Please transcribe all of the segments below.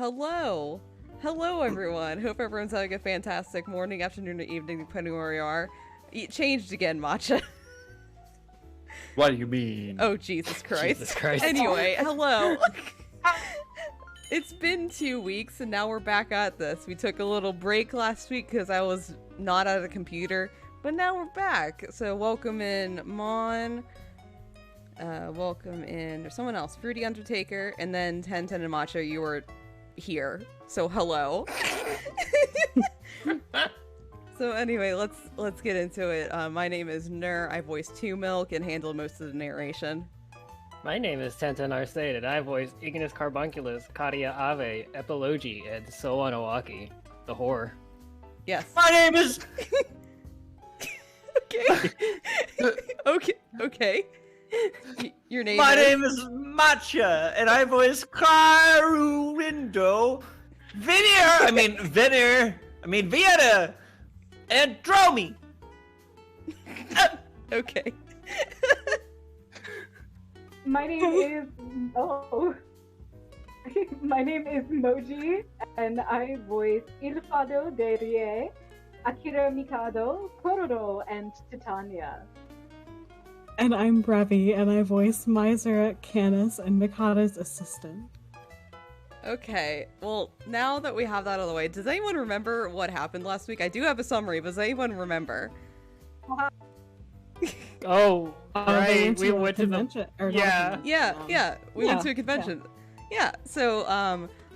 hello! Hello, everyone! Hope everyone's having a fantastic morning, afternoon, or evening, depending where you are. It changed again, Matcha. What do you mean? Oh, Jesus Christ. Jesus Christ. Anyway, hello. It's been 2 weeks, and now we're back at this. We took a little break last week because I was not at a computer, but now we're back. So welcome in Mon. Welcome in, there's someone else, Fruity Undertaker, and then 1010 and Matcha, you were here. So hello. So anyway, let's get into it. My name is Nur. I voice 2 Milk and handle most of the narration. My name is Tenten Arcade, and I voice Ignis Carbunculus, Katia Ave, Epilogi, and So Onowaki, the whore. Yes. My name is... Okay. Okay. Your name My is? name is Matcha, and I voice Claruindo, Vienna, and Dromi. Okay. My name is my name is Moji, and I voice Il Fado de Rie, Akira Mikado, Kororo, and Titania. And I'm Brevi, and I voice Miser, Canis, and Mikado's assistant. Okay, well, now that we have that out of the way, does anyone remember what happened last week? I do have a summary, but does anyone remember? Oh, right, we went to the... convention. Yeah, we went to a Yeah. convention. Yeah, so,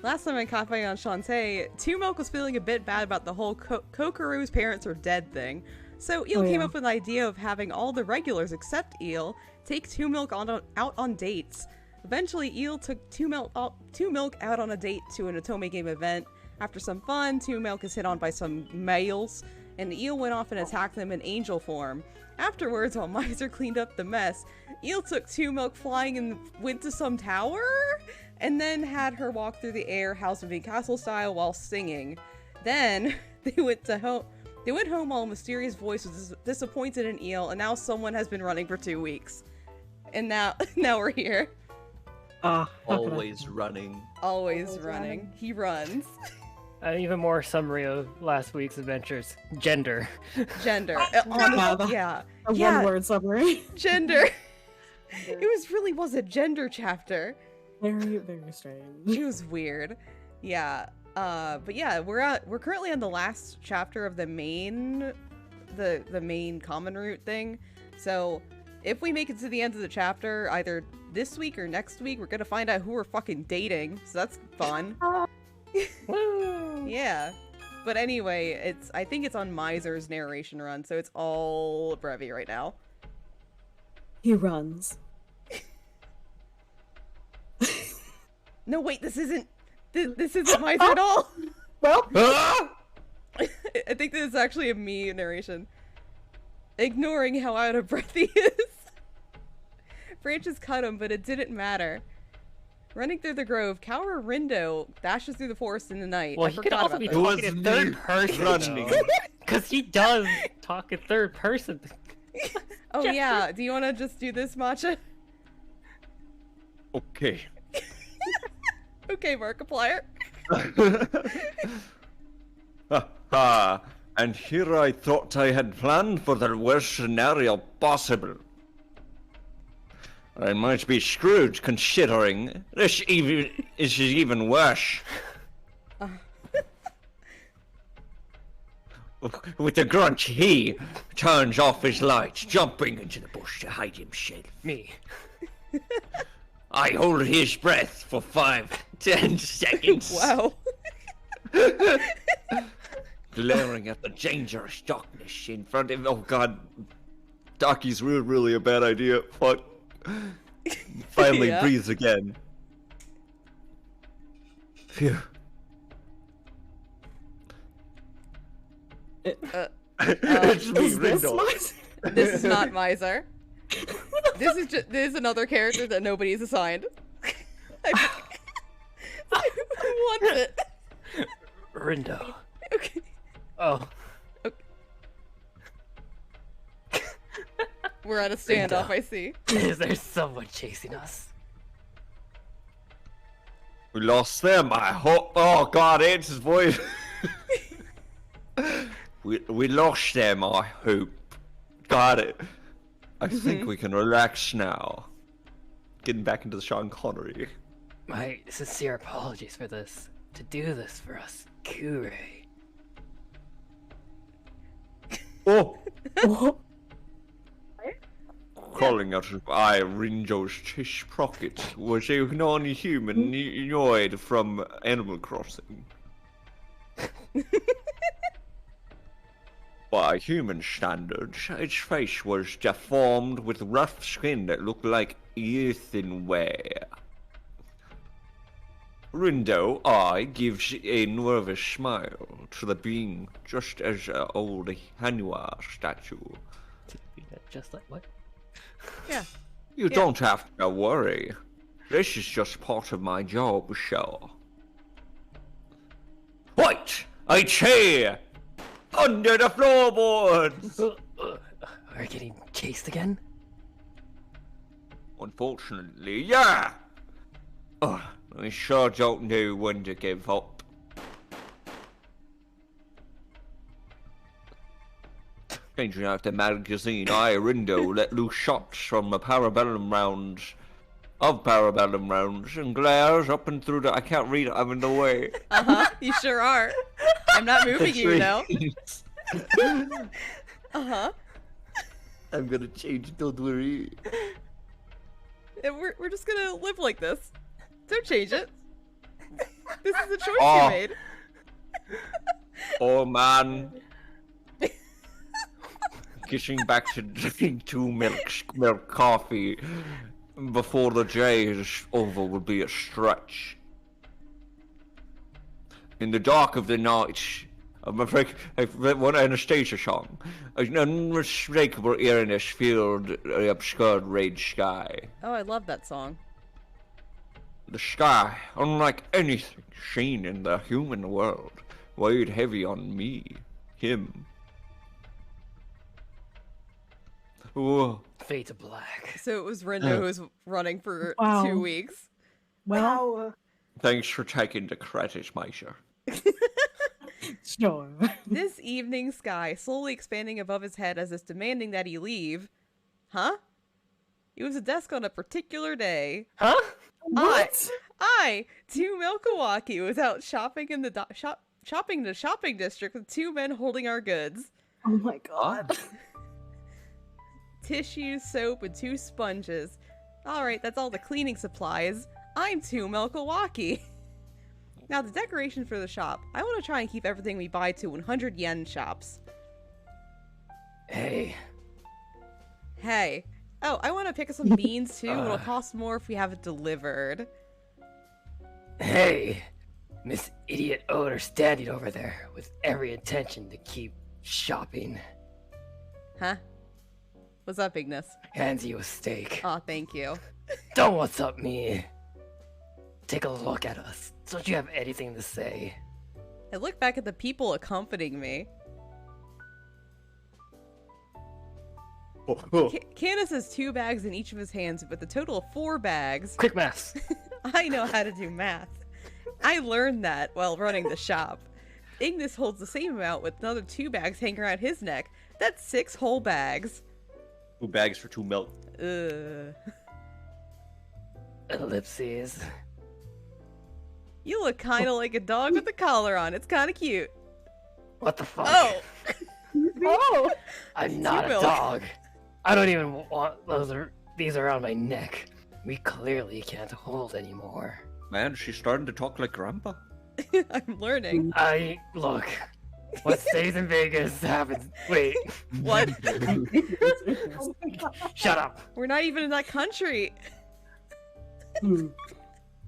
last time I caught on Enchante, 2 Milk was feeling a bit bad about the whole Kokoru's parents are dead thing. So Eel came up with an idea of having all the regulars except Eel take 2 Milk out on dates. Eventually, Eel took 2 Milk out on a date to an Otome game event. After some fun, 2 Milk is hit on by some males, and Eel went off and attacked them in angel form. Afterwards, while Miser cleaned up the mess, Eel took 2 Milk flying and went to some tower, and then had her walk through the air, House of Castle style, while singing. Then they went home while a mysterious voice was disappointed in Eel, and now someone has been running for 2 weeks. And now we're here. Always running. Always running. He runs. An even more summary of last week's adventures. Gender. Gender. God. Yeah. A one-word summary. Gender. It was a gender chapter. Very, very strange. It was weird. Yeah. But yeah, we're currently on the last chapter of the main common route thing. So if we make it to the end of the chapter, either this week or next week, we're gonna find out who we're fucking dating. So that's fun. Woo! Yeah. But anyway, I think it's on Miser's narration run, so it's all Brevi right now. He runs. No, wait, this isn't Miser at all. Well, I think this is actually a me narration. Ignoring how out of breath he is. Branches cut him, but it didn't matter. Running through the grove, Rindo dashes through the forest in the night. Well, I he could forgot also about be that. talking in third person, running. because he does talk in third person. Oh yeah, do you want to just do this, Matcha? Okay. Okay, Markiplier. Ha! And here I thought I had planned for the worst scenario possible. I might be screwed considering this is even worse. With a grunt, he turns off his lights, jumping into the bush to hide himself. Me. I hold his breath for 5-10 seconds. Wow. Glaring at the dangerous darkness in front of him. Oh god. Darky's really a bad idea. Fuck. Finally Yeah. breathes again. Phew. It's me, is this Rindo. Miser? This is not Miser. This is another character that nobody's assigned. Who wants it? Rindo. Okay. Oh. We're at a standoff, I see. Is there someone chasing us? We lost them, I hope. Oh god, it's his voice. we lost them, I hope. Got it. I think we can relax now. Getting back into the Sean Connery. My sincere apologies for this. To do this for us, Kure. Oh! Oh, Crawling out of Ringo's tish pocket was a non-human humanoid from Animal Crossing. By human standards, its face was deformed with rough skin that looked like earthenware. Rindo, gives a nervous smile to the being, just as an old Hanua statue. Just like what? Yeah. You don't have to worry. This is just part of my job, sure. What? A chair! Under the floorboards! Are we getting chased again? Unfortunately, yeah! I sure don't know when to give up. Changing out the magazine, Rindo let loose shots from the parabellum rounds and glares up and through the— I can't read it, I'm in the way. You sure are. I'm not moving you, though. I'm gonna change, don't worry. And we're just gonna live like this. Don't change it. This is the choice you made. Oh man. Getting back to drinking 2 milk coffee before the day is over would be a stretch. In the dark of the night, I'm afraid one Anastasia song. An unmistakable eeriness filled the obscured red sky. Oh, I love that song. The sky, unlike anything seen in the human world, weighed heavy on me, him. Whoa. Fade to black. So it was Rindo who was running for Wow. 2 weeks. well, Wow. Thanks for taking the credit, Misha. sure. This evening sky slowly expanding above his head as if demanding that he leave. Huh? It was a desk on a particular day. Huh? What? I, 2 Milwaukee, was out shopping in the shopping district with 2 men holding our goods. Oh my god. Tissue, soap, and 2 sponges. Alright, that's all the cleaning supplies. I'm 2 Milwaukee. Now the decoration for the shop. I want to try and keep everything we buy to 100 yen shops. Hey. Hey. Oh, I want to pick up some beans too. It'll cost more if we have it delivered. Hey. Miss Idiot Odor standing over there with every intention to keep shopping. Huh? What's up, Ignis? Hands you a steak. Aw, thank you. Don't what's up me. Take a look at us. Don't you have anything to say? I look back at the people accompanying me. Candace has 2 bags in each of his hands with a total of 4 bags. Quick maths. I know how to do math. I learned that while running the shop. Ignis holds the same amount with another 2 bags hanging around his neck. That's 6 whole bags. 2 bags for 2 milk. Ugh. Ellipses. You look kind of like a dog with a collar on. It's kind of cute. What the fuck? Oh! Oh! I'm not a milk. dog. I don't even want these around my neck. We clearly can't hold anymore. Man, she's starting to talk like Grandpa. I'm learning. Look. What stays in Vegas happens. Wait. What? Shut up. We're not even in that country.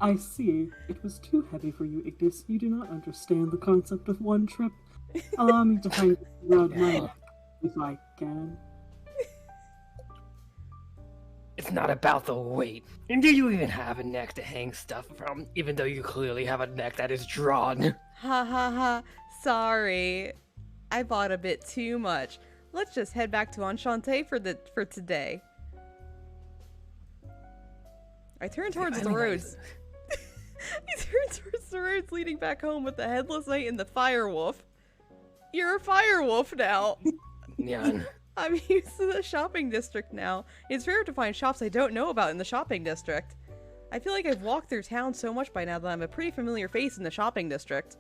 I see. It was too heavy for you, Ignis. You do not understand the concept of one trip. Allow me to hang around my neck if I can. It's not about the weight. And do you even have a neck to hang stuff from, even though you clearly have a neck that is drawn? Ha ha ha. Sorry. I bought a bit too much. Let's just head back to Enchante for today. I turn towards the roads. He turns towards the roads leading back home with the headless knight and the fire wolf. You're a fire wolf now. Nyan. I'm used to the shopping district now. It's rare to find shops I don't know about in the shopping district. I feel like I've walked through town so much by now that I'm a pretty familiar face in the shopping district.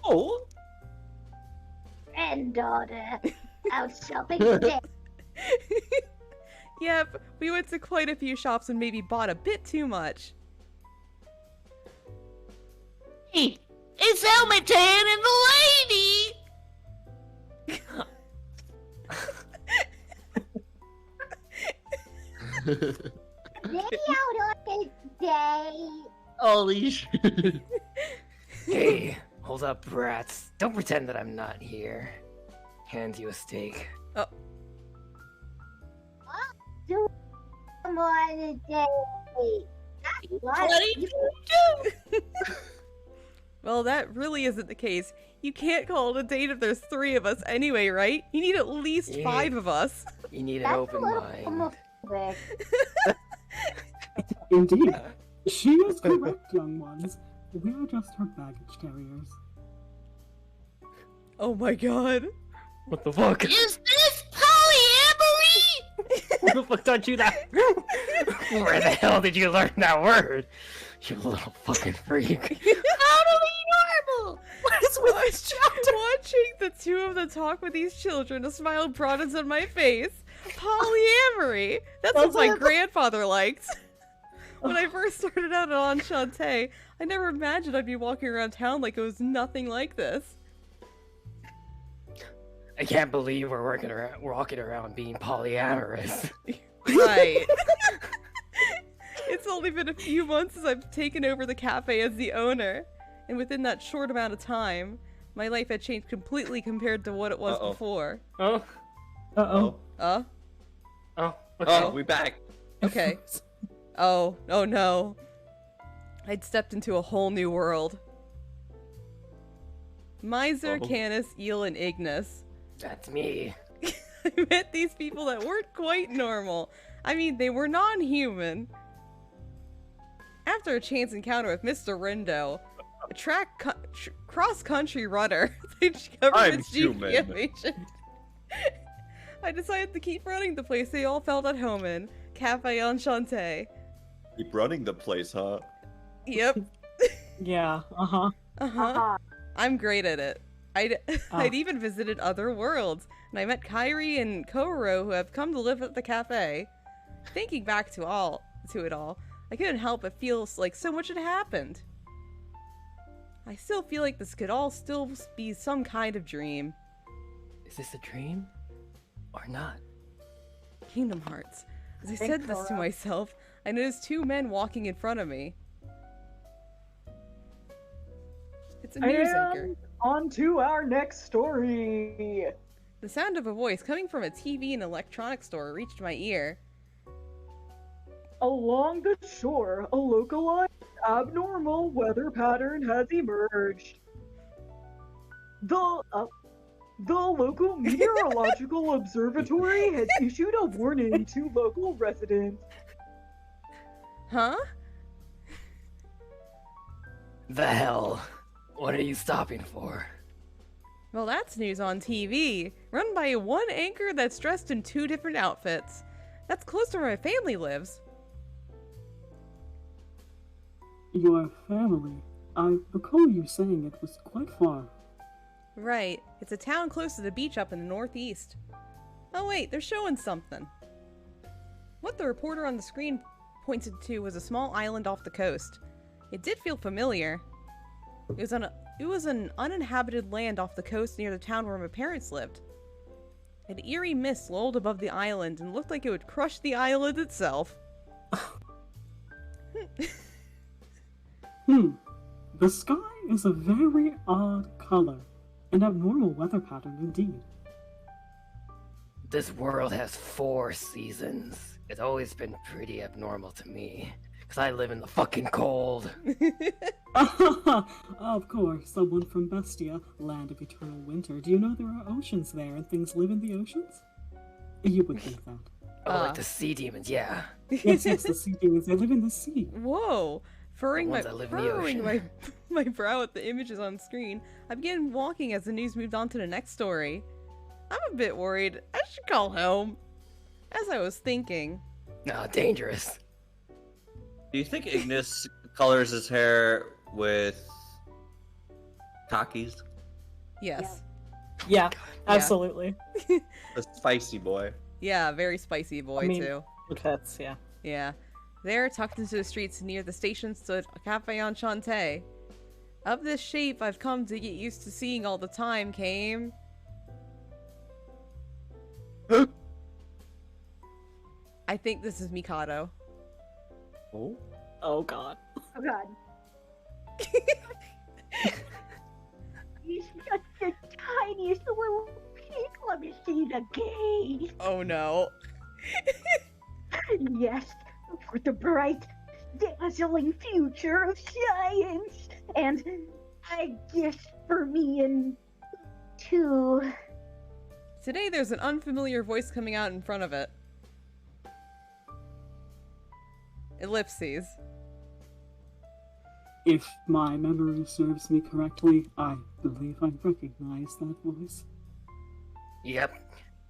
Oh, Granddaughter, out shopping today. Yep, we went to quite a few shops and maybe bought a bit too much. Hey, it's Elmitan and the lady! They out on a date. holy shit. Hey, hold up, brats. Don't pretend that I'm not here. Hand you a steak. Come on a date. What did you do? Well, that really isn't the case. You can't call it a date if there's 3 of us anyway, right? You need at least Yeah. 5 of us. You need an That's open a little mind. homophobic. Indeed. She is correct, young ones. We are just her baggage carriers. Oh my god. What the fuck? Is this polyamory? Who the fuck taught you that? Where the hell did you learn that word? You little fucking freak. Totally normal. What is with this chapter? Watching the 2 of them talk with these children, a smile broadens on my face. Polyamory! That's what my grandfather liked. When I first started out at Enchante, I never imagined I'd be walking around town like it was nothing like this. I can't believe we're walking around being polyamorous. Right. It's only been a few months since I've taken over the cafe as the owner, and within that short amount of time, my life had changed completely compared to what it was before. Oh? Uh-oh. Uh? Oh? Okay. Oh, we back. Okay. Oh no. I'd stepped into a whole new world. Miser, Oh. Canis, Eel, and Ignis. That's me. I met these people that weren't quite normal. I mean, they were non-human. After a chance encounter with Mr. Rindo, a cross-country runner, they discovered I'm its human. GPS agent. I decided to keep running the place they all felt at home in, Cafe Enchante. Keep running the place, huh? Yep. Yeah, uh-huh. Uh-huh. I'm great at it. I'd even visited other worlds, and I met Kairi and Koro who have come to live at the cafe. Thinking back to it all, I couldn't help but feel like so much had happened. I still feel like this could all still be some kind of dream. Is this a dream? Or not? Kingdom Hearts. As I Thanks, said this to Koro. myself, I noticed 2 men walking in front of me. It's a news anchor. And on to our next story. The sound of a voice coming from a TV and electronics store reached my ear. Along the shore, a localized abnormal weather pattern has emerged. The local meteorological observatory has issued a warning to local residents. Huh? The hell? What are you stopping for? Well, that's news on TV, run by one anchor that's dressed in 2 different outfits. That's close to where my family lives. Your family. I recall you saying it was quite far. Right, it's a town close to the beach up in the northeast. Oh wait, they're showing something. What the reporter on the screen pointed to was a small island off the coast. It did feel familiar. It was an uninhabited land off the coast near the town where my parents lived. An eerie mist lulled above the island and looked like it would crush the island itself. The sky is a very odd color. An abnormal weather pattern indeed. This world has 4 seasons. It's always been pretty abnormal to me. Because I live in the fucking cold. Of course, someone from Bestia, land of eternal winter. Do you know there are oceans there and things live in the oceans? You would think that. Oh, like the sea demons, yeah. Yes, yes, the sea demons. They live in the sea. Whoa! Furrowing ones that live in the ocean. my brow at the images on screen, I began walking as the news moved on to the next story. I'm a bit worried. I should call home. As I was thinking. No, dangerous. Do you think Ignis colors his hair with khakis? Yes. Yeah, absolutely. The spicy boy. Yeah, very spicy boy, too. It fits, yeah. Yeah. There, tucked into the streets near the station, stood a Cafe Enchante. Of this shape I've come to get used to seeing all the time came... I think this is Mikado. Oh? Oh god. Oh god. He's just the tiniest little pig. Let me see the gaze. Oh no. Yes, for the bright, dazzling future of science. And I guess for me and too. Today there's an unfamiliar voice coming out in front of it. Ellipses. If my memory serves me correctly, I believe I recognize that voice. Yep.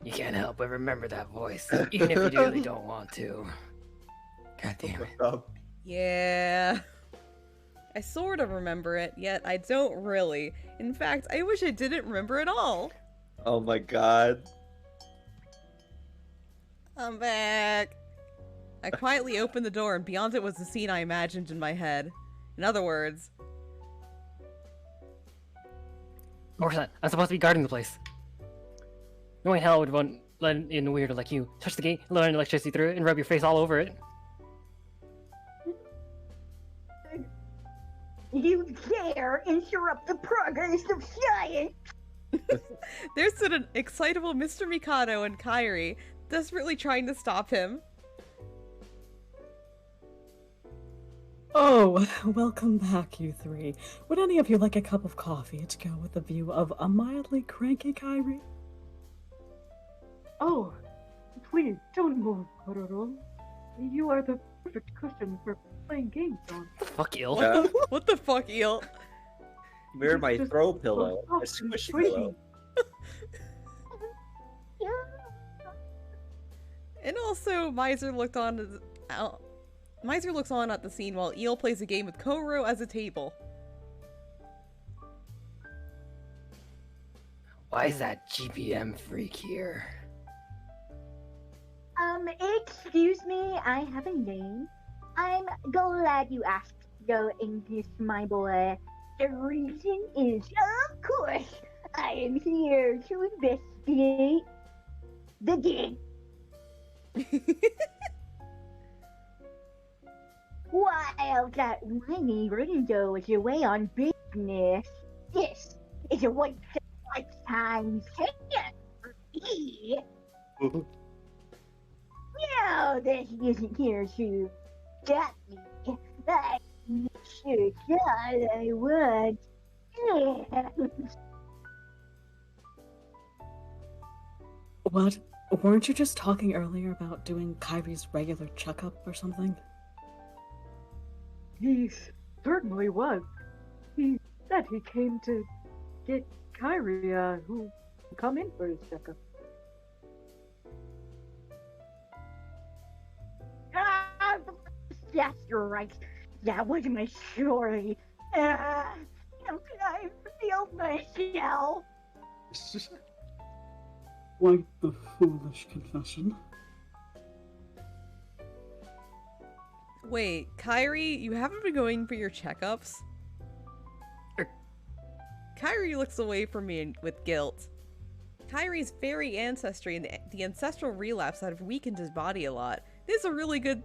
You can't help but remember that voice, even if you really don't want to. God damn it. Yeah. I sort of remember it, yet I don't really. In fact, I wish I didn't remember at all. Oh my god. I'm back. I quietly opened the door, and beyond it was the scene I imagined in my head. In other words... Orson, I'm supposed to be guarding the place. Knowing hell would want let in a weirdo like you touch the gate, learn electricity through it, and rub your face all over it. You dare interrupt the progress of science! There stood an excitable Mr. Mikado and Kairi, desperately trying to stop him. Oh, welcome back, you three. Would any of you like a cup of coffee to go with the view of a mildly cranky Kairi? Oh, please don't move, Kororo. You are the perfect cushion for playing games on. Fuck ill. Yeah. What the fuck, Eel? Wear my Just throw pillow. so My soft and squishy pretty. pillow. And also, Miser looks on at the scene while Eel plays a game with Koro as a table. Why is that GPM freak here? Excuse me, I have a name. I'm glad you asked, go English, my boy. The reason is, of course, I am here to investigate the gig. While that whiny Ringo is away on business, this is a once-in-a-lifetime chance for me. Now that he isn't here to stop me, I sure thought I would. What? Weren't you just talking earlier about doing Kairi's regular checkup or something? He certainly was. He said he came to get Kairi, who come in for his checkup. Ah, yes, you're right. That was my story. How could I have revealed myself? Quite the foolish confession. Wait, Kairi, you haven't been going for your checkups? Kairi looks away from me with guilt. Kairi's fairy ancestry and the ancestral relapse that have weakened his body a lot. This is a really good.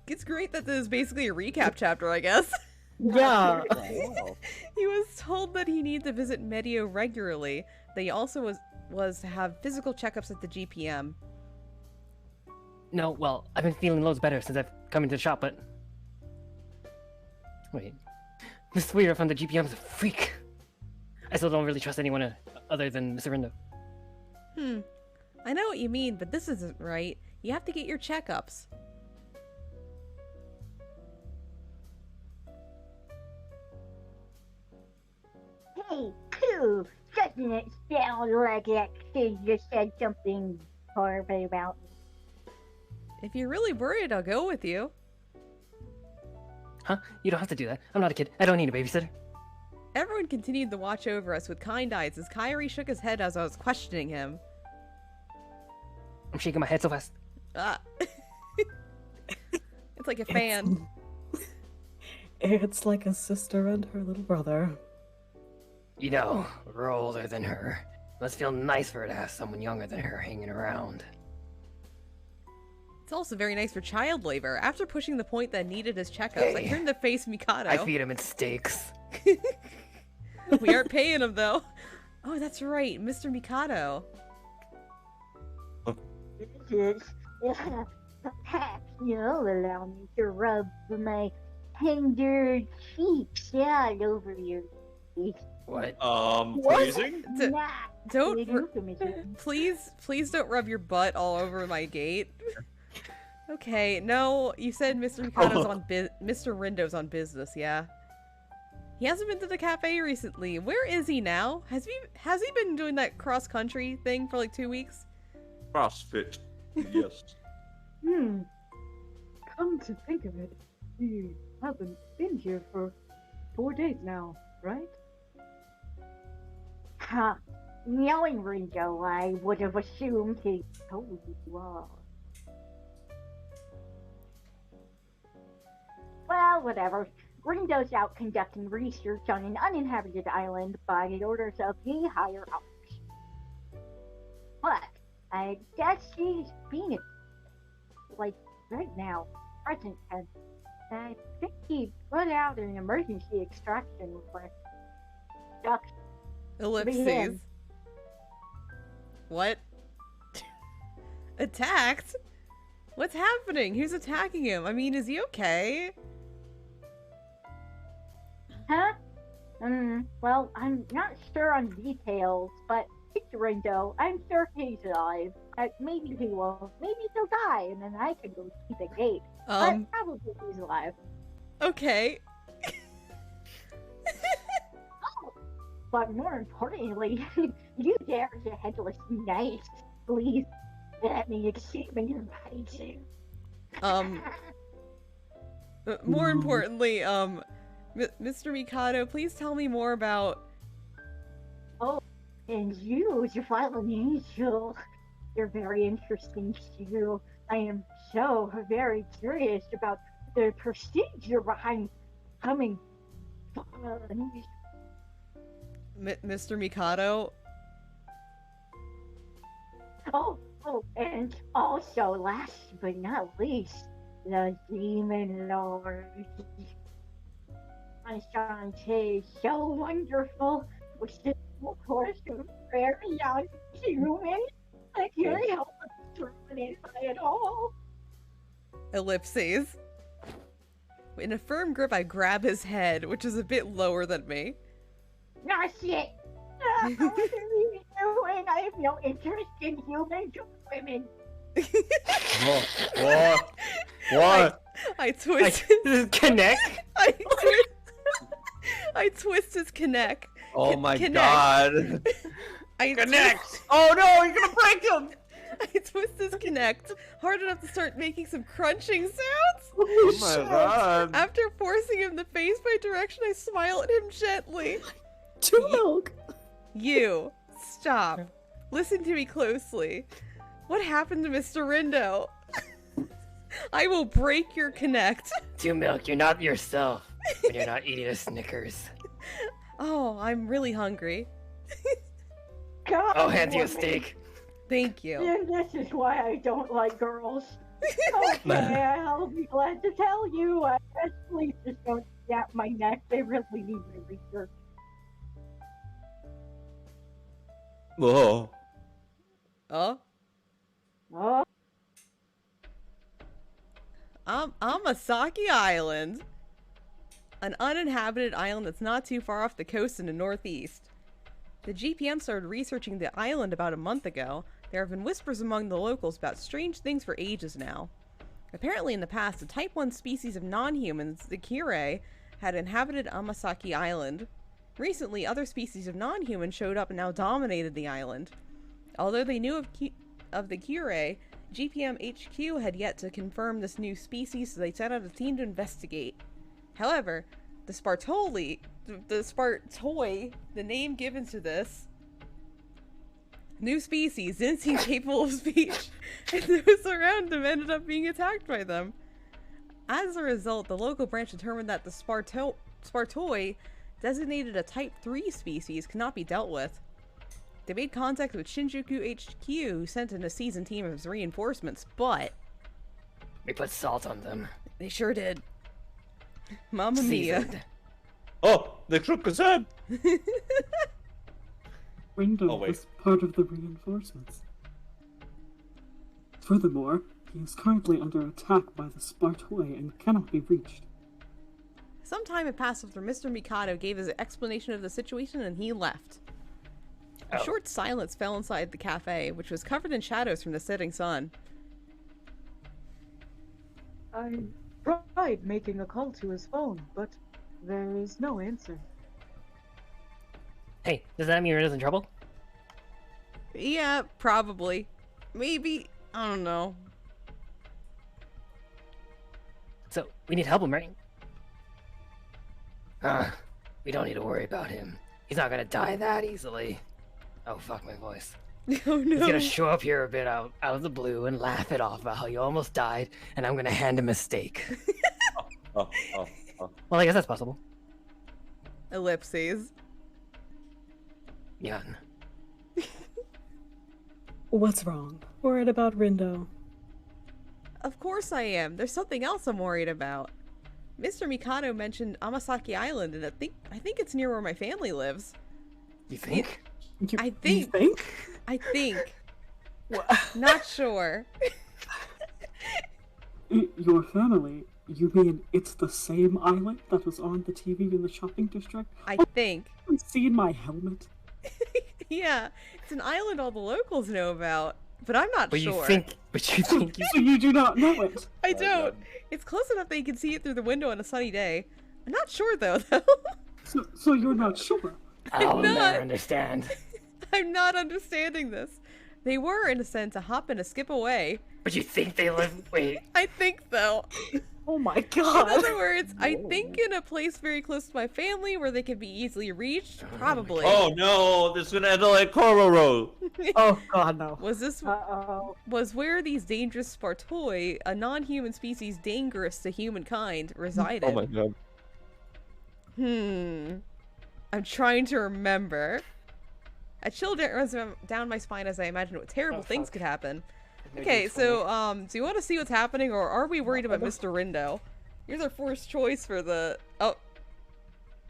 It's great that this is basically a recap chapter, I guess. Yeah. He was told that he needed to visit Medio regularly. That he also was to have physical checkups at the GPM. No, well, I've been feeling loads better since I've come into the shop, but... Wait. This weirdo from the GPM is a freak. I still don't really trust anyone other than Mr. Rindo. I know what you mean, but this isn't right. You have to get your checkups. Hey, Pooh! Doesn't it sound like that kid just said something horrible about me? If you're really worried, I'll go with you. Huh? You don't have to do that. I'm not a kid. I don't need a babysitter. Everyone continued to watch over us with kind eyes as Kyrie shook his head as I was questioning him. I'm shaking my head so fast. Ah. It's like a fan. It's like a sister and her little brother. You know, we're older than her. Must feel nice for her to have someone younger than her hanging around. It's also very nice for child labor. After pushing the point that needed his checkups, I Hey. turned to face Mikado. I feed him in steaks. We aren't paying him, though. Oh, that's right, Mr. Mikado. Perhaps you'll allow me to rub my tender cheeks all over your face. What? Freezing? Not Don't good euphemism. Please don't rub your butt all over my gate. Okay, no, you said Mr. Mikado's on Mr. Rindo's on business, yeah. He hasn't been to the cafe recently. Where is he now? Has he been doing that cross-country thing for like 2 weeks? CrossFit. Yes. Come to think of it, he hasn't been here for 4 days now, right? Huh. Knowing Ringo, I would have assumed he told you all. Well, whatever. Ringo's out conducting research on an uninhabited island by the orders of the higher ups. But I guess he's being like right now, present tense. I think he put out an emergency extraction request. Ducks. Ellipses. Begin. What? Attacked? What's happening? Who's attacking him? I mean, is he okay? Huh? Well, I'm not sure on details, but it's Ringo. I'm sure he's alive. Maybe he won't. Maybe he'll die, and then I can go see the gate. But probably he's alive. Okay. But more importantly, you dare to headless knight. Please let me examine your body too. More importantly, Mr. Mikado, please tell me more about... And you, Fallen Angel, you're very interesting too. I am so very curious about the procedure behind becoming Fallen. Mr. Mikado? Oh, and also, last but not least, the Demon Lord. Enchante, so wonderful, which is, of course, very young human. I can't help but throw it in by it all. Ellipses. In a firm grip, I grab his head, which is a bit lower than me. Not shit. What are you doing? I have no interest in humans or women. What? I twist. Connect? I twist his connect. Oh my Connect. god. I Connect! Oh no, you're gonna break him! I twist his connect hard enough to start making some crunching sounds. Oh my god. After forcing him to face my direction, I smile at him gently. To milk. You, stop. Listen to me closely. What happened to Mr. Rindo? I will break your connect. To milk, you're not yourself when you're not eating a Snickers. Oh, I'm really hungry. God, I'll hand you a woman. steak. Thank you. And this is why I don't like girls. Okay, I'll be glad to tell you. Please just don't snap my neck. They really need my research. Oh. Oh? Oh, Amasaki Island. An uninhabited island that's not too far off the coast in the northeast. The GPM started researching the island about a month ago. There have been whispers among the locals about strange things for ages now. Apparently, in the past, the Type 1 species of non-humans, the Kirei, had inhabited Amasaki Island. Recently, other species of non-humans showed up and now dominated the island. Although they knew of the Kirei, GPM HQ had yet to confirm this new species, so they sent out a team to investigate. However, the Spartoi, the name given to this new species, didn't seem capable of speech, and those around them ended up being attacked by them. As a result, the local branch determined that the Spartoi, designated a Type 3 species, could not be dealt with. They made contact with Shinjuku HQ, who sent in a seasoned team of reinforcements, but... We put salt on them. They sure did. Mamma mia. Seasoned. Oh, they shook his head. Rindo Oh, wait. was part of the reinforcements. Furthermore, he is currently under attack by the Spartoi and cannot be reached. Some time had passed after Mr. Mikado gave his explanation of the situation and he left. A Oh. short silence fell inside the cafe, which was covered in shadows from the setting sun. I tried making a call to his phone, but there is no answer. Hey, does that mean Rindo's in trouble? Yeah, probably. Maybe. I don't know. So, we need to help him, right? We don't need to worry about him. He's not gonna die that easily. Oh, fuck my voice. Oh no. He's gonna show up here a bit out of the blue and laugh it off about how you almost died, and I'm gonna hand him a steak. Oh. Well, I guess that's possible. Ellipses. Yeah. What's wrong? Worried about Rindo? Of course I am. There's something else I'm worried about. Mr. Mikado mentioned Amasaki Island, and I think it's near where my family lives. You think? I think. You think? I think. Not sure. Your family? You mean it's the same island that was on the TV in the shopping district? I think. I've seen my helmet. Yeah, it's an island all the locals know about, but I'm not But sure. you think So you do not know it? I don't. It's close enough that you can see it through the window on a sunny day. I'm not sure though. So you're not sure? I'll not. never understand. I'm not understanding this. They were, in a sense, a hop and a skip away. But you think they live? Wait. I think, though. Oh my In god! other words, I think in a place very close to my family where they can be easily reached. Probably. Oh no, this is gonna end like Kororo. Oh god, no. Was where these dangerous Spartoi, a non-human species dangerous to humankind, resided. Oh my god. I'm trying to remember. A chill runs down my spine as I imagine what terrible things could happen. Okay, so, do you want to see what's happening, or are we worried about Mr. Rindo? Here's our first choice for the... Oh.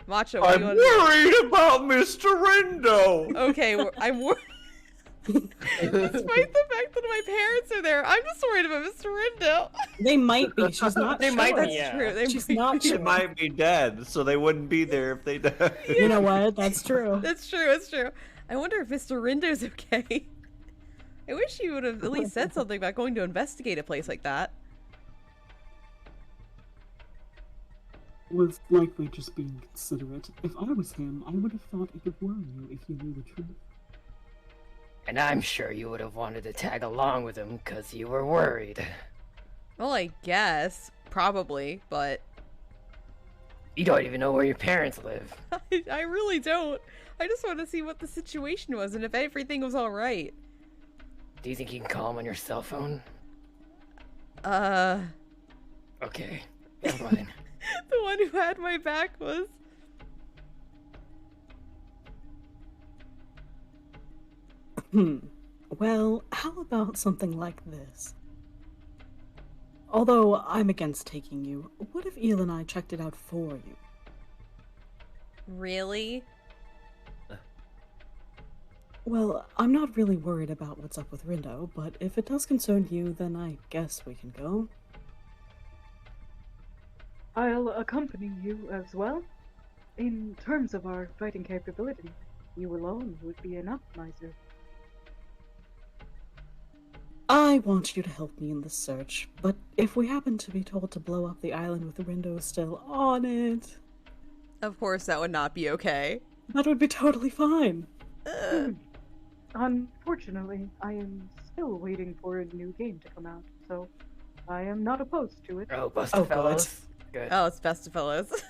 Macho, what I'm do you want to do? worried about Mr. Rindo. Okay, I'm worried... Despite the fact that my parents are there, I'm just worried about Mr. Rindo. They might be. She's not They sure. might be, That's yeah. true. They She's might not be. She sure. might be dead, so they wouldn't be there if they died. You know what? That's true. That's true, that's true. I wonder if Mr. Rindo's okay. I wish he would have at least said something about going to investigate a place like that. Was likely just being considerate. If I was him, I would have thought it would worry you if you knew the truth. And I'm sure you would have wanted to tag along with him because you were worried. Well, I guess. Probably, but... You don't even know where your parents live. I really don't. I just want to see what the situation was and if everything was alright. Do you think you can call him on your cell phone? Okay, never mind. The one who had my back was... Well, how about something like this? Although I'm against taking you, what if Eel and I checked it out for you? Really? Well, I'm not really worried about what's up with Rindo, but if it does concern you, then I guess we can go. I'll accompany you as well. In terms of our fighting capability, you alone would be enough, Miser. I want you to help me in this search, but if we happen to be told to blow up the island with the windows still on it, Of course, that would not be okay. that would be totally fine. Unfortunately, I am still waiting for a new game to come out, so I am not opposed to it. Oh, bust Oh, of fellows. Good. Oh, it's best of fellows.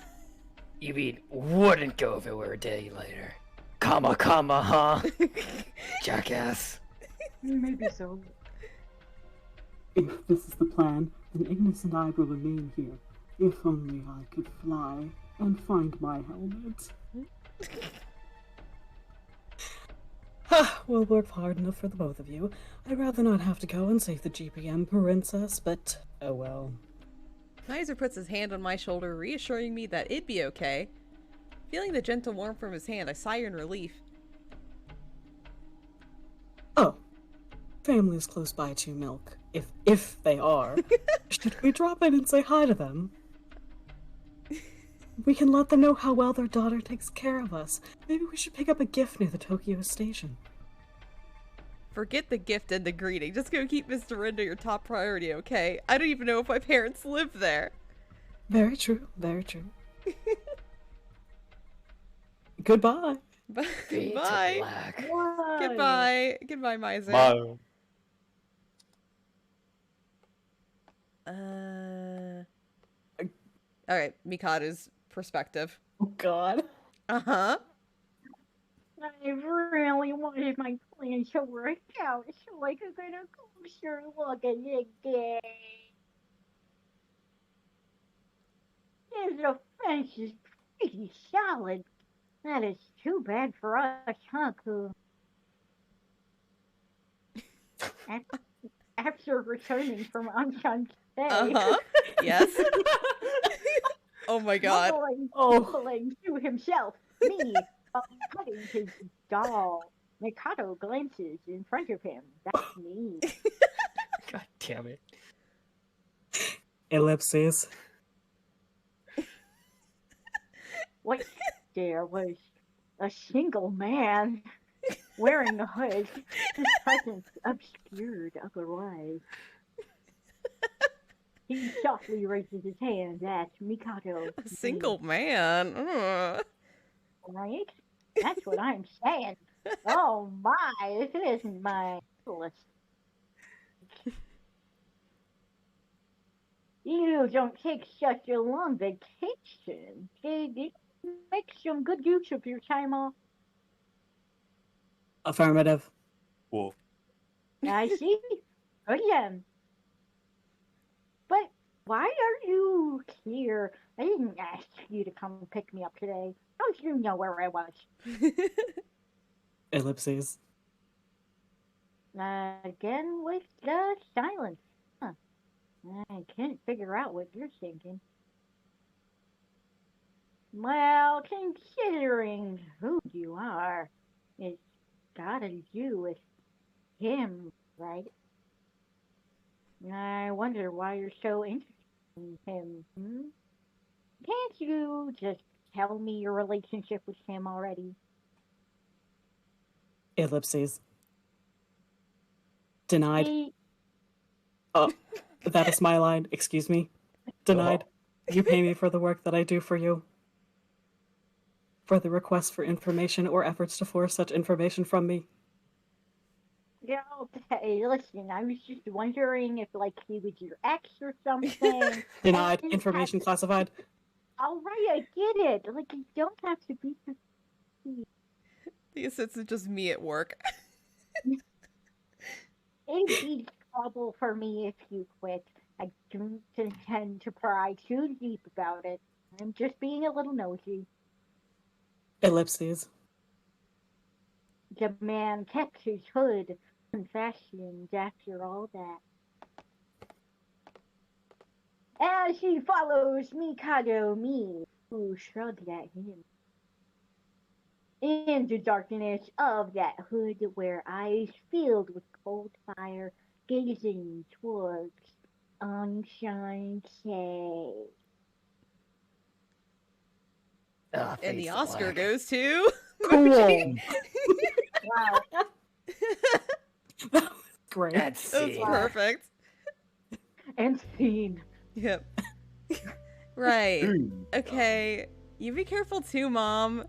You mean wouldn't go if it were a day later. Comma, huh? Jackass. Maybe so. If this is the plan, then Ignis and I will remain here. If only I could fly and find my helmet. We'll work hard enough for the both of you. I'd rather not have to go and save the GPM princess, but oh well. Kaiser puts his hand on my shoulder, reassuring me that it'd be okay. Feeling the gentle warmth from his hand, I sigh in relief. Oh, family is close by to Milk. If they are. Should we drop in and say hi to them? We can let them know how well their daughter takes care of us. Maybe we should pick up a gift near the Tokyo station. Forget the gift and the greeting. Just go keep Mr. Rindo your top priority, okay? I don't even know if my parents live there. Very true, very true. Goodbye. Fade to Bye. black. Goodbye. Goodbye, Miser. Bye. Alright, Mikado's perspective. Oh god. Uh-huh. I really wanted my plan to work out so I could get a closer look at it again. His defense is pretty solid. That is too bad for us, huh, Koo? After returning from Enchante, Uh-huh. Yes. Oh my god. mumbling to himself, me, cutting his doll. Mikado glances in front of him. That's me. God damn it. Ellipses. What there was a single man wearing a hood, his presence obscured otherwise. He softly raises his hand at Mikado. A single man. Right? That's what I'm saying. Oh my, this isn't my list. You don't take such a long vacation. Did you make some good use of your time off? Affirmative. Cool. I see. Good then. But why are you here? I didn't ask you to come pick me up today. How did you know where I was? Ellipses. Again with the silence. Huh. I can't figure out what you're thinking. Well, considering who you are, it's gotta do with him, right? I wonder why you're so interested in him. Can't you just tell me your relationship with him already? Ellipses. Denied. See, That is my line. Excuse me. Denied. You pay me for the work that I do for you. For the request for information or efforts to force such information from me. yeah, okay, listen, I was just wondering if, like, he was your ex or something. Denied. Information classified. Alright, I get it. Like, you don't have to be... The assistant just me at work. It'd be trouble for me if you quit. I don't intend to pry too deep about it. I'm just being a little nosy. Ellipses. The man kept his hood unfastened after all that. As he follows Mikado me, who shrugged at him. In the darkness of that hood where eyes filled with cold fire, gazing towards Enchante. And the Oscar goes to... Cool. Wow. Great. That's That's perfect. And scene. Yep. Right. Okay. You be careful too, Mom.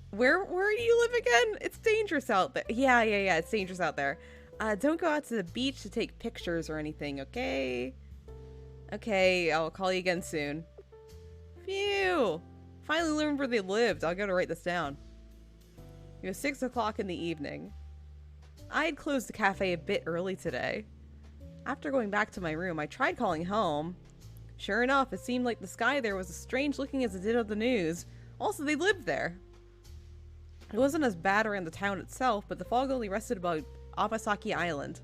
Where do you live again? It's dangerous out there. Yeah. It's dangerous out there. Don't go out to the beach to take pictures or anything, okay? Okay, I'll call you again soon. Phew. Finally learned where they lived. I'll go to write this down. It was 6 o'clock in the evening. I had closed the cafe a bit early today. After going back to my room, I tried calling home. Sure enough, it seemed like the sky there was as strange looking as it did on the news. Also, they lived there. It wasn't as bad around the town itself, but the fog only rested about Awasaki Island.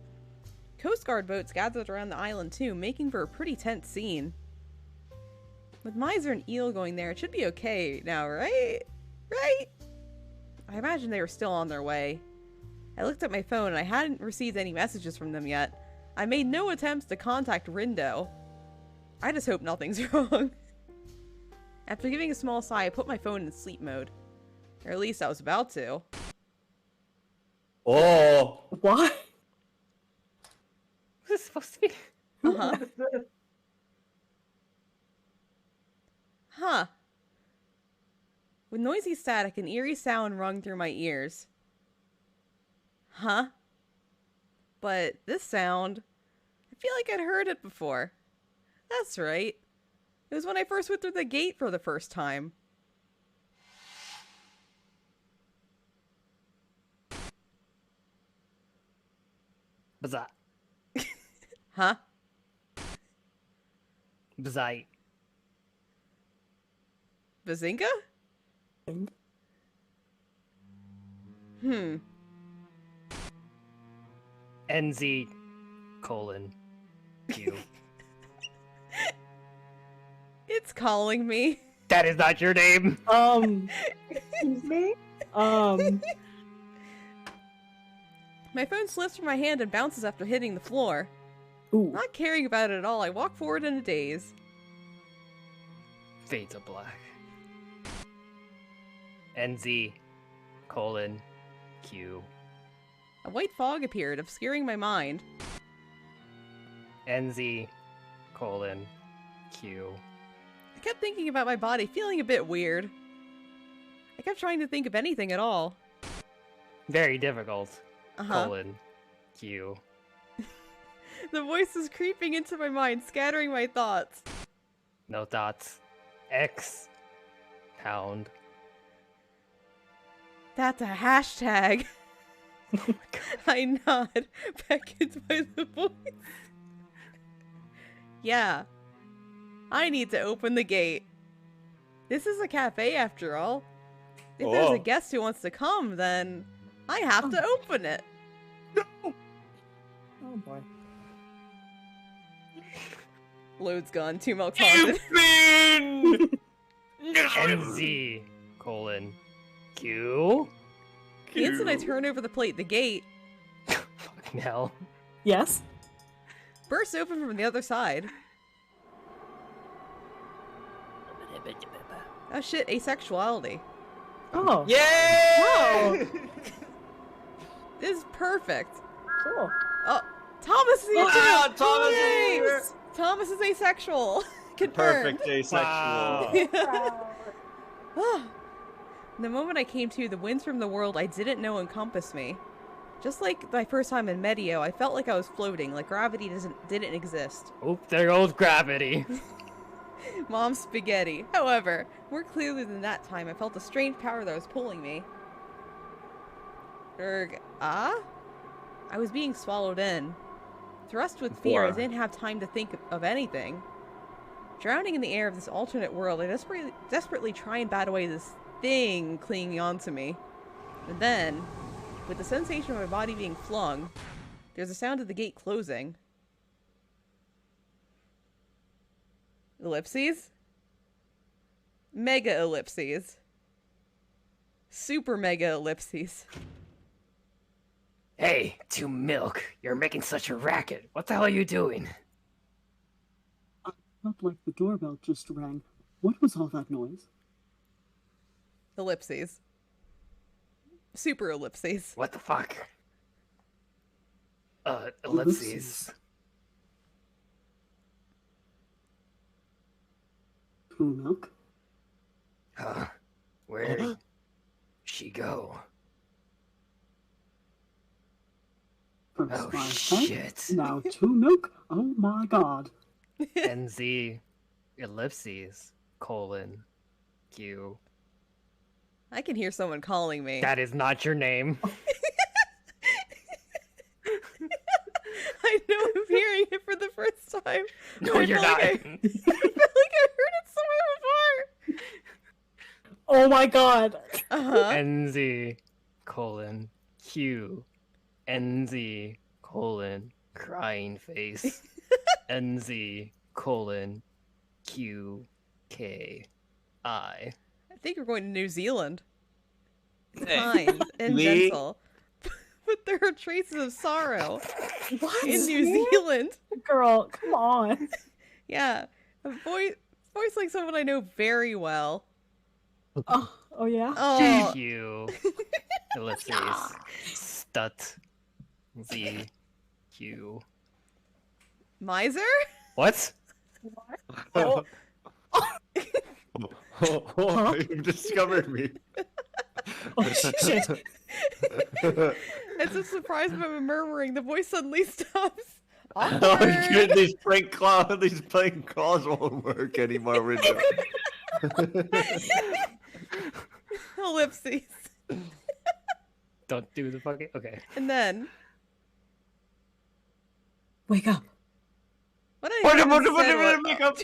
Coast Guard boats gathered around the island too, making for a pretty tense scene. With Miser and Eel going there, it should be okay now, right? Right? I imagine they were still on their way. I looked at my phone and I hadn't received any messages from them yet. I made no attempts to contact Rindo. I just hope nothing's wrong. After giving a small sigh, I put my phone in sleep mode. Or at least I was about to. Oh. What? What's this supposed to be? Uh-huh. Huh. With noisy static, an eerie sound rung through my ears. Huh? But this sound, I feel like I'd heard it before. That's right. It was when I first went through the gate for the first time. Bazai. Huh? Bazai. Bazinga? Hmm. NZ colon Q. It's calling me. That is not your name. Excuse me? My phone slips from my hand and bounces after hitting the floor. Ooh. Not caring about it at all, I walk forward in a daze. Fade to black. NZ colon Q. A white fog appeared, obscuring my mind. NZ colon Q. I kept thinking about my body, feeling a bit weird. I kept trying to think of anything at all. Very difficult. Uh-huh. Colon Q. The voice is creeping into my mind, scattering my thoughts. No dots. X. Pound. That's a hashtag. Oh my god. I nod, beckoned by the voice. Yeah. I need to open the gate. This is a cafe after all. If there's a guest who wants to come, then I have to open it. Oh boy. Load's gone, 2 milks haunted. NZ colon Q. The instant I turn over the plate, the gate Fucking hell. Yes? bursts open from the other side. Oh shit, asexuality. Oh. Yay! This is perfect. Cool. Oh, Thomas is here too! Ah, Thomas is Yay! here! Thomas is asexual. Confirmed. Perfect asexual. The moment I came to, the winds from the world I didn't know encompassed me. Just like my first time in Medio, I felt like I was floating, like gravity didn't exist. Oh, there goes gravity. Mom's spaghetti. However, more clearly than that time, I felt a strange power that was pulling me. I was being swallowed in. Thrust with fear, I didn't have time to think of anything. Drowning in the air of this alternate world, I desperately try and bat away this thing clinging onto me. And then, with the sensation of my body being flung, there's a sound of the gate closing. Ellipses? Mega ellipses. Super mega ellipses. Hey, 2 milk. You're making such a racket. What the hell are you doing? I felt like the doorbell just rang. What was all that noise? Ellipses. Super ellipses. What the fuck? Ellipses. Two milk? Where did she go? First Oh, 5 shit. cents, now 2 milk? Oh my god. NZ ellipses colon Q. I can hear someone calling me. That is not your name. I know I'm hearing it for the first time. No, you're not. I feel like I heard it somewhere Oh my god. before. Uh-huh. NZ colon Q. NZ colon crying face. NZ colon Q K I. I think we're going to New Zealand. Hey, Kind and me? gentle. But there are traces of sorrow What? in New Zealand. Girl, come on. Yeah. A voice like someone I know very well. Oh yeah? Oh, Q. Ellipses. Stut. Z. Q. miser? What? Oh, you've discovered me. Oh shit. It's a surprise but I'm murmuring. The voice suddenly stops. Oh Awkward. shit, these prank calls won't work anymore, Richard. Ellipses. Don't do the fucking. Okay. And then, Wake up. what did I even Make up.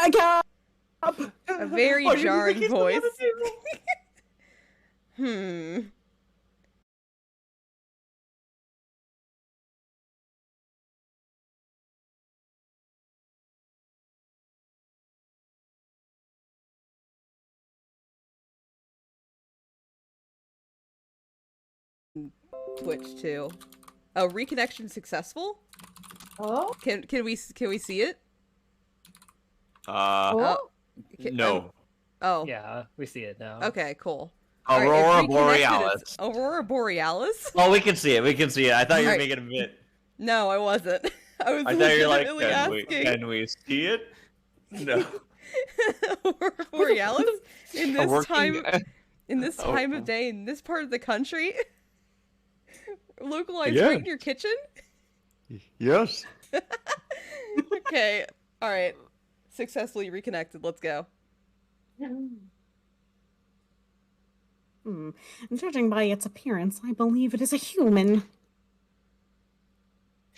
Wake up! A very Oh, you jarring think he's voice. on the Hmm. Twitch too. Oh, reconnection successful? Oh? Can we see it? Oh? No. Oh. Yeah, we see it now. Okay, cool. Alright, it's Aurora reconnected. Borealis. It's Aurora Borealis? Oh, we can see it. We can see it. I thought you were Alright. making a bit. No, I wasn't. I was I thought you were like, legitimately can we see it? No. Aurora Borealis in A this working- time of day in this part of the country. Localized Yeah. right in your kitchen? Yes. Okay. Alright. Successfully reconnected. Let's go. Judging by its appearance, I believe it is a human.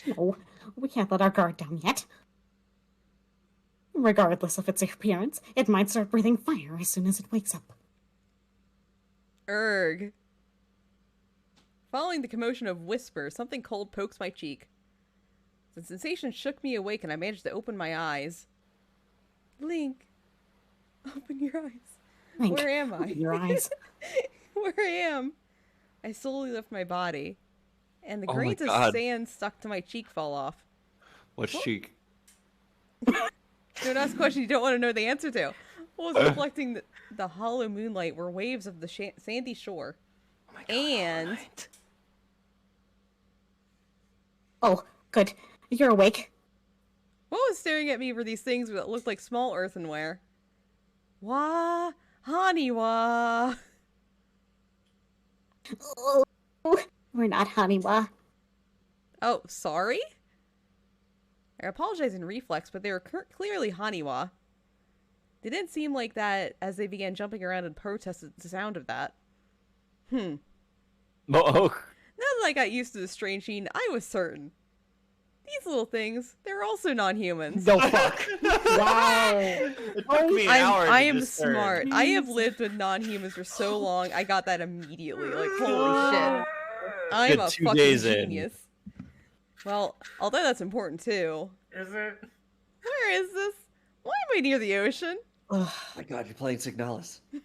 No, we can't let our guard down yet. Regardless of its appearance, it might start breathing fire as soon as it wakes up. Erg. Following the commotion of whispers, something cold pokes my cheek. The sensation shook me awake and I managed to open my eyes. Link, open your eyes. Link, Where am I? open your eyes. Where I am. I slowly lift my body, and the Oh my grains of God. sand stuck to my cheek fall off. What cheek? Don't ask questions you don't want to know the answer to. What was reflecting the hollow moonlight were waves of the sandy shore. Oh my God, And alright. Oh, good. You're awake. what was staring at me were these things that looked like small earthenware? Wah, Haniwa. Oh, we're not Haniwa. Oh, sorry? I apologize in reflex, but they were clearly Haniwa. They didn't seem like that as they began jumping around and protested the sound of that. Oh, Now that I got used to the strange sheen, I was certain. These little things, they're also non-humans. No fuck. Wow. it took me an hour. I to am discern. smart. I have lived with non-humans for so long, I got that immediately. Like, holy shit. I'm Good a 2 fucking days in. genius. Well, although that's important too. Is it? Where is this? Why am I near the ocean? Ugh. Oh my God, you're playing Signalis. As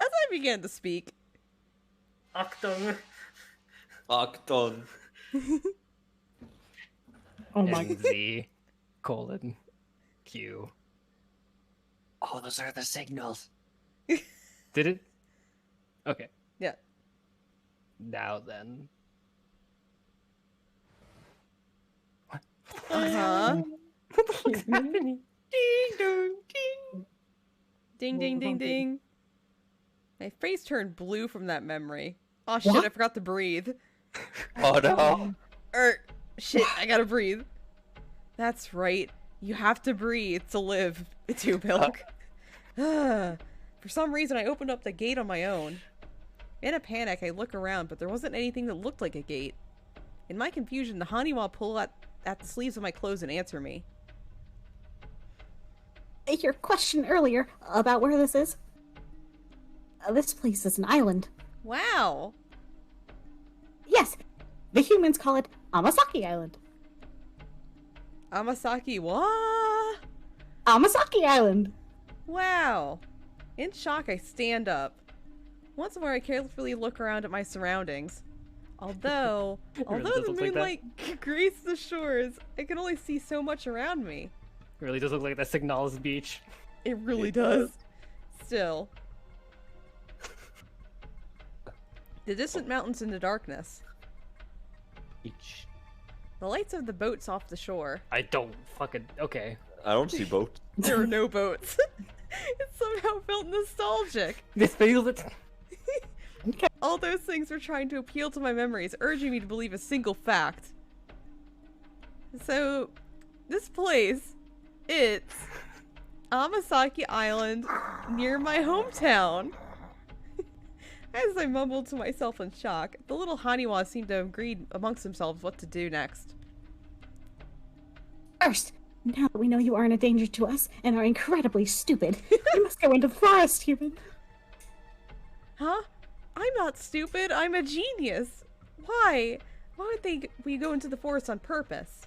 I began to speak, Octung. Octon. Oh my. NZ colon Q. Oh, those are the signals. Did it? Okay. yeah. Now then, Uh-huh. What the fuck's happening? Ding dong, ding. Ding, ding, ding, Wonky. ding. My face turned blue from that memory. Oh shit, What? I forgot to breathe. Oh no. Shit, I gotta breathe. That's right. You have to breathe to live, Two Milk. For some reason, I opened up the gate on my own. In a panic, I look around, but there wasn't anything that looked like a gate. In my confusion, the Haniwa pull at the sleeves of my clothes and answer me. Your question earlier about where this is? This place is an island. Wow. Yes, the humans call it Amasaki Island. Amasaki, what? Amasaki Island. Wow. In shock, I stand up. Once more, I carefully look around at my surroundings. Although really the does look like that. moonlight graced the shores, I can only see so much around me. It really does look like that Signalis beach. It really does. Still. The distant mountains in the darkness. Each. The lights of the boats off the shore. I don't fucking... Okay. I don't see boats. There are no boats. It somehow felt nostalgic. This feels it. All those things were trying to appeal to my memories, urging me to believe a single fact. So, this place, it's Amasaki Island, near my hometown. As I mumbled to myself in shock, the little Haniwa seemed to have agreed amongst themselves what to do next. First, now that we know you aren't a danger to us and are incredibly stupid, we must go into the forest, human. Huh? I'm not stupid, I'm a genius. Why? Why would we go into the forest on purpose?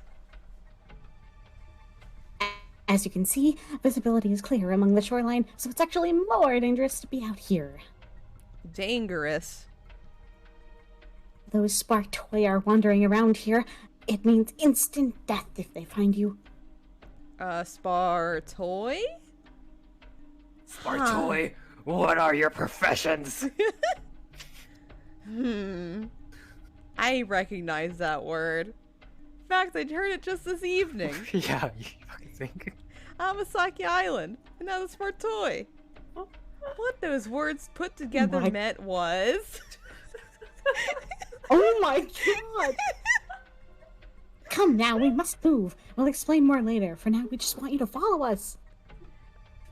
As you can see, visibility is clear among the shoreline, so it's actually more dangerous to be out here. Dangerous. Those spark toy are wandering around here. It means instant death if they find you. Spar toy? Spartoy, what are your professions? I recognize that word. In fact, I heard it just this evening. Yeah, you fucking think. Amasaki Island, and now the Spar toy. What those words put together my- meant was... Oh my god! Come now, we must move. We'll explain more later. For now, we just want you to follow us.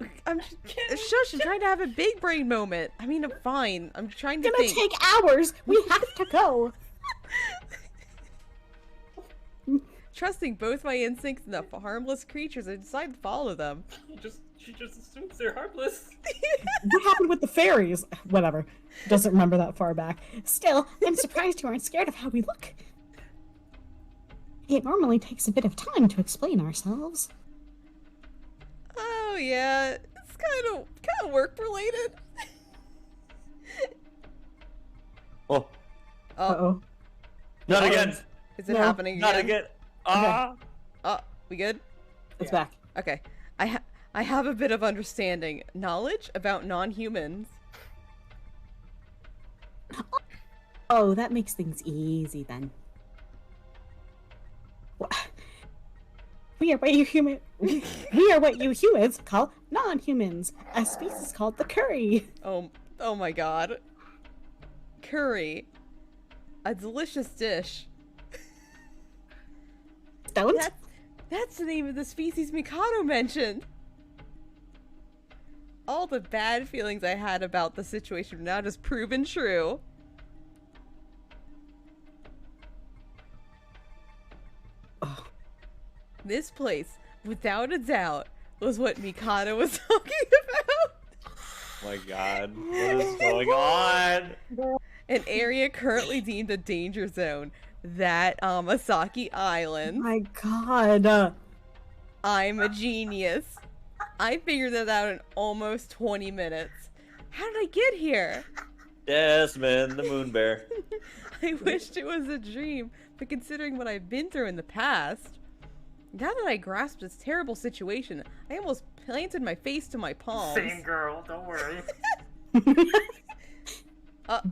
Shush, I'm trying to have a big brain moment. I mean, I'm fine. I'm trying to It's gonna think. take hours. We have to go. Trusting both my instincts and the harmless creatures, I decided to follow them. She just assumes they're harmless. What happened with the fairies? Whatever. Doesn't remember that far back. Still, I'm surprised you aren't scared of how we look. It normally takes a bit of time to explain ourselves. Oh yeah, it's kind of work related. Oh, Uh-oh. not again. Is it No, happening again? Not again. Ah. We good? It's back. Okay. I have a bit of understanding, knowledge about non-humans. Oh, that makes things easy then. We are what you humans call non-humans, a species called the curry. Oh my god. Curry. A delicious dish. Don't? That's the name of the species Mikado mentioned. All the bad feelings I had about the situation are now just proven true. Oh. This place, without a doubt, was what Mikado was talking about. My God, what is going on? An area currently deemed a danger zone. That Amasaki Island. My god. I'm a genius. I figured that out in almost 20 minutes. How did I get here? Desmond, the moon bear. I wished it was a dream, but considering what I've been through in the past, now that I grasp this terrible situation, I almost planted my face to my palms. Same girl, don't worry.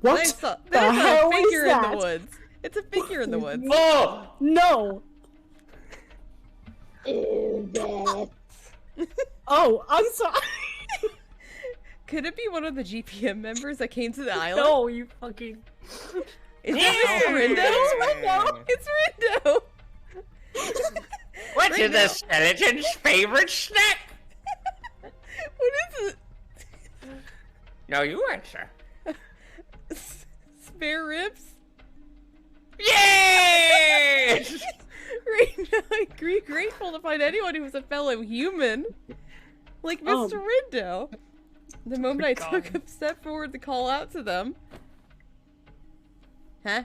What There's the a hell figure is in the that? woods. It's a figure in the woods. Oh! No! Oh, I'm sorry. Could it be one of the GPM members that came to the island? No, you fucking. Is that Mr. Rindo? It's Rindo! What's in the skeleton's favorite snack? What is it? No, you answer. Spare ribs? Yes! Rindo, I'd be grateful to find anyone who was a fellow human. Like Mr. Rindo. The moment I took a step forward to call out to them. Huh?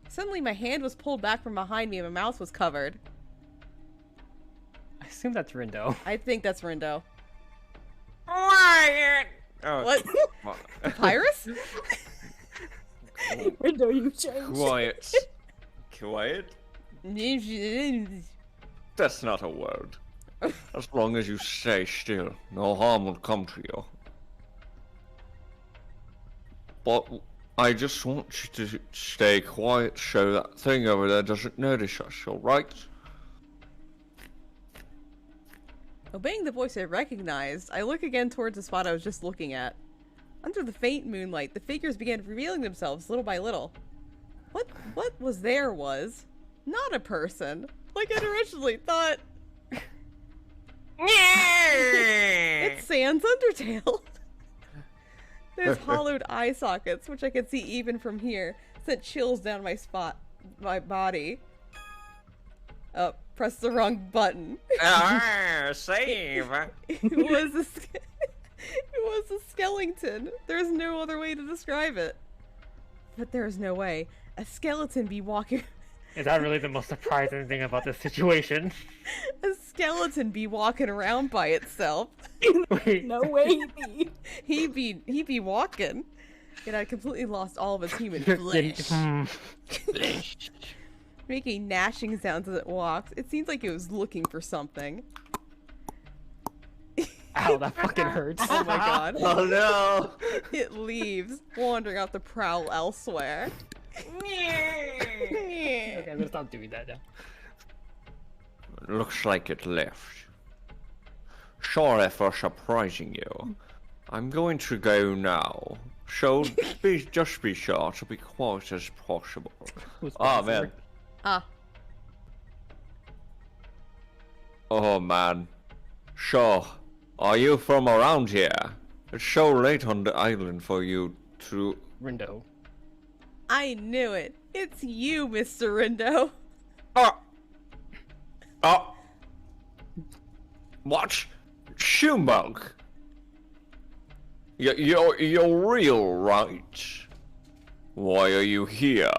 Suddenly my hand was pulled back from behind me and my mouth was covered. I assume that's Rindo. I think that's Rindo. Quiet! Oh, What? Papyrus? Rindo, you changed. Quiet. Quiet? That's not a word. As long as you stay still, no harm will come to you. But I just want you to stay quiet so that thing over there doesn't notice us, alright? Obeying the voice I recognized, I look again towards the spot I was just looking at. Under the faint moonlight, the figures began revealing themselves little by little. What was there was not a person, like I'd originally thought. It's Sans Undertale. Those hollowed eye sockets, which I could see even from here, sent chills down my body. Oh, press the wrong button. Save! It was a skeleton. There's no other way to describe it. But there's no way a skeleton be walking. Is that really the most surprising thing about this situation? A skeleton be walking around by itself. Wait. No way, He be walking. Yet I completely lost all of its human flesh. Making gnashing sounds as it walks. It seems like it was looking for something. Ow, that fucking hurts. Oh my god. Oh no! It leaves, wandering out to prowl elsewhere. Okay, I'm gonna stop doing that now. Looks like it left. Sorry for surprising you. I'm going to go now. So just be sure to be quiet as possible. Oh man. Ah. Oh man. So, are you from around here? It's so late on the island for you to... Rindo. I knew it. It's you, Mr. Rindo. What? Shumbug? You're real, right? Why are you here?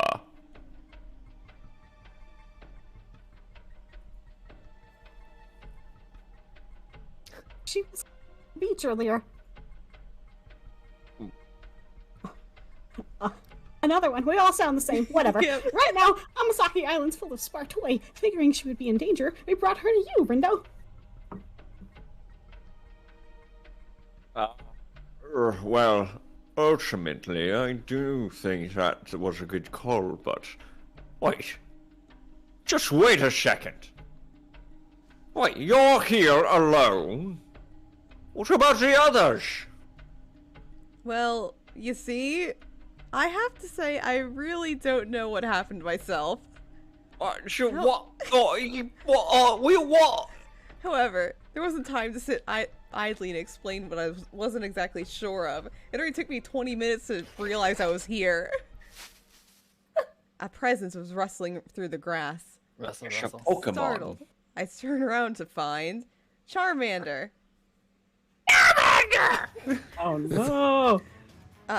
She was on the beach earlier. Another one. We all sound the same. Whatever. Yep. Right now, Amasaki Island's full of Spartoi. Figuring she would be in danger, we brought her to you, Rindo. Well, ultimately, I do think that was a good call, but... Wait. Just wait a second. Wait, you're here alone? What about the others? Well, you see, I have to say I really don't know what happened myself. So what? What? However, there wasn't time to sit idly and explain what I wasn't exactly sure of. It already took me 20 minutes to realize I was here. A presence was rustling through the grass. Russell. Pokemon. Startled, I turned around to find Charmander. Oh no!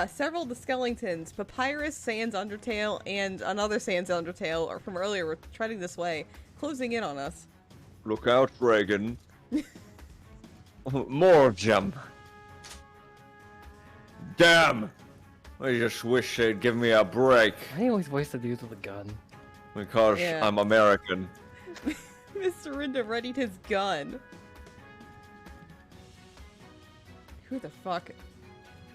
Several of the skeletons, Papyrus, Sans Undertale, and another Sans Undertale from earlier were treading this way, closing in on us. Look out, Reagan. More of them. Damn! I just wish they'd give me a break. Why do you always voice the dudes with a gun? Because Yeah. I'm American. Mr. Rinda readied his gun. Who the fuck?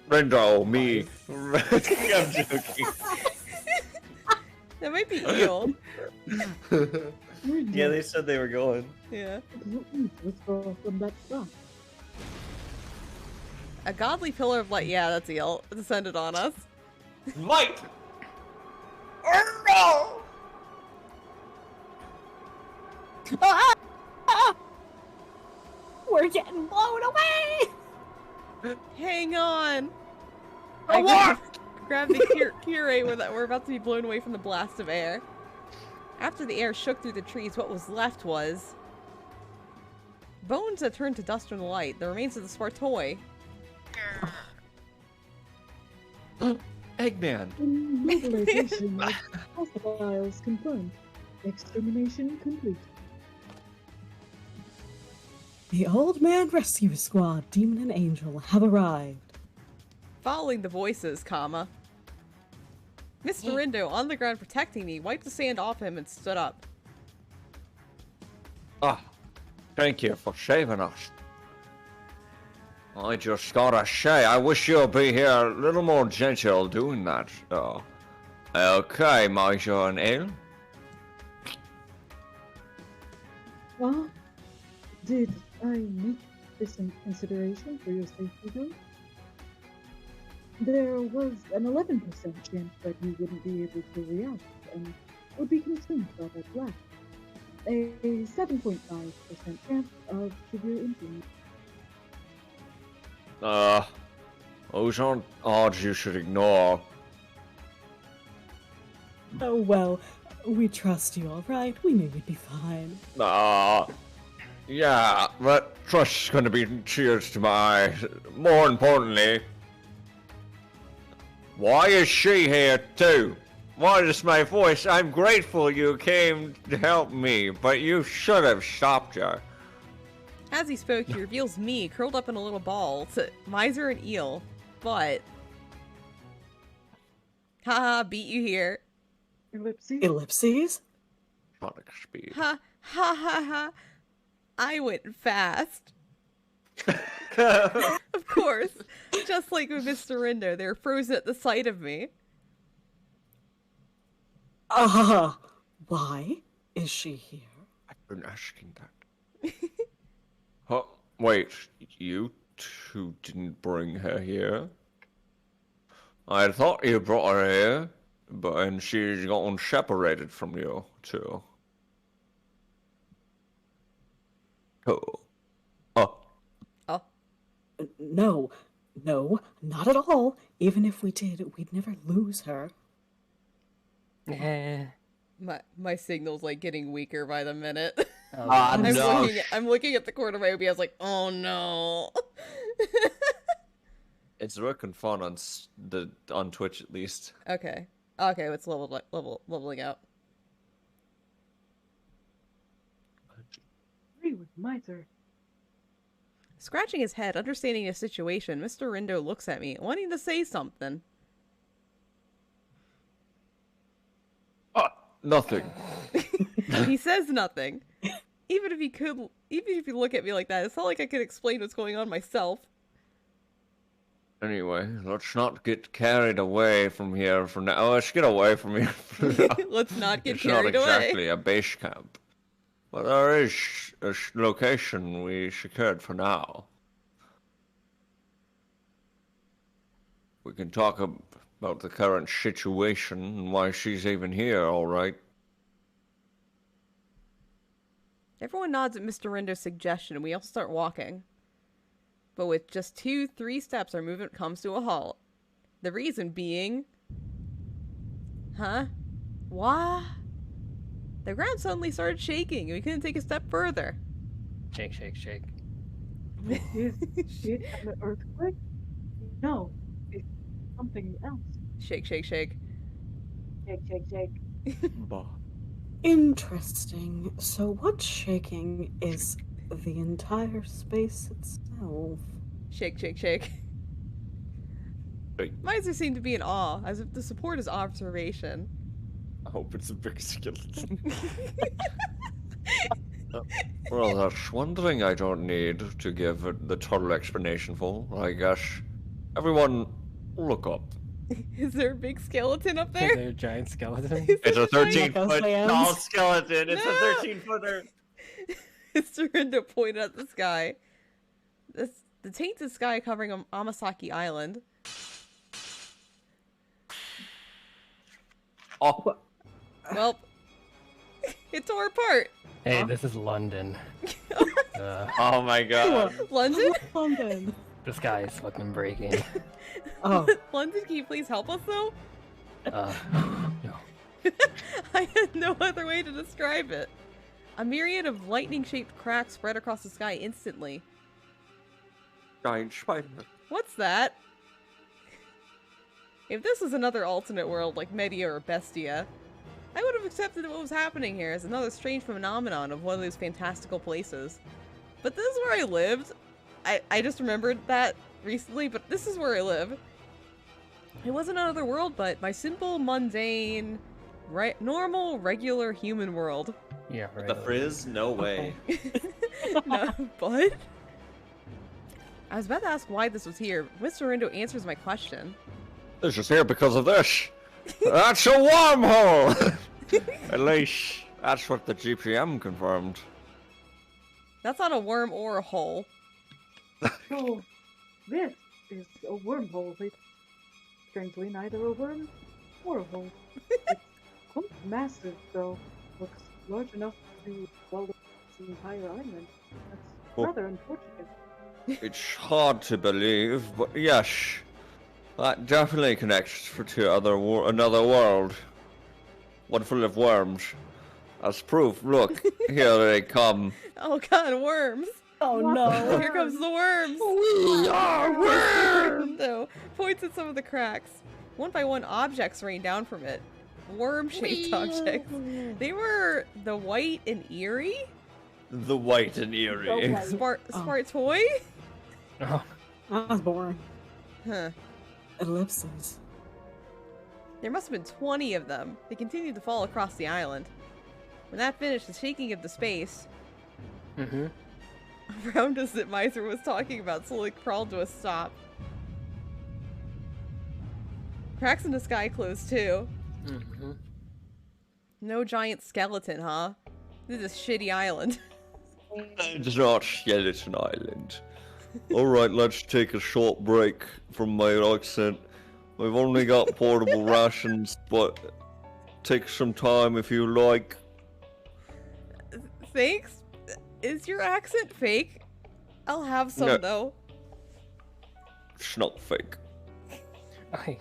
Rendo, me. I'm joking. That might be Eel. Yeah, they said they were going. Yeah. Let's go from that spot. A godly pillar of light. Yeah, that's eel. Descended on us. Light! Oh no! We're getting blown away! Hang on. What? Grab the curate we're about to be blown away from the blast of air. After the air shook through the trees, what was left was bones that turned to dust from the light, the remains of the Spartoi. Eggman. Mobilization of hostiles confirmed. Extermination complete. The Old Man Rescue Squad, Demon and Angel, have arrived. Following the voices, comma. Mr. Rindo, on the ground protecting me, wiped the sand off him and stood up. Ah, thank you for saving us. I just gotta say, I wish you'd be here a little more gentle doing that. Okay, Major and Ale. Well, did I make this in consideration for your safety though? There was an 11% chance that you wouldn't be able to react and would be consumed by that blast. A 7.5% chance of severe injury. Those aren't odds you should ignore. Oh, well, we trust you, all right? We knew you'd be fine. Yeah, that trust's gonna be cheers to my eyes. More importantly, why is she here too? Why is my voice? I'm grateful you came to help me, but you should have stopped her. As he spoke, he reveals me, curled up in a little ball, to Miser and Eel. But... haha, beat you here. Ellipses? Ellipses? Sonic speed. Ha ha ha ha. I went fast. Of course. Just like with Mr. Rindo, they're frozen at the sight of me. Why is she here? I've been asking that. Huh? Wait, you two didn't bring her here? I thought you brought her here, and she's gotten separated from you, too. Cool. No, not at all. Even if we did, we'd never lose her. My signal's like getting weaker by the minute. Oh, I'm looking at the corner of my OBS like, oh no. It's working fun on Twitch at least. Okay, it's leveling out. Agree with Miser. Scratching his head, understanding the situation, Mr. Rindo looks at me, wanting to say something. Nothing. He says nothing. Even if you look at me like that, it's not like I could explain what's going on myself. Anyway, let's not get carried away from here for now. Oh, let's get away from here for now. Let's not get it's carried not away. exactly a base camp. But there is a location we secured for now. We can talk about the current situation and why she's even here, alright? Everyone nods at Mr. Rindo's suggestion, and we all start walking. But with just 2-3 steps, our movement comes to a halt. The reason being... Huh? What? The ground suddenly started shaking, and we couldn't take a step further. Shake, shake, shake. Is it an earthquake? No, it's something else. Shake, shake, shake. Shake, shake, shake. Bah. Interesting. So what's shaking is the entire space itself. Shake, shake, shake. Hey. Miser seemed to be in awe, as if to support his observation. I hope it's a big skeleton. Well, that's one thing I don't need to give the total explanation for. I guess everyone look up. Is there a big skeleton up Is there? there a giant skeleton? It's a 13-foot Echo tall stands. skeleton. It's No! a 13-footer. Mr. Rindo pointed at the sky. The tainted sky covering Amasaki Island. Oh, Well, it tore apart. Hey, this is London. oh my god. London? London. The sky is fucking breaking. Oh, London, can you please help us though? No. I had no other way to describe it. A myriad of lightning-shaped cracks spread across the sky instantly. Giant spider. What's that? If this was another alternate world like Media or Bestia, I would have accepted what was happening here as another strange phenomenon of one of those fantastical places. But this is where I lived. I just remembered that recently, but this is where I live. It wasn't another world, but my simple, mundane, normal, regular human world. Yeah, right. The frizz? No way. No, but... I was about to ask why this was here. Mr. Rindo answers my question. This is here because of this. That's a wormhole! At least, that's what the GPM confirmed. That's not a worm or a hole. So, this is a wormhole. It's strangely neither a worm or a hole. It's quite massive, though. Looks large enough to swallow the entire island. That's Oh. rather unfortunate. It's hard to believe, but yes. That definitely connects to another world. One full of worms. As proof, look, here they come. Oh god, worms! oh no. Here comes the worms! We are worms! Rindo points at some of the cracks. One by one, objects rain down from it. Worm-shaped objects. They were the white and eerie? The white and eerie. Spartoy? Oh, That was boring. Huh. Ellipses. There must have been 20 of them. They continued to fall across the island. When that finished, the shaking of the space mm-hmm. around us that Miser was talking about slowly crawled to a stop. Cracks in the sky closed too. Mm-hmm. No giant skeleton, huh? This is a shitty island. It's not Skeleton Island. Alright, let's take a short break from my accent. We've only got portable rations, but take some time if you like. Thanks? Is your accent fake? I'll have some No. though. It's not fake. Okay.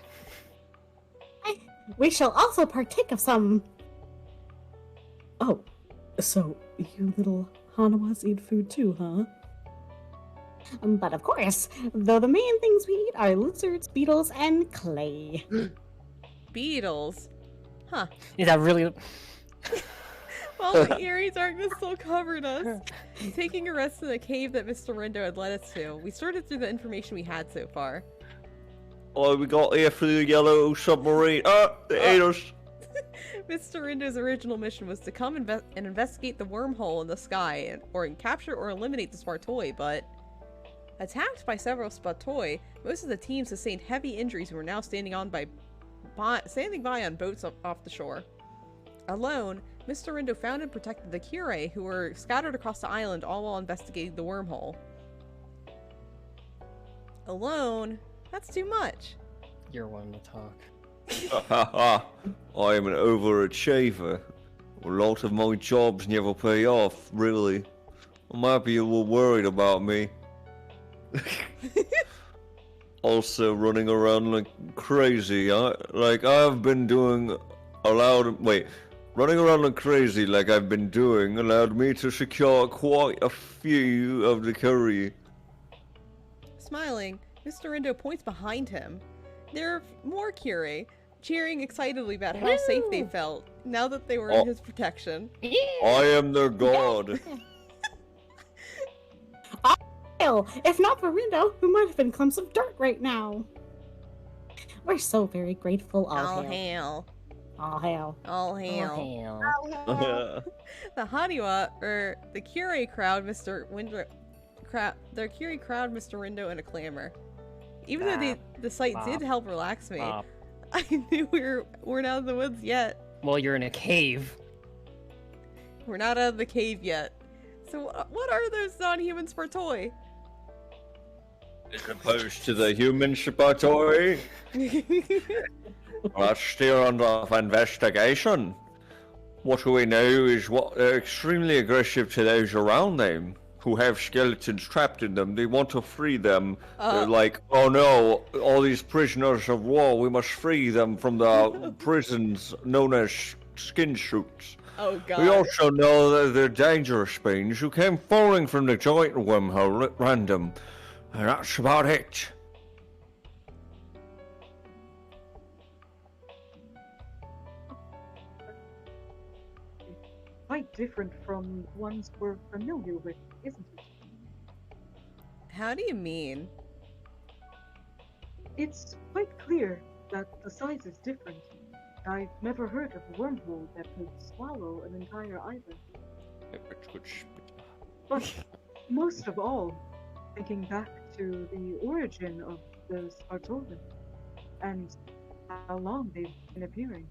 We shall also partake of some. Oh, so you little Hanawas eat food too, huh? But of course, though the main things we eat are lizards, beetles, and clay. Beetles. Huh. Is that really? Well, the eerie darkness still covered us. Taking a rest in the cave that Mr. Rindo had led us to, we sorted through the information we had so far. Oh, we got here through the yellow submarine. They ate us. Mr. Rindo's original mission was to come and investigate the wormhole in the sky, or capture or eliminate the Spartoi, but attacked by several Spartoi, most of the team sustained heavy injuries and were now standing by on boats off the shore. Alone, Mr. Rindo found and protected the Kyurei, who were scattered across the island, all while investigating the wormhole. Alone? That's too much. You're one to talk. I am an overachiever. A lot of my jobs never pay off, really. I'm happy you were worried about me. Also running around like crazy. I've been doing running around like crazy like I've been doing allowed me to secure quite a few of the curry. Smiling, Mr. Rindo points behind him. There are more Kyurei, cheering excitedly about how safe they felt, now that they were in his protection. I am their god. Hell, if not for Rindo, we might have been clumps of dirt right now. We're so very grateful. All hail. All hail. All hail. The Haniwa, or the Kyurei crowd, Mr. Rindo in a clamor. Even though the sight did help relax me, I knew we're not in the woods yet. Well, you're in a cave. We're not out of the cave yet. So what are those non-humans for toy? As opposed to the human Shibatory? That's still under investigation. What we know is what they're extremely aggressive to those around them who have skeletons trapped in them. They want to free them. They're like, oh no, all these prisoners of war, we must free them from the prisons known as skin shoots. Oh god. We also know that they're dangerous beings who came falling from the giant wormhole at random. And that's about it. Quite different from ones we're familiar with, isn't it? How do you mean? It's quite clear that the size is different. I've never heard of a wormhole that could swallow an entire island. But most of all, thinking back to the origin of the Spartolan and how long they've been appearing,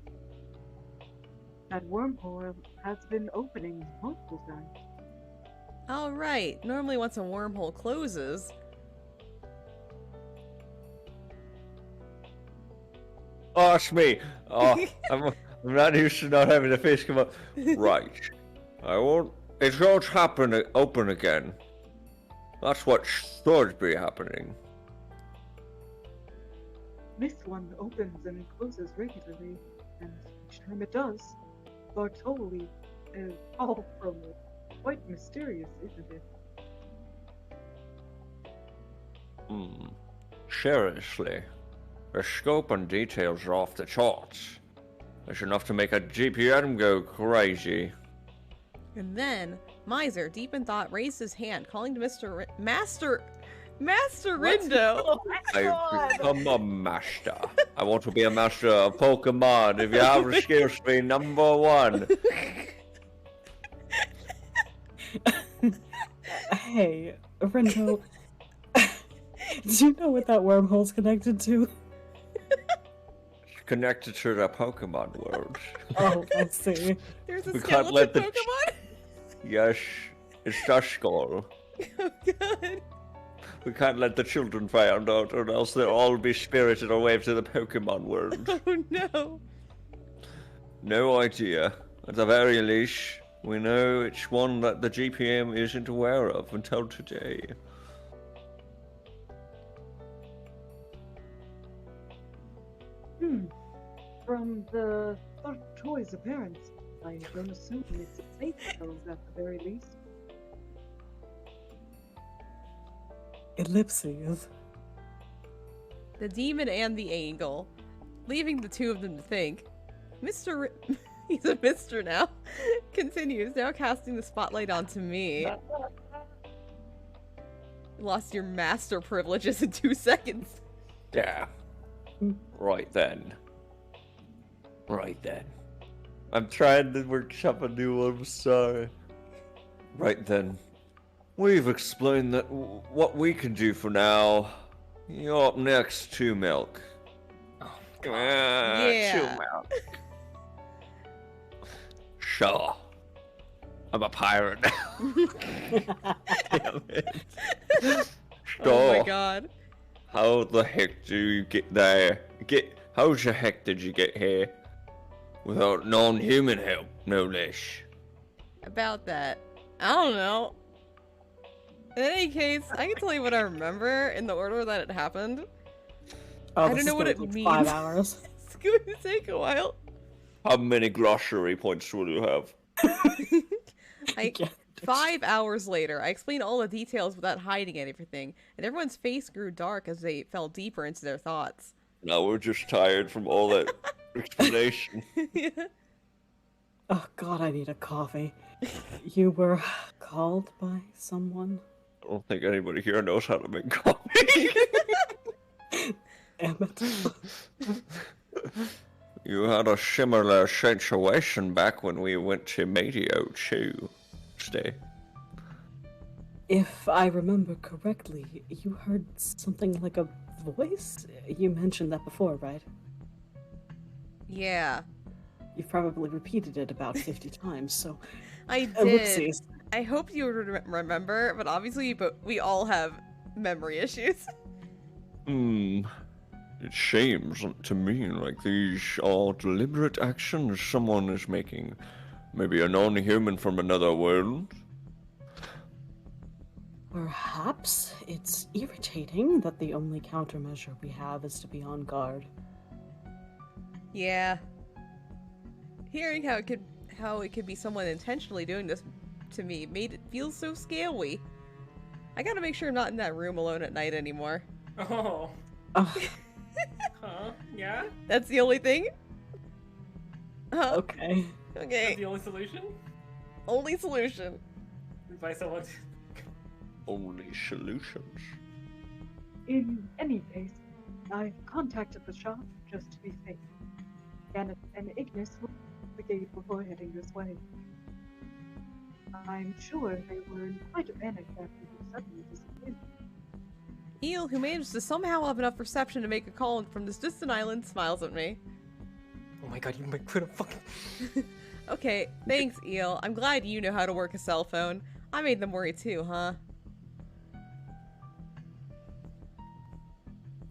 that wormhole has been opening multiple times. All right. Normally, once a wormhole closes, Oh, it's me. Oh, I'm not used to not having the face come up. Right. I won't. It won't happen. Open again. That's what should be happening. This one opens and closes regularly, and each time it does, Bartoli is all from it. Quite mysterious, isn't it? Seriously. The scope and details are off the charts. There's enough to make a GPM go crazy. and then Miser, deep in thought, raised his hand, calling to Master Rindo. Oh my I've god! become a master. I want to be a master of Pokemon. If you have skills me, number one. Hey, Rindo, do you know what that wormhole's connected to? Connected to the Pokemon world. Oh, I see. There's a We can't skeleton let the- Pokemon? Yes, it's the skull. Oh god. We can't let the children find out, or else they'll all be spirited away to the Pokemon world. Oh no. No idea. At the very least, we know it's one that the GPM isn't aware of until today. From the toy's appearance, I don't assume it's safe though, at the very least. Ellipses. The demon and the angel, leaving the two of them to think. He's a Mr. now, continues, now casting the spotlight onto me. Lost your master privileges in 2 seconds. Yeah. Right then. Right then. I'm trying to workshop a new one, I'm sorry. Right then. We've explained that what we can do for now. You're up next to Milk. Oh, Yeah. To Milk. Sure. I'm a pirate now. Damn it. Oh my Sure. god. How the heck do you get there? How the heck did you get here? Without non-human help, no less. About that. I don't know. In any case, I can tell you what I remember in the order that it happened. Oh, I this don't is know what gonna it take means. 5 hours. It's going to take a while. How many glossary points will you have? Yeah. 5 hours later, I explained all the details without hiding everything, and everyone's face grew dark as they fell deeper into their thoughts. Now we're just tired from all that explanation. Yeah. Oh god, I need a coffee. You were called by someone? I don't think anybody here knows how to make coffee. Damn it. You had a similar situation back when we went to Medio too. Stay. If I remember correctly, you heard something like a voice? You mentioned that before, right? Yeah, You've probably repeated it about 50 times, so... I did. Whoopsies. I hope you remember, but obviously we all have memory issues. It seems to me like these are deliberate actions someone is making. Maybe a non-human from another world? Perhaps it's irritating that the only countermeasure we have is to be on guard. Yeah. Hearing how it could be someone intentionally doing this to me made it feel so scary. I gotta make sure I'm not in that room alone at night anymore. Oh. Ugh. Huh? Yeah? That's the only thing? Okay. Okay. That's the only solution? Only solution. By someone. Only solutions. In any case, I've contacted the shop just to be safe. And Ignis will the gate before heading this way. I'm sure they were in quite a panic after you suddenly disappeared. Eel, who managed to somehow have enough perception to make a call from this distant island, smiles at me. Oh my god, you might put a fucking. Okay, thanks, Eel. I'm glad you know how to work a cell phone. I made them worry too, huh?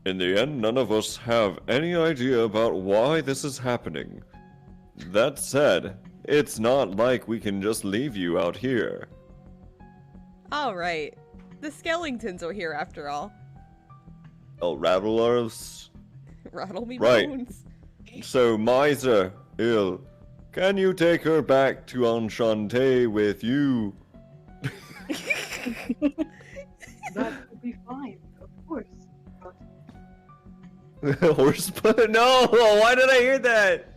In the end, none of us have any idea about why this is happening. That said, it's not like we can just leave you out here. Alright. The Skellingtons are here after all. Oh, rattle us? Rattle me Right. bones. So, Miser, Ill, can you take her back to Enchante with you? That would be fine, of course. Horse butt? No! Why did I hear that?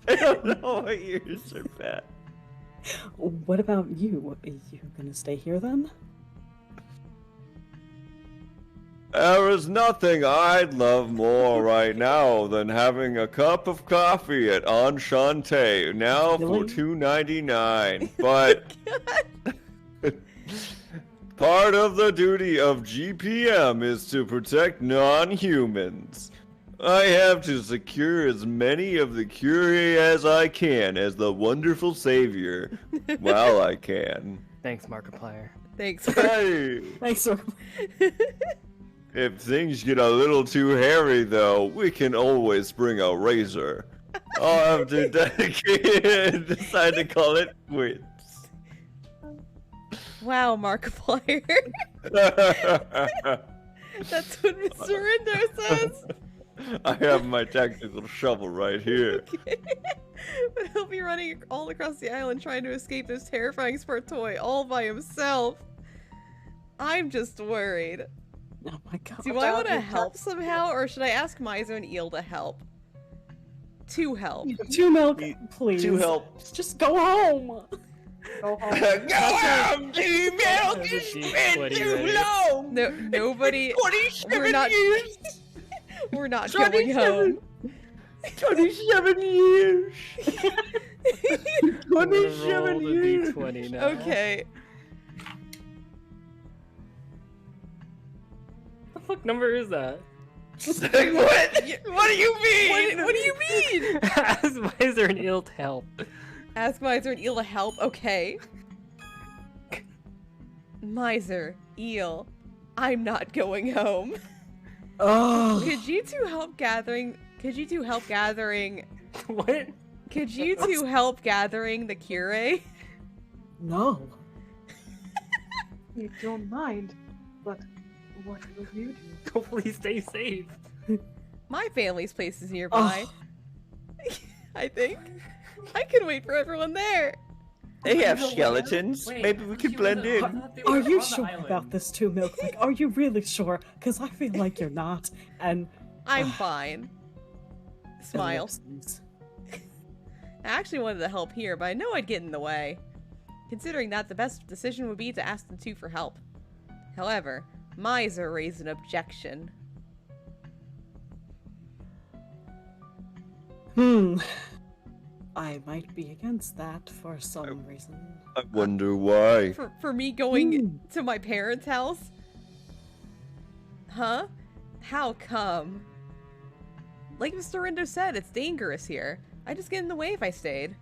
I don't know what ears are bad. What about you? Are you gonna stay here then? There is nothing I'd love more right now than having a cup of coffee at Enchante, now for Really? $2.99. But part of the duty of GPM is to protect non-humans. I have to secure as many of the Curie as I can as the wonderful savior while I can. Thanks, Markiplier. Thanks. Hey! Thanks for... If things get a little too hairy, though, we can always bring a razor. I'll have to decide to call it quits. Wow, Markiplier. That's what Mr. Rindo says. I have my tactical shovel right here. Okay. But he'll be running all across the island trying to escape this terrifying sport toy all by himself. I'm just worried. Oh my god. Do I want to help somehow, or should I ask Mizo and Eel to help? To help. 2 milk, please. To help. Just go home. Go home. Go home! 2 milk is been too long! No, nobody. 27 We're not. years! We're not going home. 27 years! I'm gonna 27 roll the years! D20 now. Okay. What the fuck number is that? What do you mean? What do you mean? Why is there an ill to help? Ask Miser and Eel to help. Okay. Miser, Eel, I'm not going home. Oh. Could you two help gathering? What? Could you two help gathering the Cure? No. We don't mind, but what will you do? Hopefully stay safe. My family's place is nearby. I think. I can wait for everyone there. They have skeletons. Wait, Maybe we can blend in. Are you sure about this 2 milk? Like, are you really sure? Because I feel like you're not. And I'm fine. Smile. ellipses. I actually wanted to help here, but I know I'd get in the way. Considering that, the best decision would be to ask the two for help. However, Miser raised an objection. I might be against that for some reason. I wonder why. For me going to my parents' house? Huh? How come? Like Mr. Rindo said, it's dangerous here. I'd just get in the way if I stayed.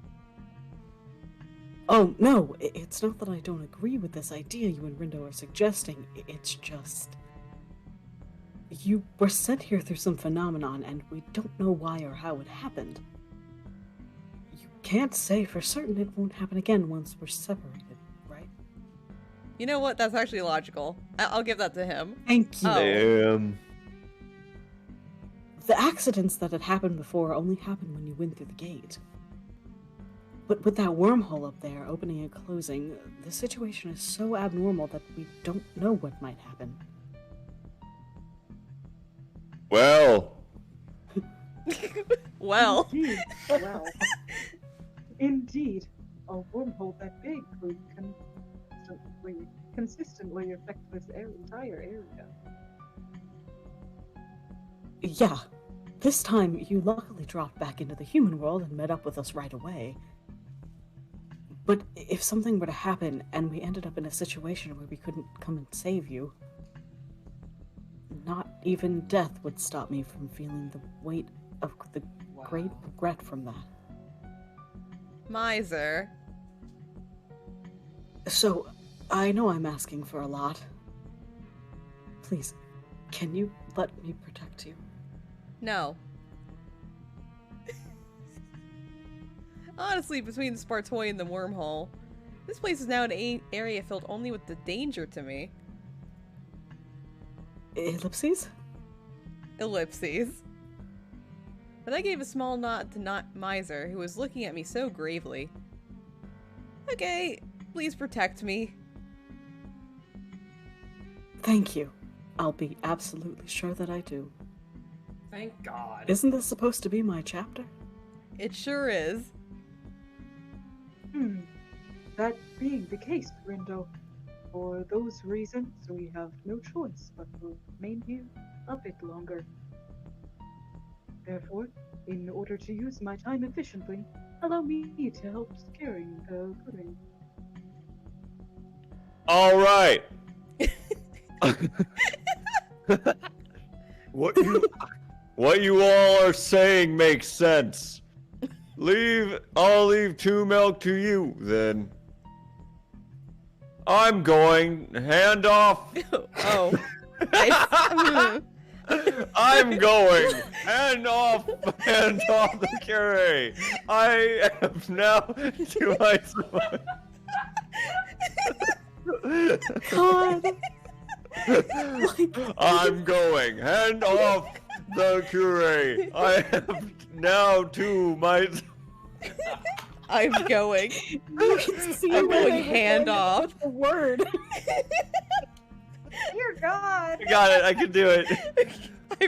Oh, no, it's not that I don't agree with this idea you and Rindo are suggesting. It's just... You were sent here through some phenomenon, and we don't know why or how it happened. You can't say for certain it won't happen again once we're separated, right? You know what? That's actually logical. I'll give that to him. Thank you. Oh. Damn. The accidents that had happened before only happened when you went through the gate. But with that wormhole up there, opening and closing, the situation is so abnormal that we don't know what might happen. Well, Well. Indeed. Well. Indeed. A wormhole that big could consistently affect this entire area. Yeah. This time, you luckily dropped back into the human world and met up with us right away. But if something were to happen, and we ended up in a situation where we couldn't come and save you, not even death would stop me from feeling the weight of the great regret from that. Miser. So, I know I'm asking for a lot. Please, can you let me protect you? No. Honestly, between the Spartoy and the wormhole, this place is now an area filled only with the danger to me. Ellipses? Ellipses. But I gave a small nod to Miser, who was looking at me so gravely. Okay, please protect me. Thank you. I'll be absolutely sure that I do. Thank God. Isn't this supposed to be my chapter? It sure is. That being the case, Rindo, for those reasons, we have no choice but to remain here a bit longer. Therefore, in order to use my time efficiently, allow me to help securing the pudding. all right. What you all are saying makes sense. I'll leave 2 milk to you then. I'm going. Hand off. Oh. I'm going. Hand off the curry. I am now to myself. God! I'm going. Hand off the curry. I am now to myself. I'm going. I'm going hand off. A word. Dear God. I got it. I can do it.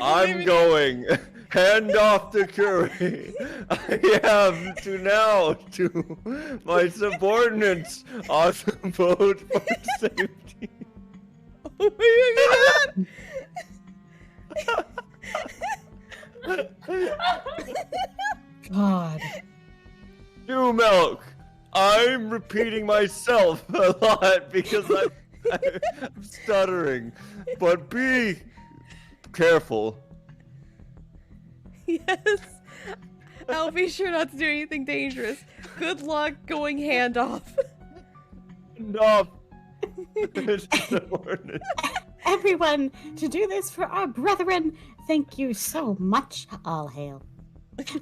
I'm going. Hand off the curry. I have to now to my subordinates on the boat for safety. Oh my God. 2 milk. I'm repeating myself a lot because I'm stuttering. But be careful. Yes. I'll be sure not to do anything dangerous. Good luck going hand off. Hand off. Subordinates. Everyone, to do this for our brethren, thank you so much. All hail.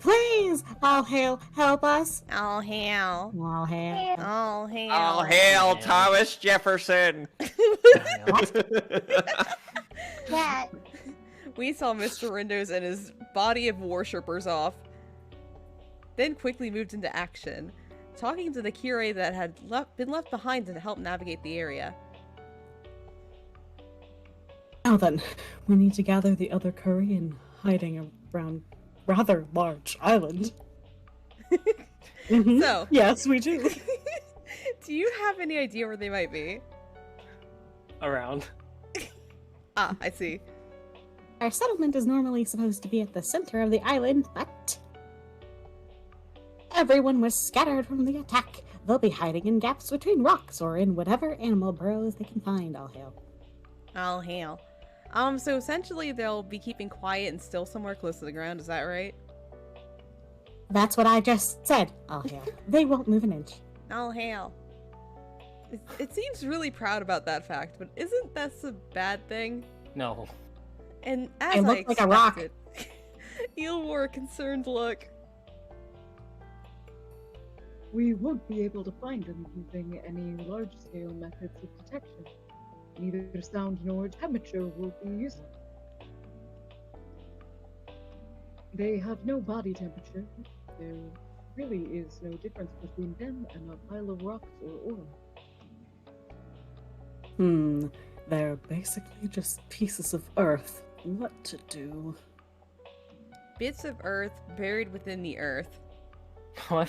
Please, all hail, help us. All hail. All hail. All hail. All hail Thomas Jefferson. Cat. We saw Mr. Rindos and his body of worshippers off, then quickly moved into action, talking to the Kyrie that had been left behind to help navigate the area. Now then, we need to gather the other curry and hiding around rather large island. Mhm. So, Yes, we do. do you have any idea where they might be? Around. Ah, I see. Our settlement is normally supposed to be at the center of the island, but everyone was scattered from the attack. They'll be hiding in gaps between rocks or in whatever animal burrows they can find. All hail. All hail. So essentially they'll be keeping quiet and still somewhere close to the ground, is that right? That's what I just said. All hail. They won't move an inch. All hail. It seems really proud about that fact, but isn't that a bad thing? No. And I as I look like a rock. expected, Eel wore a concerned look. We won't be able to find them using any large-scale methods of detection. Neither sound nor temperature will be useful. They have no body temperature. There really is no difference between them and a pile of rocks or ore. They're basically just pieces of earth. What to do? Bits of earth buried within the earth. What?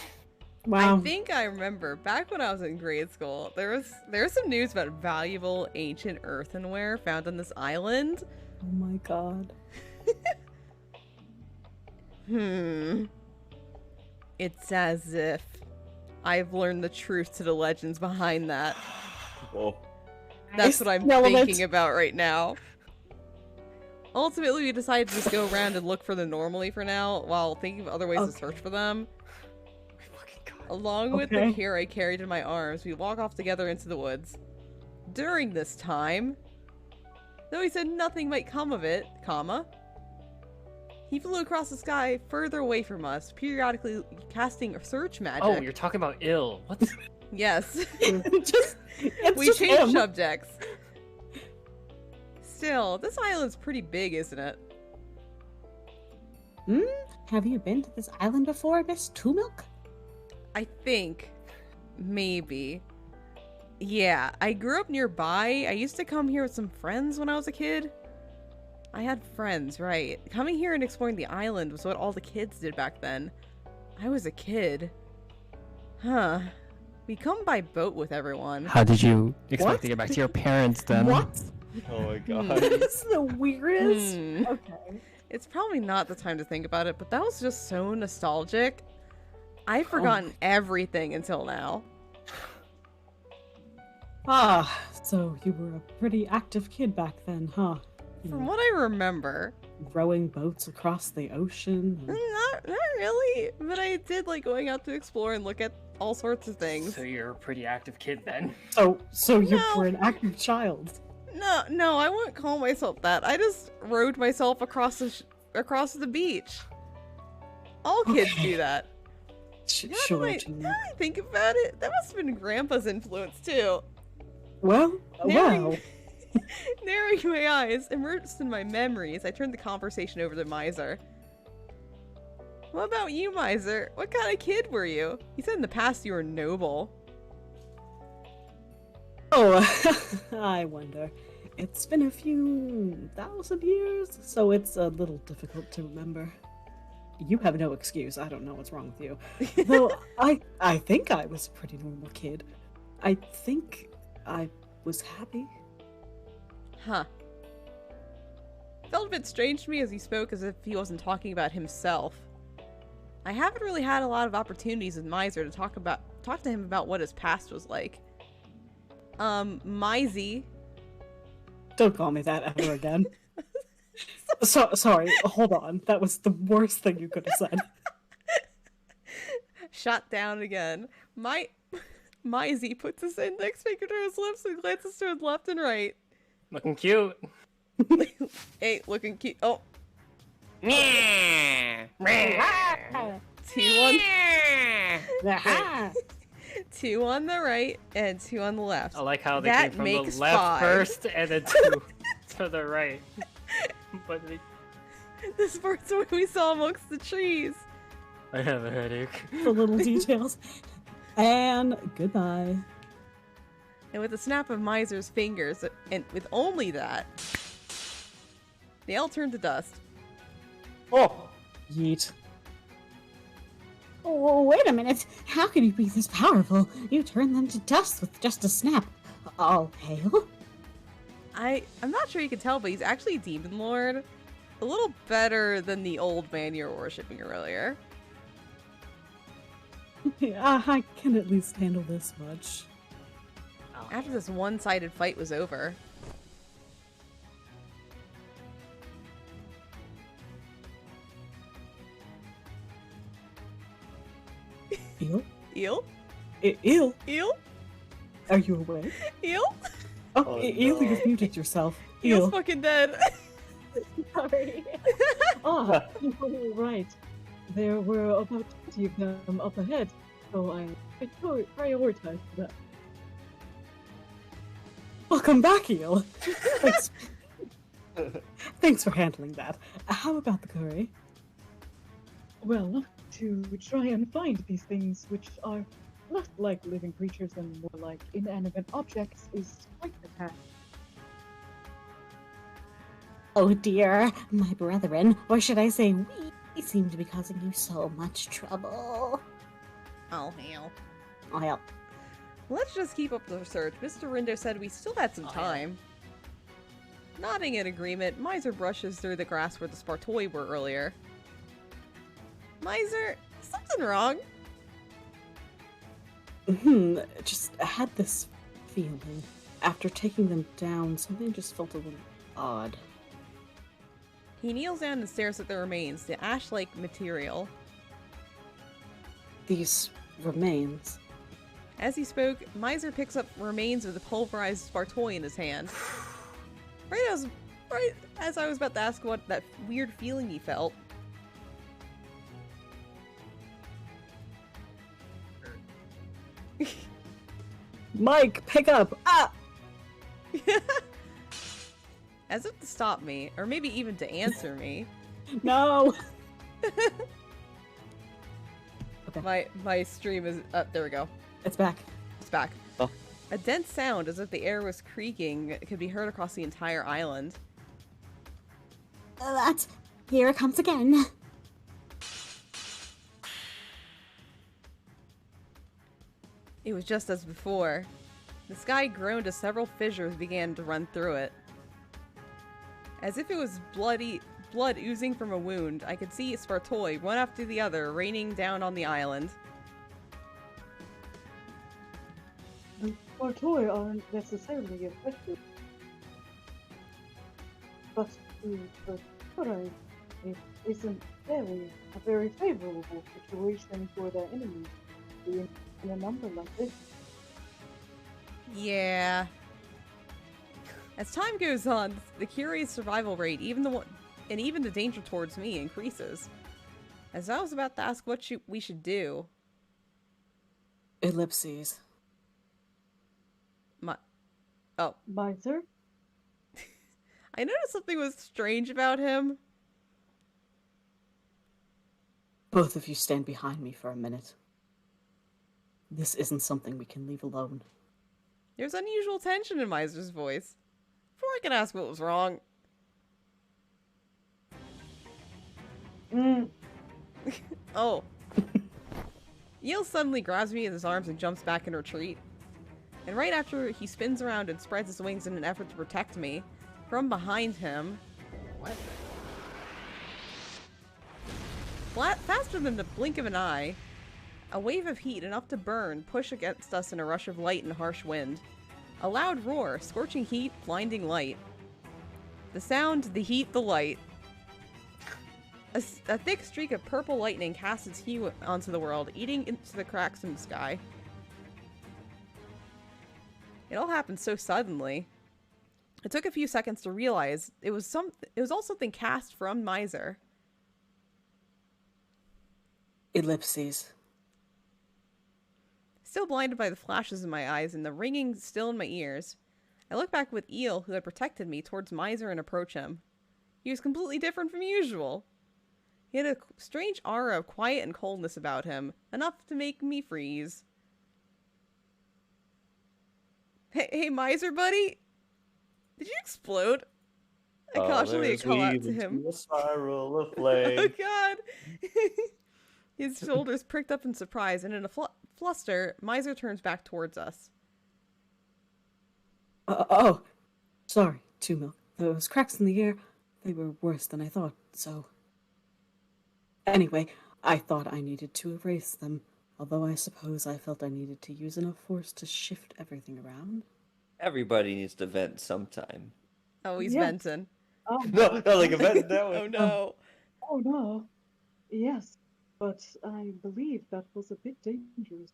Wow. I think I remember back when I was in grade school, there was some news about valuable ancient earthenware found on this island. Oh my god. It's as if I've learned the truth to the legends behind that. Oh. That's what I'm Relevant. thinking about right now. Ultimately, we decided to just go around and look for them normally for now, while thinking of other ways to search for them. Along with the gear I carried in my arms, we walk off together into the woods. During this time, though he said nothing might come of it, comma, he flew across the sky further away from us, periodically casting search magic. Oh, you're talking about ill. What? Yes. It's We just changed him. subjects. Still, this island's pretty big, isn't it? Have you been to this island before, Miss Two Milk? I think. Maybe. Yeah, I grew up nearby. I used to come here with some friends when I was a kid. I had friends, right. Coming here and exploring the island was what all the kids did back then. I was a kid. Huh. We come by boat with everyone. How did you expect What? to get back to your parents then? What? Oh my god. This is the weirdest. Okay. It's probably not the time to think about it, but that was just so nostalgic. I've forgotten everything until now. Ah, so you were a pretty active kid back then, huh? From what I remember. Rowing boats across the ocean. and- Not really, but I did like going out to explore and look at all sorts of things. So you're a pretty active kid then. So you No. were an active child. No, I wouldn't call myself that. I just rowed myself across the beach. All kids Okay. do that. Now Sure. that Gina. now that I think about it, that must have been Grandpa's influence too. Well, Narrowing my eyes, immersed in my memories, I turned the conversation over to Miser. What about you, Miser? What kind of kid were you? You said in the past you were noble. Oh, I wonder. It's been a few thousand years, so it's a little difficult to remember. You have no excuse. I don't know what's wrong with you. Though I think I was a pretty normal kid. I think I was happy. Huh. Felt a bit strange to me as he spoke as if he wasn't talking about himself. I haven't really had a lot of opportunities with Miser to talk to him about what his past was like. Mizey. Don't call me that ever again. Sorry, hold on. That was the worst thing you could have said. Shot down again. Mizey puts his index finger to his lips and glances to his left and right. Looking cute. Hey, looking cute. Oh, Yeah. 2 on the right and 2 on the left. I like how they That came from the makes left 5. first and then 2 to the right. But This part's what we saw amongst the trees. I have a headache. The little details. And goodbye. And with a snap of Miser's fingers, and with only that, they all turned to dust. Oh! Yeet. Oh, wait a minute. How can you be this powerful? You turn them to dust with just a snap. All hail? I'm not sure you can tell, but he's actually a demon lord. A little better than the old man you were worshipping earlier. Yeah, I can at least handle this much. After this one-sided fight was over. Eel? Eel? Eel? Eel? Are you awake? Eel? Oh, Eel, you've muted yourself. Eel's Eel. fucking dead. Sorry. Ah, you're right. There were about 20 of them up ahead, so I prioritized that. Welcome back, Eel. Thanks. Thanks for handling that. How about the curry? Well, to try and find these things, which are less like living creatures and more like inanimate objects, is quite the task. Oh dear, my brethren, or should I say we seem to be causing you so much trouble. Oh, hell. Well, Let's just keep up the search. Mr. Rindo said we still had some time. Nodding in agreement, Miser brushes through the grass where the Spartoi were earlier. Miser, something wrong? Just had this feeling. After taking them down, something just felt a little odd. He kneels down and stares at the remains, the ash-like material. These remains. As he spoke, Miser picks up remains of the pulverized Spartoi in his hand. Right as I was about to ask what that weird feeling he felt. Mike, pick up! Ah! As if to stop me, or maybe even to answer me. No! My stream is up. There we go. It's back. It's back. Oh. A dense sound, as if the air was creaking, could be heard across the entire island. Here it comes again. It was just as before. The sky groaned as several fissures began to run through it. As if it was blood oozing from a wound, I could see Spartoi, one after the other, raining down on the island. The Spartoi aren't necessarily affected, but the Spartoi isn't a very favorable situation for their enemies to be in a number like this. Yeah. As time goes on, the curious survival rate, even the danger towards me, increases. As I was about to ask what we should do. Ellipses. Miser? I noticed something was strange about him. Both of you stand behind me for a minute. This isn't something we can leave alone. There's unusual tension in Miser's voice. Before I can ask what was wrong. Oh. Yale suddenly grabs me in his arms and jumps back in retreat. And right after, he spins around and spreads his wings in an effort to protect me. From behind him... What? Faster than the blink of an eye, a wave of heat enough to burn pushed against us in a rush of light and harsh wind. A loud roar, scorching heat, blinding light. The sound, the heat, the light. A thick streak of purple lightning casts its hue onto the world, eating into the cracks in the sky. It all happened so suddenly. It took a few seconds to realize it was all something cast from Miser. Ellipses. Still blinded by the flashes in my eyes and the ringing still in my ears, I look back with Eel, who had protected me, towards Miser and approach him. He was completely different from usual. He had a strange aura of quiet and coldness about him, enough to make me freeze. Hey, Miser buddy? Did you explode? I cautiously call out to him. A spiral of flame. Oh god! His shoulders pricked up in surprise, and in a fluster, Miser turns back towards us. Sorry, Two Milk. Those cracks in the air, they were worse than I thought, so... Anyway, I thought I needed to erase them, although I suppose I felt I needed to use enough force to shift everything around. Everybody needs to vent sometime. Oh, he's Yes. venting. No, not like a vent. That Oh one. no. Oh no. Yes. but I believe that was a bit dangerous,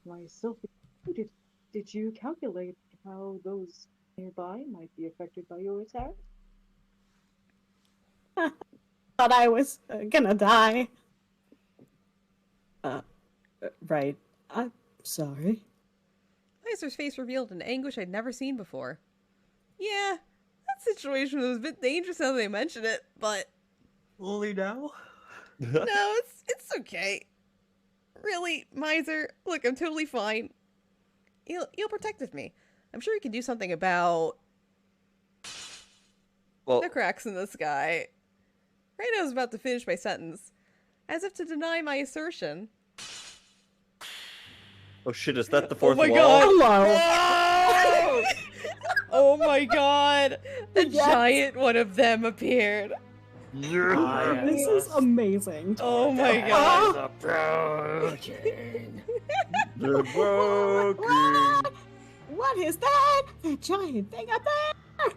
myself included. Did you calculate how those nearby might be affected by your attack? Thought I was gonna die. Right. I'm sorry. Miser's face revealed an anguish I'd never seen before. Yeah, that situation was a bit dangerous now they mention it, but Only now? no, it's okay. Really, Miser, look, I'm totally fine. He'll protected me. I'm sure he can do something about Well, the cracks in the sky. Right, I was about to finish my sentence, as if to deny my assertion. oh shit, is that the fourth my wall? God. Hello. Oh my god! A Yes. giant one of them appeared. This is amazing. Oh my god. Eyes are broken. They're broken. What is that? That giant thing up there?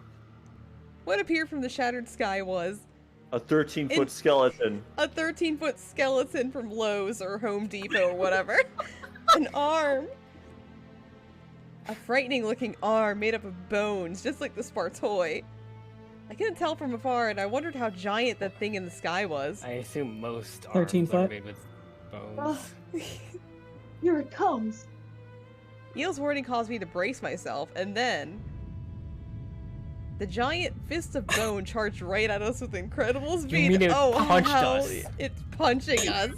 What appeared from the shattered sky was A 13-foot In- skeleton. a 13-foot skeleton from Lowe's or Home Depot or whatever. An arm. A frightening-looking arm made up of bones, just like the Spartoi. I couldn't tell from afar, and I wondered how giant that thing in the sky was. I assume most 13 arms are foot? made with bones. Here it comes! Eel's warning caused me to brace myself, and then the giant fist of bone charged right at us with incredible speed. mean it oh, punched how us? It's punching us.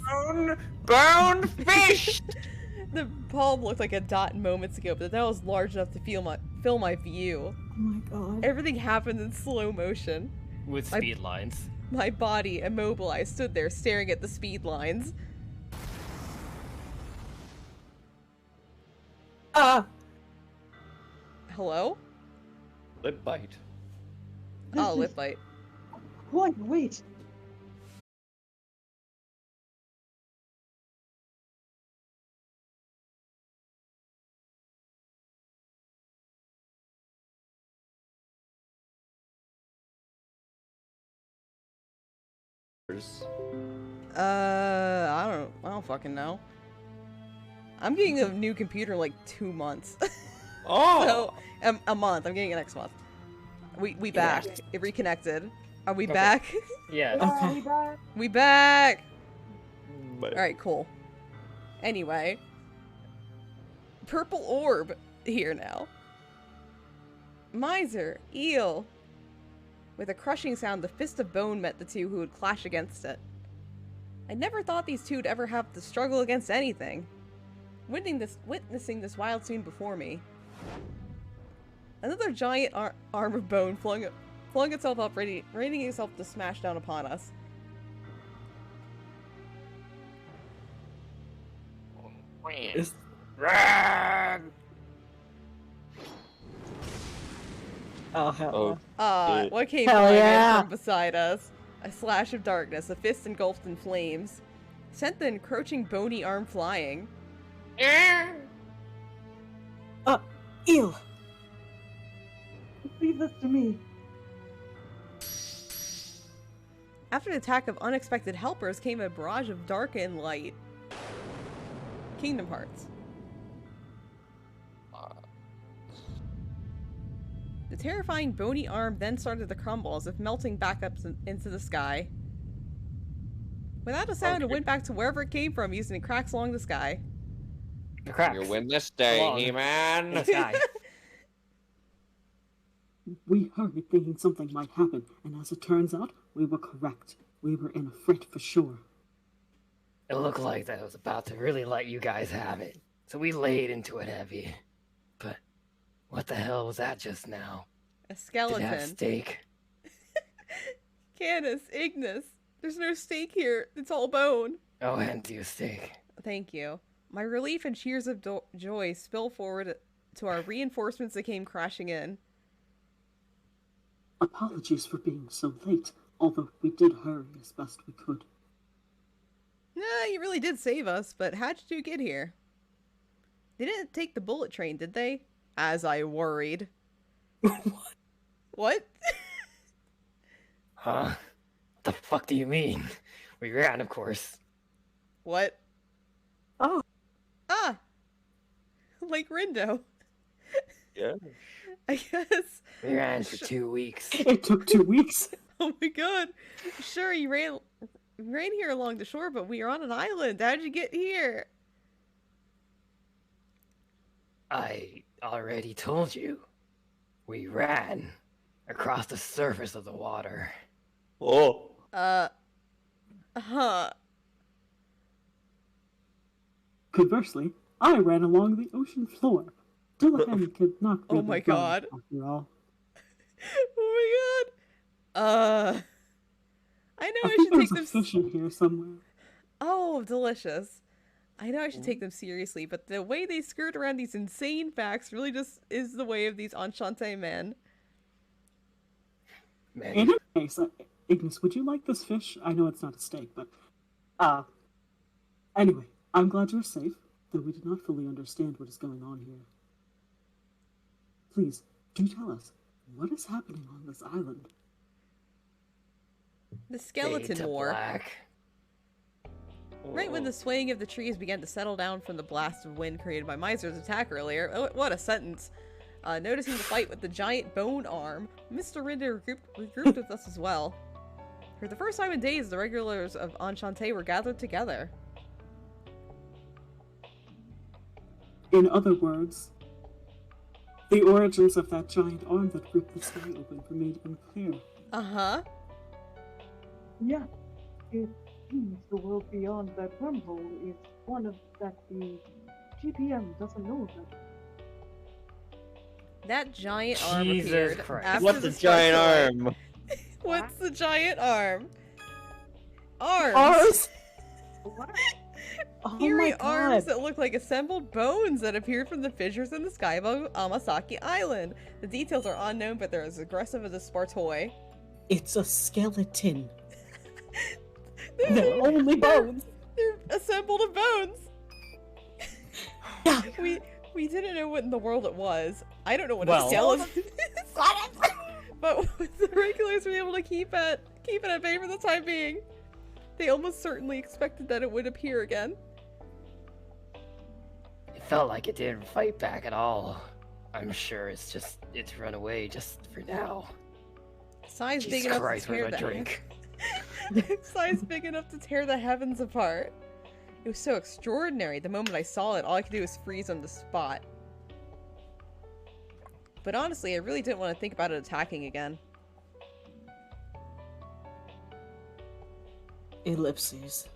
Bone fish! The palm looked like a dot moments ago, but that was large enough to fill my view. Oh my god. Everything happened in slow motion. With My- speed lines. My body, immobilized, stood there staring at the speed lines. Hello? Lip bite. Oh, lip bite. Wait! I don't fucking know. I'm getting a new computer in like 2 months. Oh! So, a month. I'm getting it next month. We back. It reconnected. Are we Okay. back? Yeah. Okay. We back! But- Alright, cool. Anyway. Purple orb here now. Miser, eel. With a crushing sound, the fist of bone met the two who would clash against it. I never thought these two would ever have to struggle against anything. Witnessing this wild scene before me. Another giant arm of bone flung itself up, readying itself to smash down upon us. Is- Oh hell. Oh. no. What came Hell flying yeah. in from beside us? A slash of darkness, a fist engulfed in flames. Sent the encroaching bony arm flying. Ew. Leave this to me. After an attack of unexpected helpers came a barrage of dark and light. Kingdom Hearts. The terrifying bony arm then started to crumble as if melting back up into the sky. Without a sound, it Okay. went back to wherever it came from, using cracks along the sky. The cracks. You win this day, Along. He-Man! In the sky. We hurried thinking something might happen, and as it turns out, we were correct. We were in a fret for sure. It looked like that was about to really let you guys have it. So we laid into it heavy. But what the hell was that just now? A Did it have skeleton. steak? Canis, Ignis. There's no steak here. It's all bone. Oh, and do steak. Thank you. My relief and cheers of joy spill forward to our reinforcements that came crashing in. Apologies for being so late, although we did hurry as best we could. Nah, you really did save us, but how'd you get here? They didn't take the bullet train, did they? As I worried. What? Huh? What the fuck do you mean? We ran, of course. What? Oh. Ah! Like Rindo. Yeah. I guess. We ran for 2 weeks. It took 2 weeks. Oh my god. Sure, you ran here along the shore, but we are on an island. How'd you get here? I already told you. We ran across the surface of the water. Oh. Huh. Conversely, I ran along the ocean floor. Dillahan could not Oh really my run, god. after all. Oh my god. I know I I think should there's take a them. fish in here somewhere. Oh, delicious. I know I should take them seriously, but the way they skirt around these insane facts really just is the way of these Enchante men. Man, In any case, Ignis, would you like this fish? I know it's not a steak, but... Anyway, I'm glad you're safe, though we do not fully understand what is going on here. Please, do tell us, what is happening on this island? The fade skeleton to war. black. Right when the swaying of the trees began to settle down from the blast of wind created by Miser's attack earlier. Oh, what a sentence. Noticing the fight with the giant bone arm, Mr. Rinder regrouped with us as well. For the first time in days, the regulars of Enchante were gathered together. In other words, the origins of that giant arm that ripped the sky open remained unclear. Uh-huh. Yeah, it seems the world beyond that wormhole is one of that the GPM doesn't know about. That giant arm Jesus appeared Christ. after What's the a giant sparkle. arm? What's the giant arm? Arms. Arms? What? Oh Eerie my arms god. that look like assembled bones that appeared from the fissures in the sky above Amasaki Island. The details are unknown, but they're as aggressive as a Spartoi. It's a skeleton. They're- They're only bones. They're assembled of bones. Yeah. We didn't know what in the world it was. I don't know what a Well- skeleton is. But the regulars were able to keep it at bay for the time being. They almost certainly expected that it would appear again. It felt like it didn't fight back at all. I'm sure it's run away just for now. Size big Jesus enough Christ, to tear where's my drink? Size big enough to tear the heavens apart. It was so extraordinary. The moment I saw it, all I could do was freeze on the spot. But honestly, I really didn't want to think about it attacking again. Ellipses.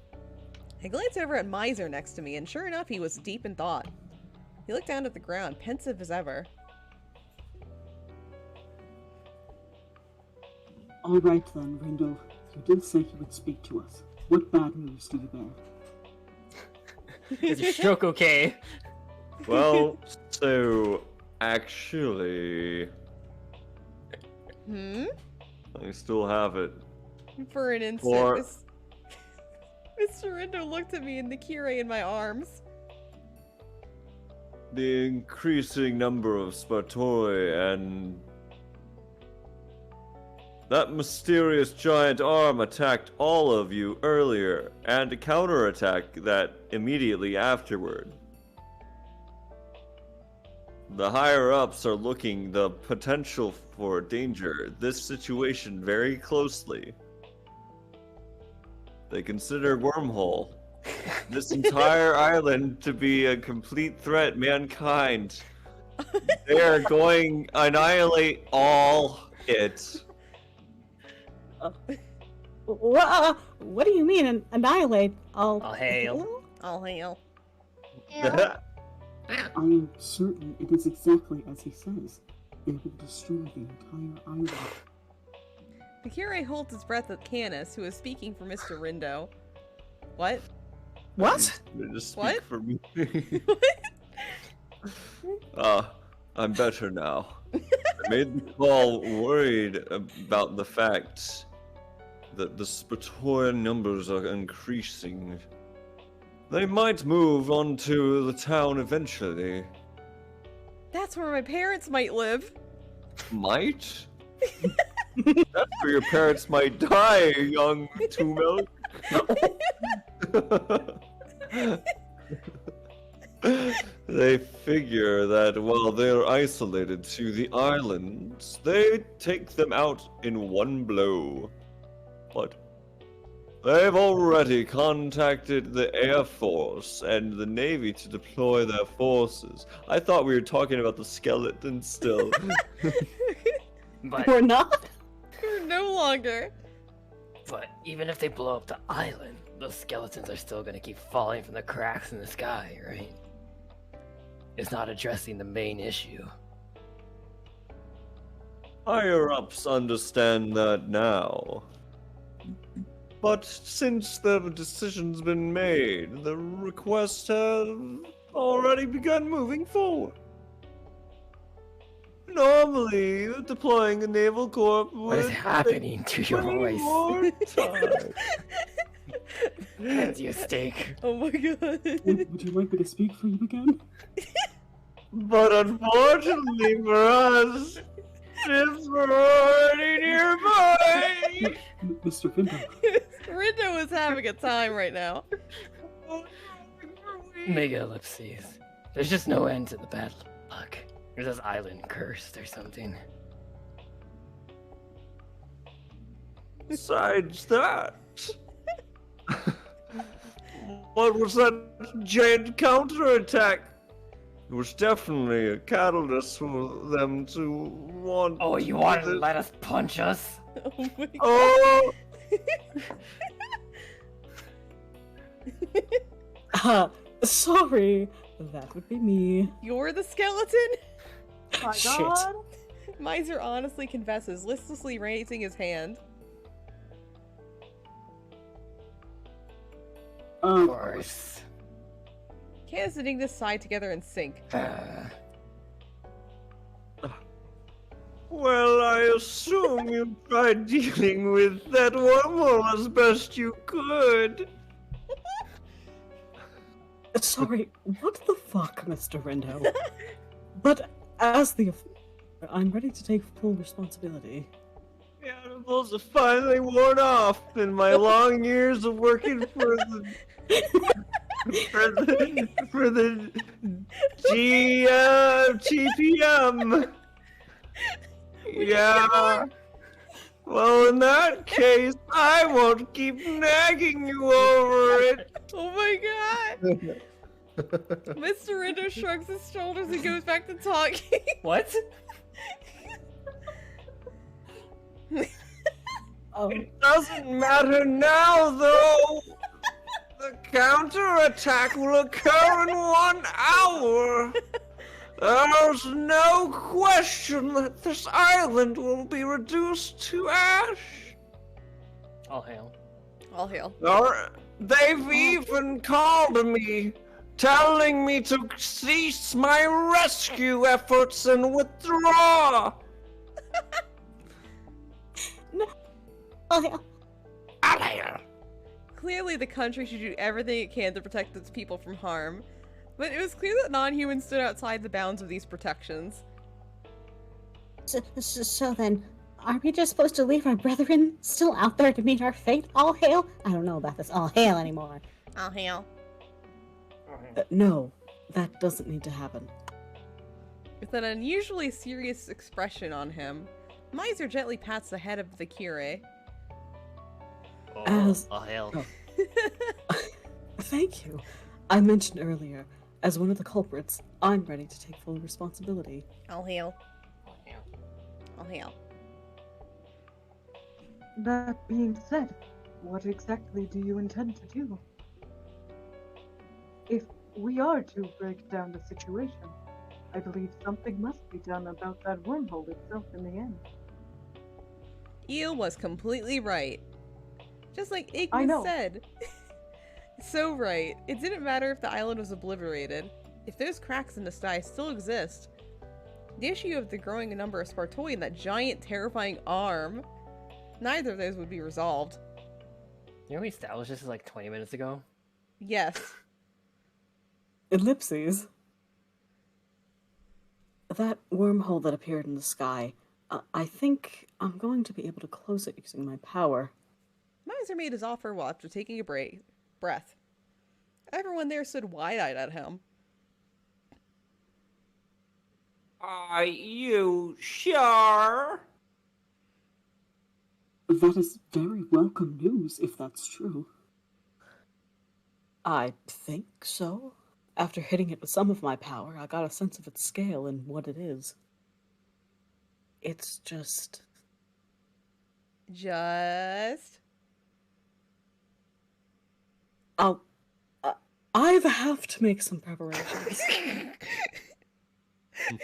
I glanced over at Miser next to me, and sure enough, he was deep in thought. He looked down at the ground, pensive as ever. All right then, Rindo. You did say you would speak to us. What bad news do you bear? Is your stroke okay? Well, so actually, I still have it. For an instant, Or- Mr. Rindo looked at me and the Kirei in my arms. The increasing number of Spartoi and that mysterious giant arm attacked all of you earlier, and a counterattack that immediately afterward. The higher-ups are looking the potential for danger this situation very closely. They consider Wormhole, this entire island, to be a complete threat mankind. They are going to annihilate all it. What do you mean annihilate? I'll hail. All hail. Yeah. I am certain it is exactly as he says. They will destroy the entire island. The Kirei holds his breath at Canis, who is speaking for Mr. Rindo. What? What? Just speak What? for me. I'm better now. I made the call worried about the fact that the Spartoian numbers are increasing. They might move on to the town eventually. That's where my parents might live. Might? That's where your parents might die, young Two Milk. They figure that while they're isolated to the islands, they take them out in one blow. But they've already contacted the Air Force and the Navy to deploy their forces. I thought we were talking about the skeleton still. But Or not? You're no longer. But even if they blow up the island, those skeletons are still gonna keep falling from the cracks in the sky, right? It's not addressing the main issue. Higher ups understand that now. But since the decision's been made, the request has already begun moving forward. Normally, deploying a naval corps would What is happening to your way voice? more time. Hands you a steak. Oh my god. Would you like me to speak for you again? But unfortunately for us, ships were already nearby. Mr. Vindo, Rindo is having a time right now. Mega ellipses. There's just no end to the bad luck. Or this island cursed or something. Besides that, what was that giant counterattack? It was definitely a catalyst for them to want. Oh, you want to let us punch us? Oh my god. Oh, Sorry. That would be me. You're the skeleton? My Shit. God. Miser honestly confesses, listlessly raising his hand. Of course. Candace and Ignis sigh together and sink. well, I assume you tried dealing with that wormhole as best you could. Sorry, what the fuck, Mr. Rindo? But as the I'm ready to take full responsibility. The animals have finally worn off in my long years of working for the for the TPM. Yeah. Well, in that case, I won't keep nagging you over it. Oh my god! Mr. Rindo shrugs his shoulders and goes back to talking. What? Oh, It doesn't matter now, though. The counterattack will occur in 1 hour. There's no question that this island will be reduced to ash. All hail. All hail. They've even called me, telling me to cease my rescue efforts and withdraw. oh yeah. Clearly, the country should do everything it can to protect its people from harm. But it was clear that non-humans stood outside the bounds of these protections. So then, are we just supposed to leave our brethren still out there to meet our fate? All hail? I don't know about this all hail anymore. All hail. No, that doesn't need to happen. With an unusually serious expression on him, Miser gently pats the head of the Cure. As- all hail. oh. Thank you. I mentioned earlier, as one of the culprits, I'm ready to take full responsibility. All hail. All hail. That being said, what exactly do you intend to do? If we are to break down the situation, I believe something must be done about that wormhole itself in the end. Eel was completely right. Just like I know. Ignis said. So right. It didn't matter if the island was obliterated. If those cracks in the sky still exist, the issue of the growing number of Spartoi and that giant terrifying arm, neither of those would be resolved. You know we established this like 20 minutes ago? Yes. Ellipses. That wormhole that appeared in the sky, I think I'm going to be able to close it using my power. Miser made his offer while after taking a breath. Everyone there stood wide-eyed at him. Are you sure? That is very welcome news, if that's true. I think so. After hitting it with some of my power, I got a sense of its scale and what it is. It's just... I have to make some preparations.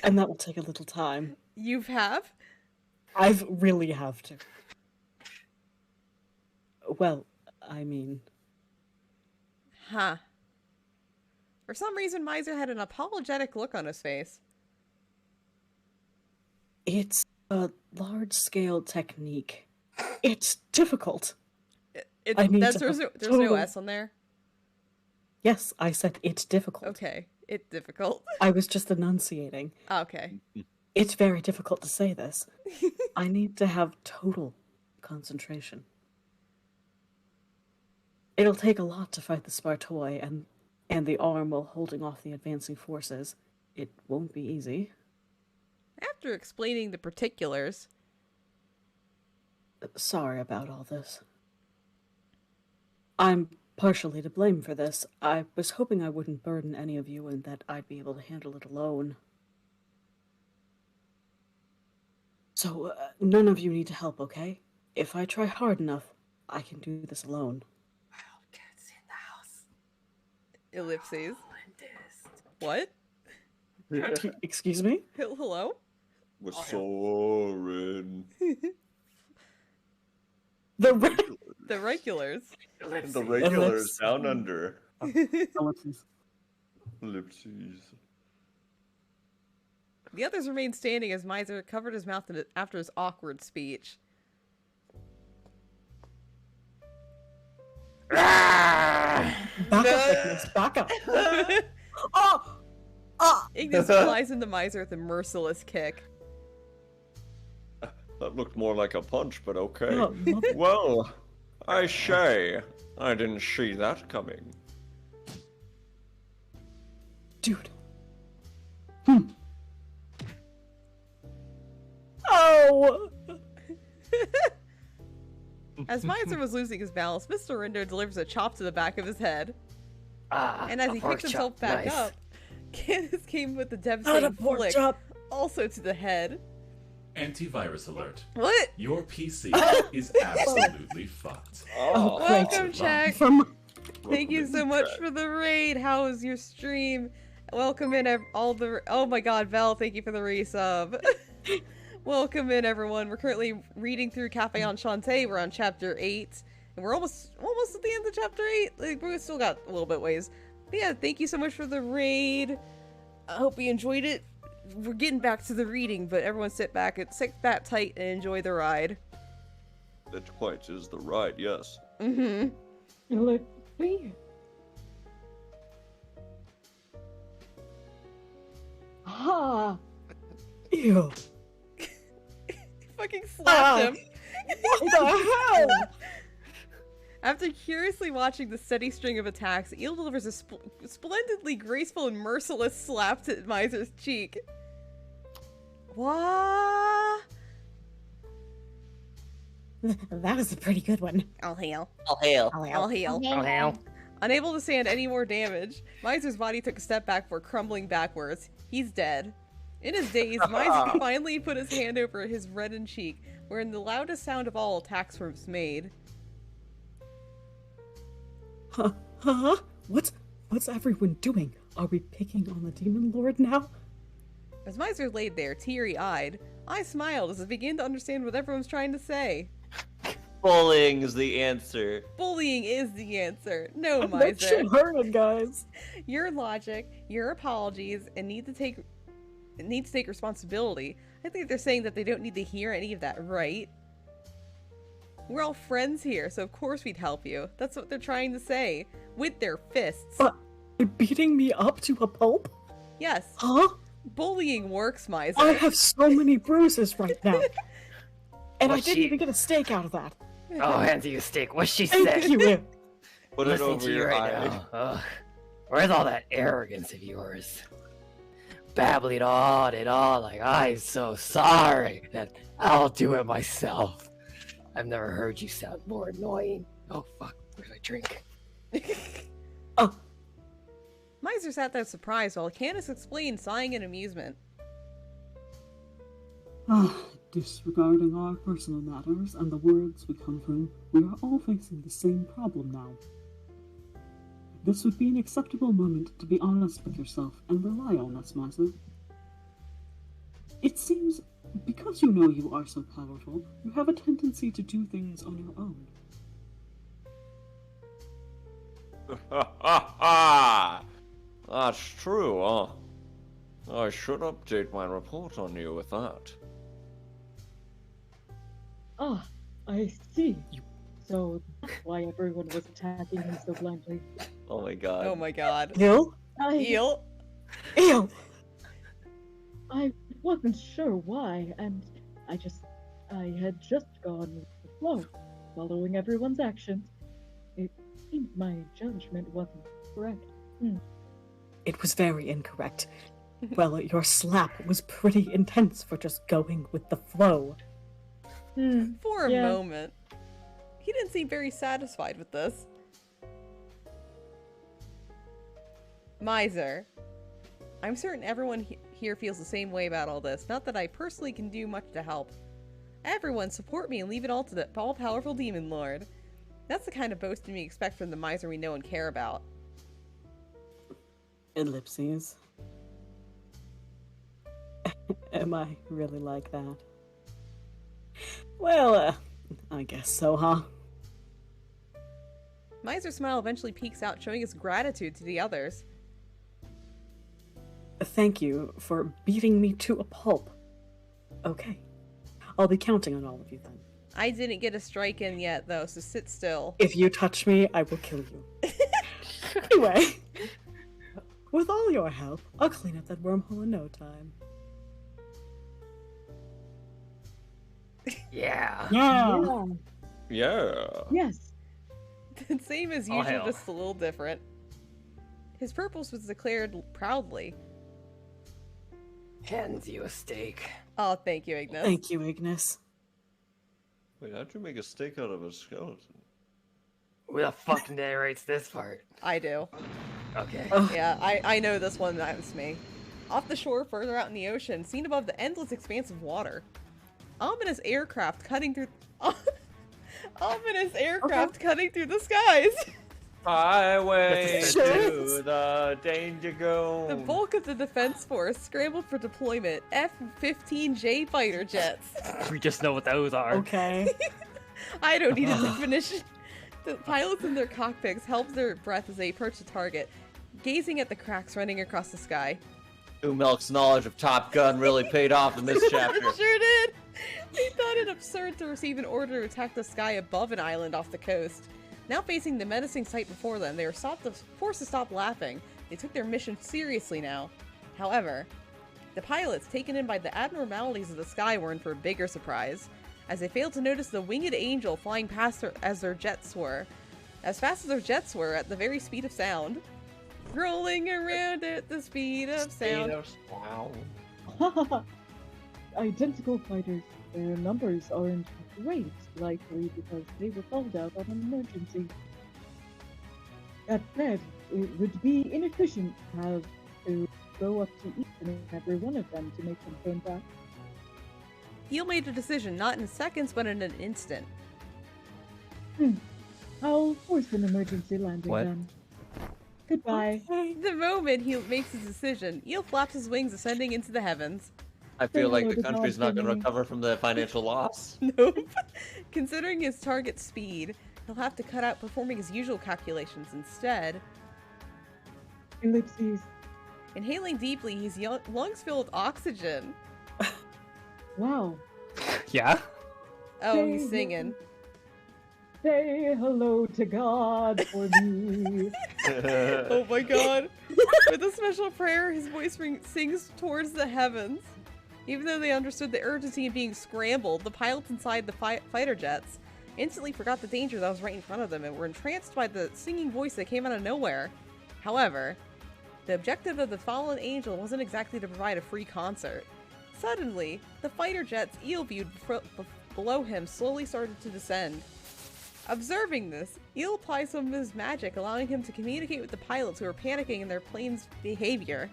And that will take a little time. You have? I've really have to. Well, I mean... Huh. For some reason, Miser had an apologetic look on his face. It's a large-scale technique. It's difficult. There's no S on there? Yes, I said it's difficult. Okay, it's difficult. I was just enunciating. Okay. It's very difficult to say this. I need to have total concentration. It'll take a lot to fight the Spartoi and the arm while holding off the advancing forces. It won't be easy. After explaining the particulars... Sorry about all this. I'm partially to blame for this. I was hoping I wouldn't burden any of you and that I'd be able to handle it alone. So, none of you need to help, okay? If I try hard enough, I can do this alone. Wildcats in the house. Ellipses. What? Excuse me? Hello? With Soren. The regulars. The regulars down under. Ellipses. Ellipses. The others remained standing as Miser covered his mouth after his awkward speech. Back up, Ignis, back up. Ignis flies into Miser with a merciless kick. That looked more like a punch, but okay. Oh, Well, I say, I didn't see that coming. Dude. Oh! As Miser was losing his balance, Mr. Rinder delivers a chop to the back of his head. And as he picks himself back up, Candace came with a devastating flick, also to the head. Antivirus alert. What? Your PC is absolutely fucked. Welcome, Jack. Thank you so much for the raid. How was your stream? Welcome in oh my god, Vel, thank you for the resub. Welcome in, everyone. We're currently reading through Cafe Enchante. We're on chapter 8. And we're almost at the end of chapter 8. Like, we've still got a little bit ways. But yeah, thank you so much for the raid. I hope you enjoyed it. We're getting back to the reading, but everyone sit back tight and enjoy the ride. It quite is the ride, yes. Mm-hmm. Let me. Ew. Fucking slapped him. What the hell? After curiously watching the steady string of attacks, Eel delivers a splendidly graceful and merciless slap to Miser's cheek. What? That was a pretty good one. I'll heal. I'll hail. I'll heal. Oh, hell. Unable to stand any more damage, Miser's body took a step back before crumbling backwards. He's dead. In his daze, Miser finally put his hand over his reddened cheek, wherein the loudest sound of all attacks was made. Huh? What's everyone doing? Are we picking on the Demon Lord now? As Miser laid there, teary-eyed, I smiled as I began to understand what everyone's trying to say. Bullying is the answer. Bullying is the answer. No, That Miser. shit hurt, guys. Your logic, your apologies, and need to take responsibility. I think they're saying that they don't need to hear any of that, right? We're all friends here, so of course we'd help you. That's what they're trying to say. With their fists. But beating me up to a pulp? Yes. Huh? Bullying works, Miser. I have so many bruises right now. And I didn't even get a steak out of that. Oh, hands you a steak. What she said. Thank you. Put it Listening over to you your right eye. now. Ugh. Where's all that arrogance of yours? Babbling on and on like, I'm so sorry that I'll do it myself. I've never heard you sound more annoying. Oh fuck, where's my drink? Oh. Miser sat there surprised while Candace explained, sighing in amusement. Disregarding our personal matters and the worlds we come from, we are all facing the same problem now. This would be an acceptable moment to be honest with yourself and rely on us, Miser. It seems, because you know you are so powerful, you have a tendency to do things on your own. Ha ha ha! That's true, huh? I should update my report on you with that. Ah, I see. So that's why everyone was attacking him so blindly. Oh my god. Oh my god. Eel? Eel? Eel! I wasn't sure why, and I had just gone with the flow, following everyone's actions. It seemed my judgment wasn't correct. It was very incorrect. Well, your slap was pretty intense for just going with the flow. For a moment. He didn't seem very satisfied with this. Miser. I'm certain everyone here feels the same way about all this. Not that I personally can do much to help. Everyone support me and leave it all to the all-powerful Demon Lord. That's the kind of boasting we expect from the Miser we know and care about. Ellipses. Am I really like that? Well, I guess so, huh? Miser's smile eventually peeks out, showing his gratitude to the others. Thank you for beating me to a pulp. Okay. I'll be counting on all of you then. I didn't get a strike in yet, though, so sit still. If you touch me, I will kill you. Anyway, with all your help, I'll clean up that wormhole in no time. Yeah. Yeah. Yes. Same as Oh, usual, hell. just a little different. His purpose was declared proudly. Hands you a steak. Oh, thank you, Ignis. Thank you, Ignis. Wait, how'd you make a steak out of a skeleton? Who the fuck narrates this part? I do. Okay. Yeah, I know this one, that was me. Off the shore, further out in the ocean, seen above the endless expanse of water. Ominous aircraft cutting through... Ominous aircraft cutting through the skies! Highway Shit. to the danger zone. The bulk of the defense force scrambled for deployment. F-15J fighter jets. We just know what those are. Okay. I don't need a definition. The pilots in their cockpits held their breath as they approached the target, gazing at the cracks running across the sky. Umelk's knowledge of Top Gun really paid off in this chapter. It sure did! They thought it absurd to receive an order to attack the sky above an island off the coast. Now facing the menacing sight before them, they were forced to stop laughing. They took their mission seriously now. However, the pilots, taken in by the abnormalities of the sky, were in for a bigger surprise, as they failed to notice the winged angel flying past as their jets were. As fast as their jets were, at the very speed of sound. Rolling around at the speed of sound. Identical fighters. Their numbers aren't great, likely because they were called out on an emergency. That said, it would be inefficient to have to go up to each and every one of them to make them turn back. Heel made a decision, not in seconds, but in an instant. I'll force an emergency landing What? then. Goodbye. The moment he makes his decision, Eel flaps his wings, ascending into the heavens. I feel like the Hello, country's not going to Dodge. recover from the financial loss. Nope. Considering his target speed, he'll have to cut out performing his usual calculations instead. Ellipses. Inhaling deeply, his lungs filled with oxygen. Wow. Yeah? Oh, he's singing. Say hello to God for me. Oh my god. With a special prayer, his voice sings towards the heavens. Even though they understood the urgency of being scrambled, the pilots inside the fighter jets instantly forgot the danger that was right in front of them and were entranced by the singing voice that came out of nowhere. However, the objective of the fallen angel wasn't exactly to provide a free concert. Suddenly, the fighter jet's eel view below him slowly started to descend. Observing this, Eel applies some of his magic, allowing him to communicate with the pilots who are panicking in their plane's behavior.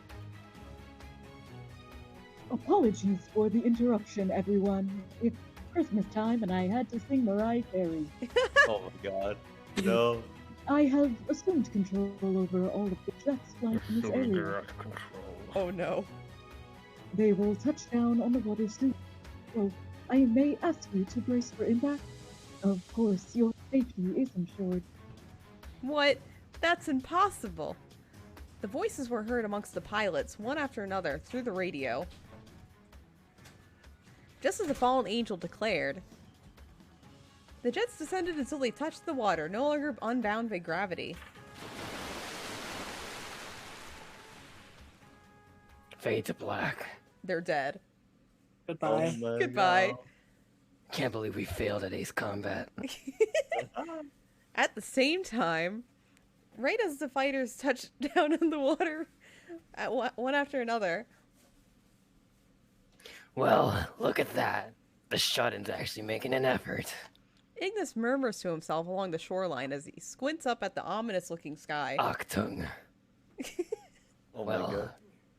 Apologies for the interruption, everyone. It's Christmas time and I had to sing Mariah Carey. Oh my god. No. I have assumed control over all of the jets flying in this area. Oh no. They will touch down on the water soon, so I may ask you to brace for impact. Of course, your safety is ensured. What? That's impossible. The voices were heard amongst the pilots, one after another, through the radio. Just as the fallen angel declared, the jets descended until they touched the water, no longer unbound by gravity. Fade to black. They're dead. Goodbye. Oh my Goodbye. God. Can't believe we failed at ace combat. At the same time, right as the fighters touched down in the water, at one after another. Well, look at that. The shut-in's actually making an effort. Ignis murmurs to himself along the shoreline as he squints up at the ominous-looking sky. Achtung. Oh my Well, god.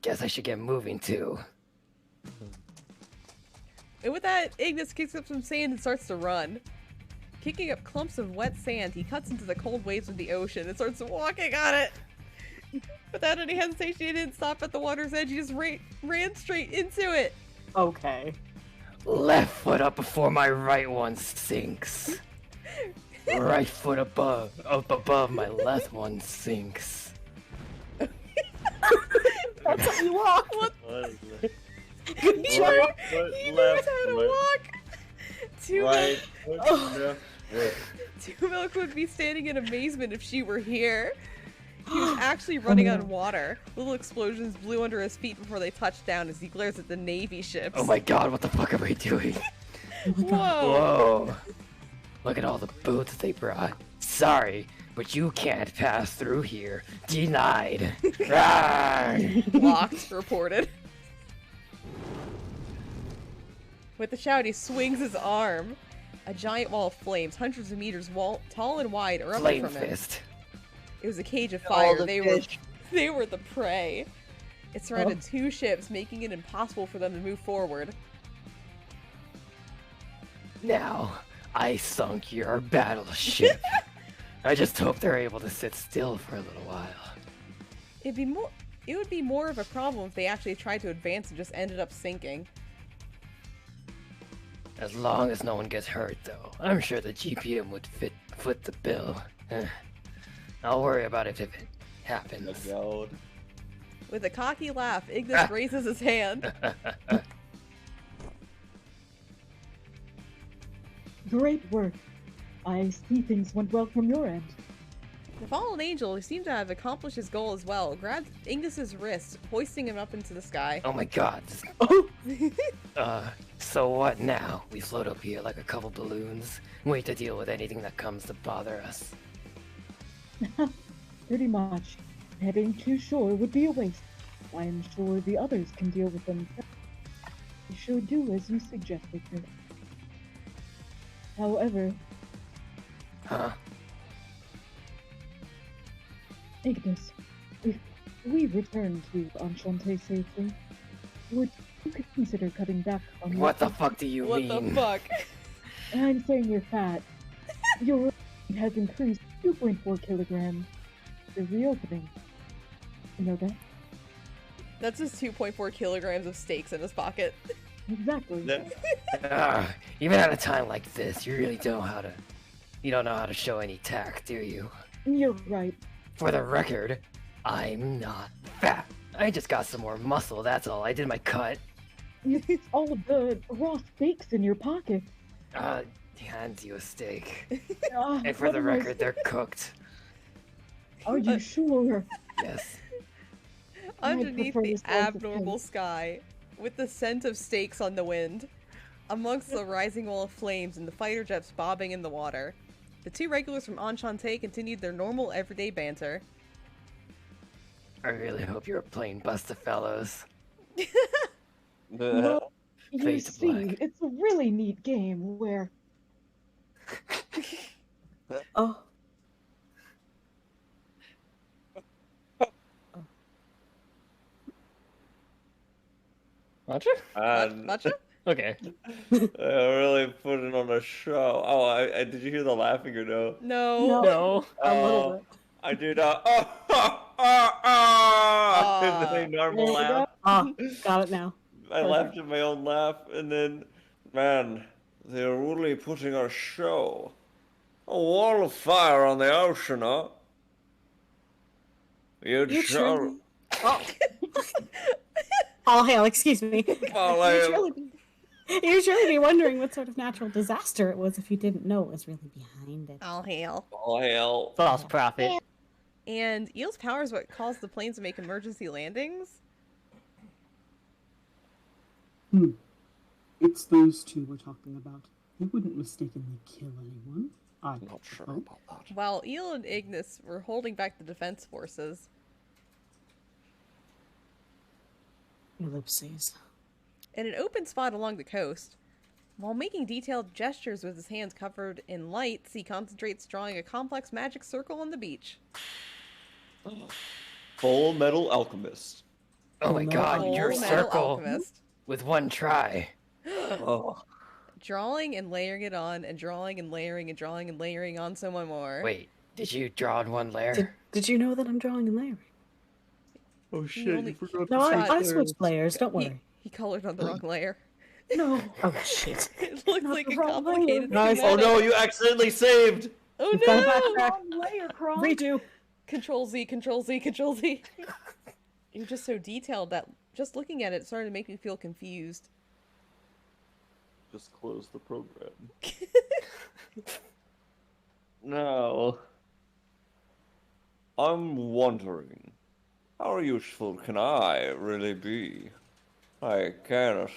guess I should get moving too. And with that, Ignis kicks up some sand and starts to run. Kicking up clumps of wet sand, he cuts into the cold waves of the ocean and starts walking on it. Without any hesitation, he didn't stop at the water's edge, he just ran straight into it. Okay. Left foot up before my right one sinks. Right foot up above my left one sinks. That's how you walk. What? What is this? He knows how to walk. Right foot, left foot. Two Milk would be standing in amazement if she were here. He was actually running on water. Little explosions blew under his feet before they touched down as he glares at the Navy ships. Oh my god, what the fuck are we doing? Whoa! Whoa! Look at all the boots they brought. Sorry, but you can't pass through here. Denied. Rawr. Locked, reported. With a shout, he swings his arm. A giant wall of flames, hundreds of meters tall and wide, erupted Flame from it. fist. It was a cage of All fire. the fish. They were the prey. It surrounded two ships, making it impossible for them to move forward. Now, I sunk your battleship. I just hope they're able to sit still for a little while. It would be more of a problem if they actually tried to advance and just ended up sinking. As long as no one gets hurt, though, I'm sure the GPM would foot the bill. I'll worry about it if it happens. God. With a cocky laugh, Ignis raises his hand. Great work. I see things went well from your end. The fallen angel, who seemed to have accomplished his goal as well, grabs Ignis's wrist, hoisting him up into the sky. Oh my god. So what now? We float up here like a couple balloons, wait to deal with anything that comes to bother us. Pretty much. Heading to shore would be a waste. I am sure the others can deal with them. You should do as you suggested. However, Huh? Ignis, if we return to Enchante safely, would you consider cutting back on What the fuck do you What mean? the fuck? I'm saying you're fat. Your weight has increased 2.4 kilograms. The reopening. You know that? That's just 2.4 kilograms of steaks in his pocket. Exactly. Even at a time like this, you really don't know how to show any tact, do you? You're right. For the record, I'm not fat. I just got some more muscle, that's all. I did my cut. It's all of the raw steaks in your pocket. Hands you a steak. Ah, And for what the am I record, they're cooked. Are you sure? Yes. Underneath prefer the the slice of abnormal toast. sky, with the scent of steaks on the wind, amongst the rising wall of flames and the fighter jets bobbing in the water, the two regulars from Enchante continued their normal everyday banter. I really hope you're playing Bustafellows. Well, you Fade to see, black. it's a really neat game where Oh. Matcha? And Matcha? Okay. they're really putting on a show. Oh, did you hear the laughing or no? No. No. A little bit. I did in the normal There we laugh. Ah, got it now. I laughed at my own laugh, and then, man, they're really putting on a show. A wall of fire on the ocean, huh? You'd You show. truly... Oh. All hail, excuse me. All hail. You'd surely be wondering what sort of natural disaster it was if you didn't know what was really behind it. All hail. All hail. False prophet. And Eel's power is what caused the planes to make emergency landings? It's those two we're talking about. They wouldn't mistakenly kill anyone. I'm not sure about that. While Eel and Ignis were holding back the defense forces. Ellipses. In an open spot along the coast, while making detailed gestures with his hands covered in lights, he concentrates drawing a complex magic circle on the beach. Full Metal Alchemist. Oh my god, Full your Metal circle Alchemist. with one try. Oh. Drawing and layering it on, and drawing and layering and drawing and layering on someone more. Wait, did you draw in one layer? Did you know that I'm drawing and layering? Oh He shit, only- you forgot No, to I say switched layers, don't worry. He colored on the wrong layer. No. Oh, shit. It looks Not like the a wrong complicated layer. Oh schematic. no, you accidentally saved! Oh We've got to no! backtrack. wrong layer, Kronk. Redo. Control Z, Control Z, Control Z. You're just so detailed that just looking at it started to make me feel confused. Just close the program. No. I'm wondering, how useful can I really be? I cannot.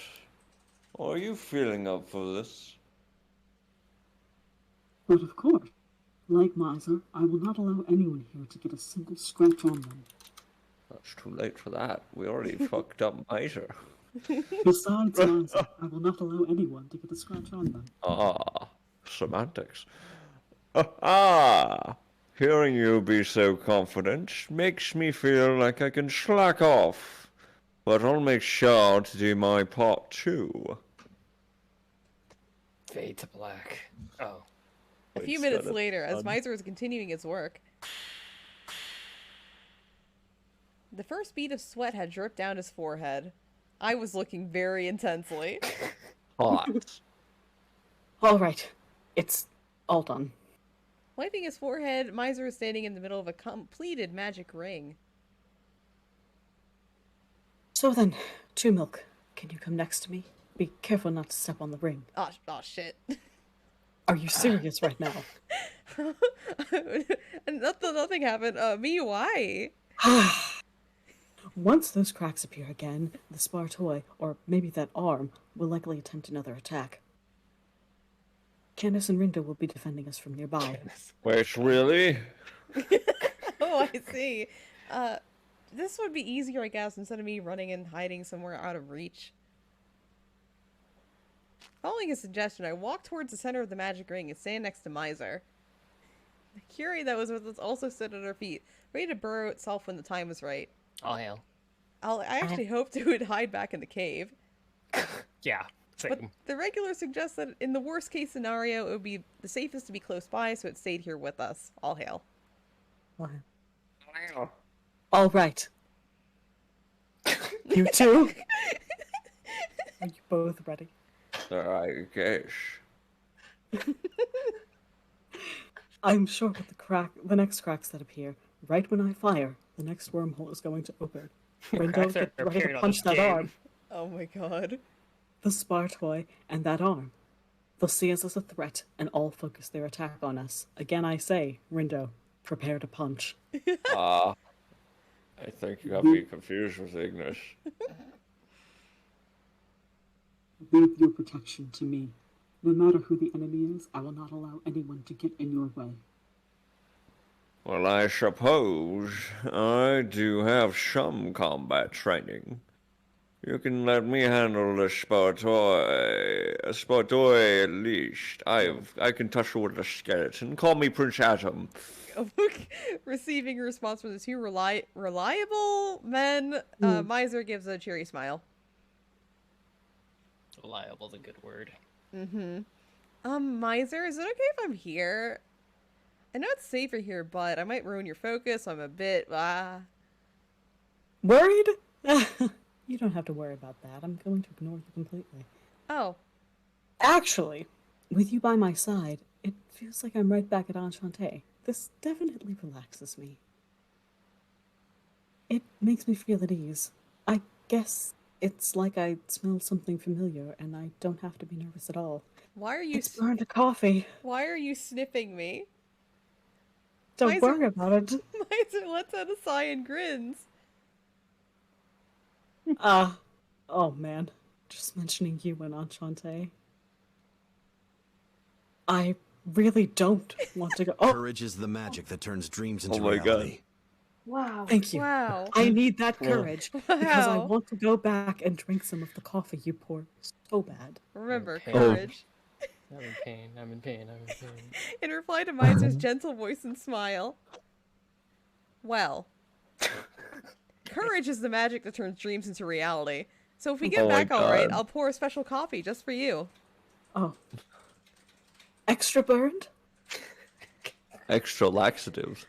Are you feeling up for this? But of course, like Miser, I will not allow anyone here to get a single scratch on them. That's too late for that. We already fucked up Miser. Besides Miser, I will not allow anyone to get a scratch on them. Ah, semantics. Ah, hearing you be so confident makes me feel like I can slack off. But I'll make sure to do my part too. Fade to black. Oh. A few minutes later, as Miser was continuing his work, the first bead of sweat had dripped down his forehead. I was looking very intensely. Hot. All right. It's all done. Wiping his forehead, Miser was standing in the middle of a completed magic ring. So then, Two Milk, can you come next to me? Be careful not to step on the ring. Oh shit. Are you serious right now? Nothing happened. Me, why? Once those cracks appear again, the spar toy, or maybe that arm, will likely attempt another attack. Candace and Rinda will be defending us from nearby. Wait, really? Oh, I see. This would be easier, I guess, instead of me running and hiding somewhere out of reach. Following his suggestion, I walked towards the center of the magic ring and stand next to Miser. The Curie that was with us also stood at our feet, ready to burrow itself when the time was right. All hail. I actually hoped it would hide back in the cave. Yeah. But the regular suggests that in the worst case scenario, it would be the safest to be close by, so it stayed here with us. All hail. All right. You two? Are you both ready? I guess. I'm sure with the next cracks that appear, right when I fire, the next wormhole is going to open. Ringo, get ready to punch that arm. Oh my god. The spar toy and that arm. They'll see us as a threat and all focus their attack on us. Again, I say, Rindo, prepare to punch. I think you have me confused with Ignis. Leave your protection to me. No matter who the enemy is, I will not allow anyone to get in your way. Well, I suppose I do have some combat training. You can let me handle the Sportoy at least. I can tussle with the skeleton. Call me Prince Atom. Receiving a response from the two reliable men, Miser gives a cheery smile. Reliable's a good word. Miser, is it okay if I'm here? I know it's safer here, but I might ruin your focus. I'm a bit, Worried? You don't have to worry about that. I'm going to ignore you completely. Oh. Actually, with you by my side, it feels like I'm right back at Enchante. This definitely relaxes me. It makes me feel at ease. I guess it's like I smell something familiar, and I don't have to be nervous at all. Why are you... It's burned a coffee. Why are you sniffing me? Don't worry about it. Miser lets out a sigh and grins. Oh man. Just mentioning you and Enchante. I really don't want to go. Oh. Courage is the magic that turns dreams into my reality. Wow. Thank you. Wow. I need that courage because I Wow. want to go back and drink some of the coffee you poured so bad. Remember, Okay. courage. I'm in pain. I'm in pain. I'm in pain. In reply to Miser's gentle voice and smile. Well. Courage is the magic that turns dreams into reality. So if we get back all right, I'll pour a special coffee just for you. Oh. Extra burned? Extra laxatives.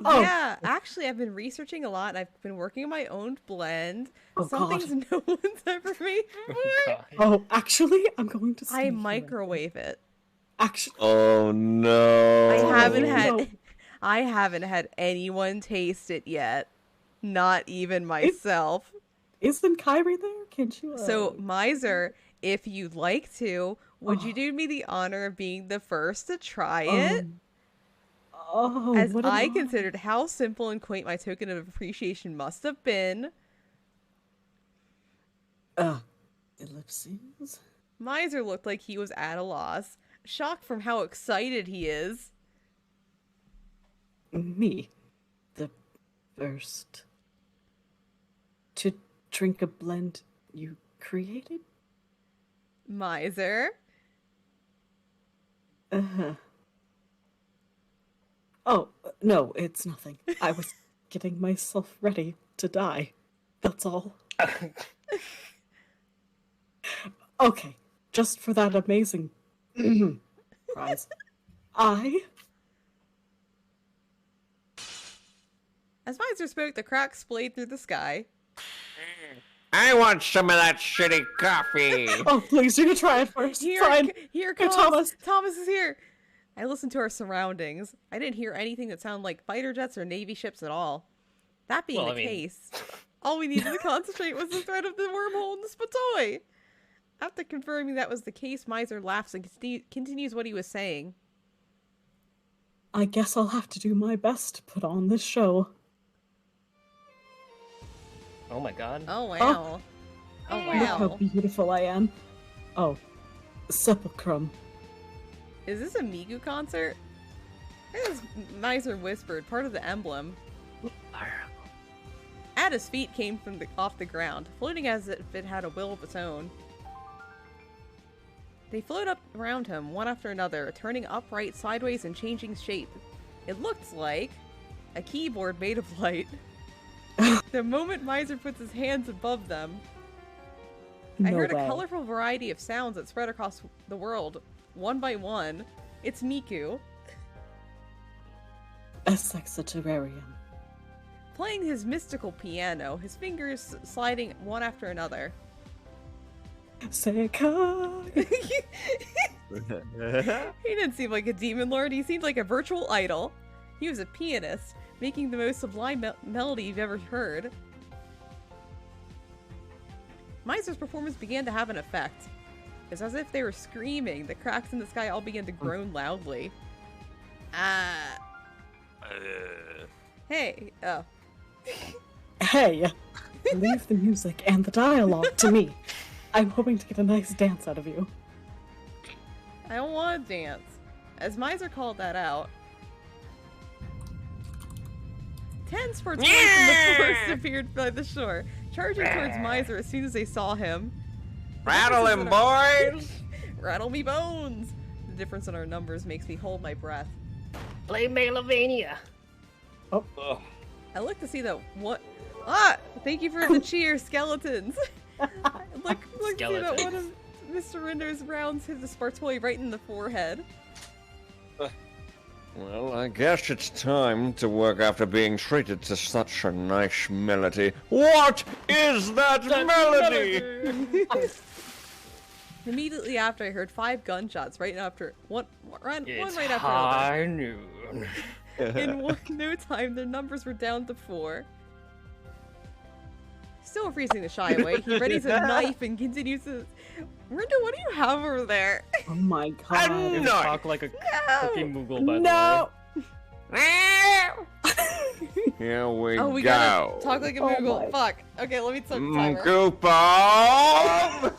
Oh. Yeah, actually, I've been researching a lot, and I've been working on my own blend. Some things no one's ever made before. Oh, actually, I'm going to I microwave it. Actually. Oh no. I haven't had anyone taste it yet. Not even myself. Isn't Kyrie there? Can you? So, Miser, if you'd like to, would you do me the honor of being the first to try it? Oh, as what I considered how simple and quaint my token of appreciation must have been. Ellipses? Miser looked like he was at a loss, shocked from how excited he is. Me, the first to drink a blend you created? Miser? Oh, no, it's nothing. I was getting myself ready to die. That's all. Okay, just for that amazing prize. As Miser spoke, the crack splayed through the sky. I want some of that shitty coffee. Oh, please, you can try it first. Here comes Thomas. Thomas is here. I listened to our surroundings. I didn't hear anything that sounded like fighter jets or Navy ships at all. That being the case, all we needed to concentrate was the threat of the wormhole in the Spatoy. After confirming that was the case, Miser laughs and continues what he was saying. I guess I'll have to do my best to put on this show. Oh my god. Oh wow. Oh wow. Look how beautiful I am. Oh, sepulchrum. Is this a Migu concert? As Miser whispered, part of the emblem. At his feet came from off the ground, floating as if it had a will of its own. They float up around him, one after another, turning upright, sideways, and changing shape. It looked like a keyboard made of light. The moment Miser puts his hands above them, I heard a colorful variety of sounds that spread across the world, one by one. It's Miku. A sexaterrarium. Playing his mystical piano, his fingers sliding one after another. Sekai! He didn't seem like a demon lord, he seemed like a virtual idol. He was a pianist, making the most sublime melody you've ever heard. Miser's performance began to have an effect. It's as if they were screaming. The cracks in the sky all began to groan loudly. Hey, oh. Hey, leave the music and the dialogue to me. I'm hoping to get a nice dance out of you. I don't want to dance. As Miser called that out, 10 Spartoids from the forest appeared by the shore, charging towards Miser as soon as they saw him. Rattle him, boys! Rattle me bones! The difference in our numbers makes me hold my breath. Play Megalovania. Oh. I look to see that what. Ah! Thank you for the cheer, skeletons! look to see that one of Mr. Rindo's rounds hit the Spartoi right in the forehead. Well, I guess it's time to work after being treated to such a nice melody. What is that melody? Immediately after, I heard 5 gunshots right after one right after high another. noon. In no time, their numbers were down to 4. Still refusing to shy away, he readies a knife and continues to. Rindo, what do you have over there? Oh my god. You talk like a cooking Moogle, by the way. Here we Oh, we go. gotta talk like a Moogle. Fuck. Okay, let me start the timer. Koopa!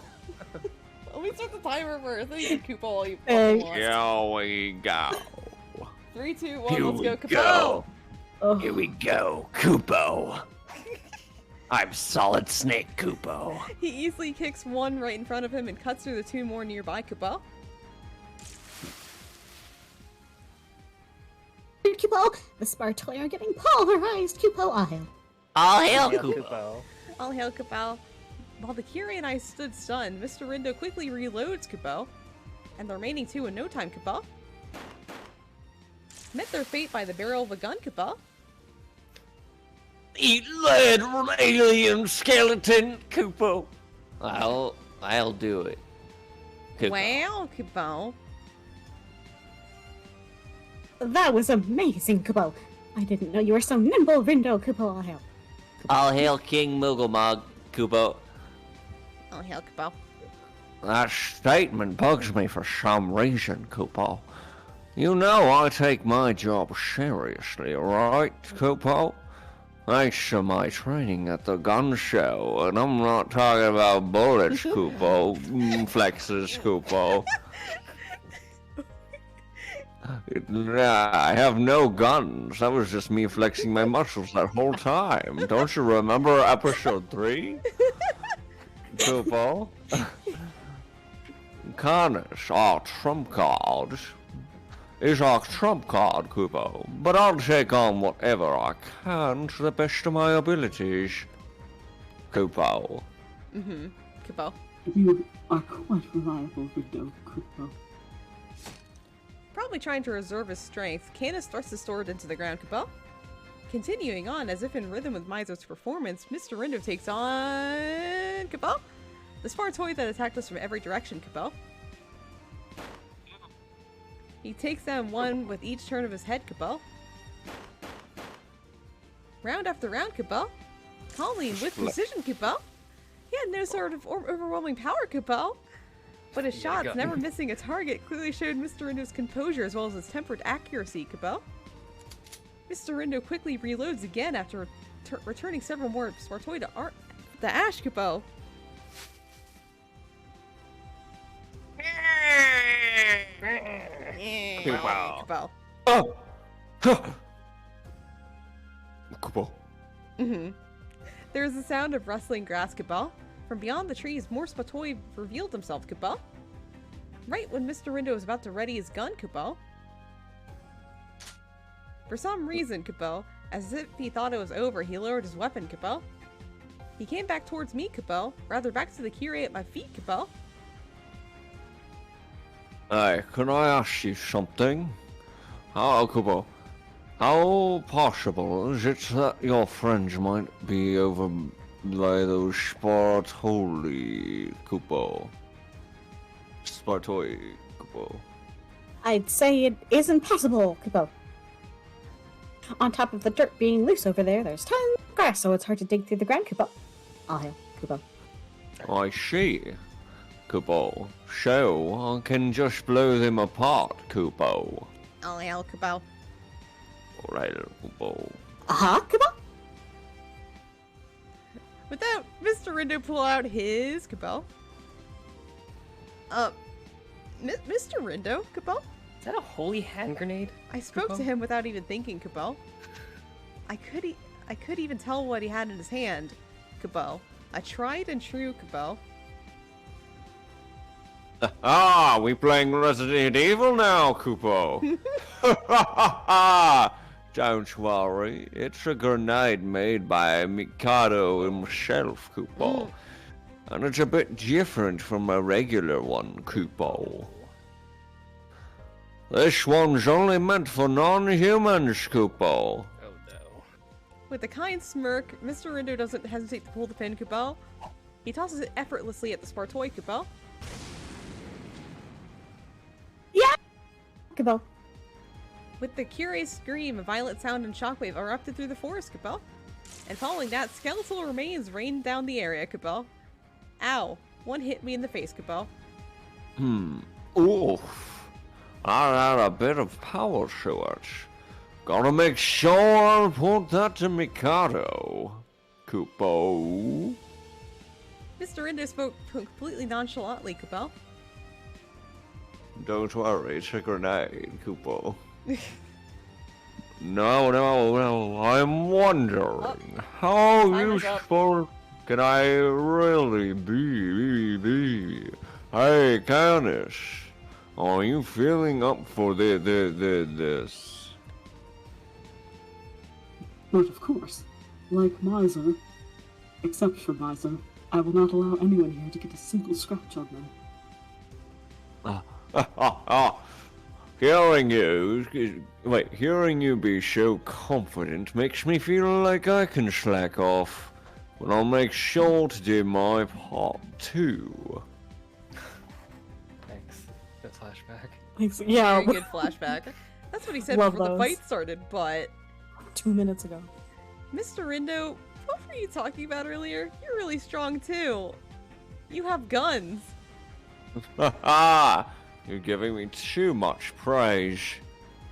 Let me start the timer first. Let me get Koopa while you Here we go. 3, 2, 1, Here let's we go, Koopa! go. Here we go, Koopo. I'm Solid Snake Koopo. He easily kicks one right in front of him and cuts through the 2 more nearby, Koopa. Kupo, the Spartoi are getting pulverized. Kupo, all hail. All hail, Koopo. All hail, Koopa. While the Kyrie and I stood stunned, Mr. Rindo quickly reloads Koopa, and the remaining 2 in no time, Koopa. Met their fate by the barrel of a gun, Koopa. Eat lead, alien skeleton, Koopo. I'll do it. Koopo. Wow, Koopa. That was amazing, Kupo. I didn't know you were so nimble, Rindo. Kupo, all hail. All hail King Mooglemog, Koopo. All hail, Koopa. That statement bugs me for some reason, Koopo. You know I take my job seriously, right, Koopo? Thanks to my training at the gun show, and I'm not talking about bullets, Koopo. Flexes, Koopo. I have no guns. That was just me flexing my muscles that whole time. Don't you remember episode 3? Koopo? Carnage, our trump card, is our trump card, Koopo. But I'll take on whatever I can to the best of my abilities. Koopo. Koopa. You are quite reliable, Rindo, Kupo. Probably trying to reserve his strength, Canis thrusts his sword into the ground, Koopa. Continuing on, as if in rhythm with Miser's performance, Mr. Rindo takes on Koopa. The Spartoi that attacked us from every direction, Koopa. He takes down one with each turn of his head, Koopa. Round after round, Koopa. Calmly and with precision, Koopa. He had no sort of overwhelming power, Koopa. But his shots, never missing a target, clearly showed Mr. Rindo's composure as well as his tempered accuracy, Koopa. Mr. Rindo quickly reloads again after returning several more Spartoi to Ash, Koopa. Koopa. Oh! Koopo. There is a sound of rustling grass, Koopa. From beyond the trees, more Spartoi revealed himself, Koopa. Right when Mr. Rindo was about to ready his gun, Koopa. For some reason, Koopa, as if he thought it was over, he lowered his weapon, Koopa. He came back towards me, Koopa, rather back to the Kyrie at my feet, Koopa. Hey, can I ask you something? Koopo, how possible is it that your friends might be over by those Spartoi, Koopo? Spartoi, Koopo. I'd say it isn't possible, Kupo. On top of the dirt being loose over there, there's tons of grass, so it's hard to dig through the ground, Kupo. All hail, Kupo. I see, Koopo. So I can just blow them apart, Koopo. All hail, Koopa. Alright, Koopo. Kupo? With that, Mr. Rindo pull out his Koopa. Mr. Rindo, Koopa? Is that a holy hand grenade? I spoke to him without even thinking, Koopa. I could even tell what he had in his hand, Kupo. A tried and true Kupo. Ah, we playing Resident Evil now, Kupo. Don't worry, it's a grenade made by Mikado himself, Kupo. And it's a bit different from a regular one, Kupo. This one's only meant for non-humans, Kupo. With a kind smirk, Mr. Rindo doesn't hesitate to pull the pin, Kupo. He tosses it effortlessly at the Spartoi, Kupo. Yeah! Kupo. With the curious scream, a violent sound and shockwave erupted through the forest, Kupo. And following that, skeletal remains rained down the area, Kupo. Ow. One hit me in the face, Kupo. Oof. I had a bit of power to it. Gotta make sure I report that to Mikado. Kupo. Mr. Rindo spoke completely nonchalantly, Kupo. Don't worry, it's a grenade, Kupo. No, I'm wondering, how useful can I really be? Hey, Canis, are you feeling up for this? But of course, like Miser, except for Miser, I will not allow anyone here to get a single scratch on them. Hearing you be so confident makes me feel like I can slack off. But I'll make sure to do my part too. Thanks. Good flashback. Thanks. Yeah. Very good flashback. That's what he said before the fight started, but... 2 minutes ago. Mr. Rindo, what were you talking about earlier? You're really strong too. You have guns. You're giving me too much praise.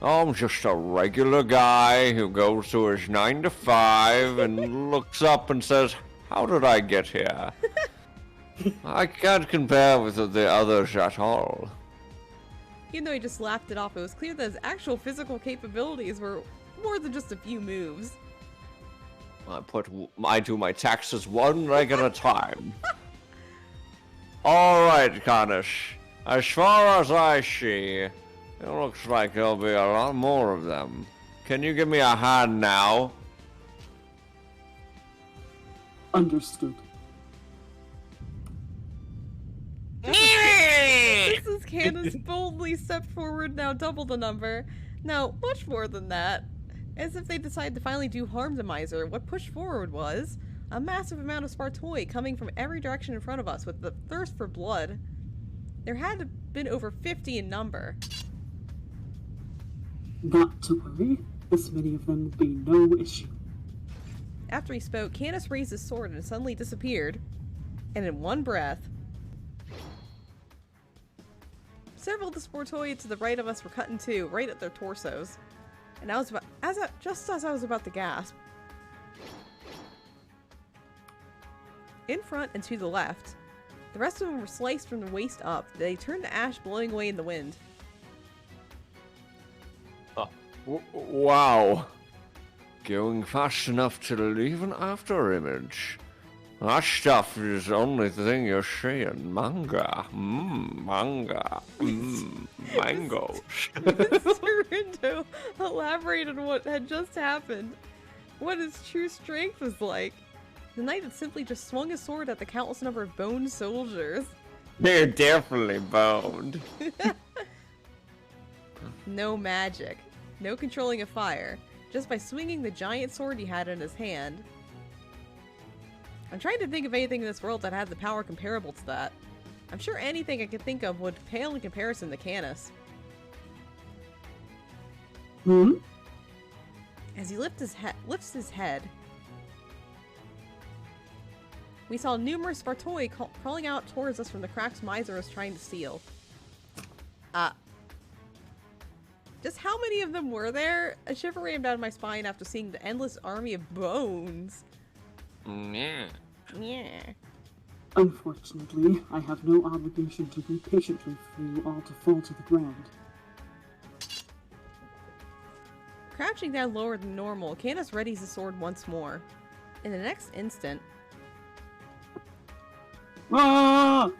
I'm just a regular guy who goes to his 9 to 5 and looks up and says, how did I get here? I can't compare with the others at all. Even though he just laughed it off, it was clear that his actual physical capabilities were more than just a few moves. I do my taxes one leg at a time. Alright, Canis. As far as I see, it looks like there'll be a lot more of them. Can you give me a hand now? Understood. This is Candace boldly stepped forward, now double the number. Now, much more than that. As if they decided to finally do harm to Miser, what pushed forward was a massive amount of Spartoi coming from every direction in front of us with the thirst for blood. There had to have been over 50 in number. Not to worry, this many of them will be no issue. After he spoke, Canis raised his sword and suddenly disappeared. And in one breath, several of the Spartoi to the right of us were cut in two, right at their torsos. And just as I was about to gasp, in front and to the left, the rest of them were sliced from the waist up. They turned to ash, blowing away in the wind. Wow. Going fast enough to leave an after image. That stuff is the only thing you're seeing. Manga. Manga. Mangoes. Mr. Rindo elaborated on what had just happened. What his true strength was like. The knight had simply just swung his sword at the countless number of boned soldiers. They're definitely boned. No magic. No controlling of fire. Just by swinging the giant sword he had in his hand. I'm trying to think of anything in this world that had the power comparable to that. I'm sure anything I could think of would pale in comparison to Canis. As he lifts his head, we saw numerous Spartoi crawling out towards us from the cracks Miser was trying to seal. Just how many of them were there? A shiver ran down my spine after seeing the endless army of bones. Yeah. Unfortunately, I have no obligation to wait patiently for you all to fall to the ground. Crouching down lower than normal, Candace readies the sword once more. In the next instant... Ah!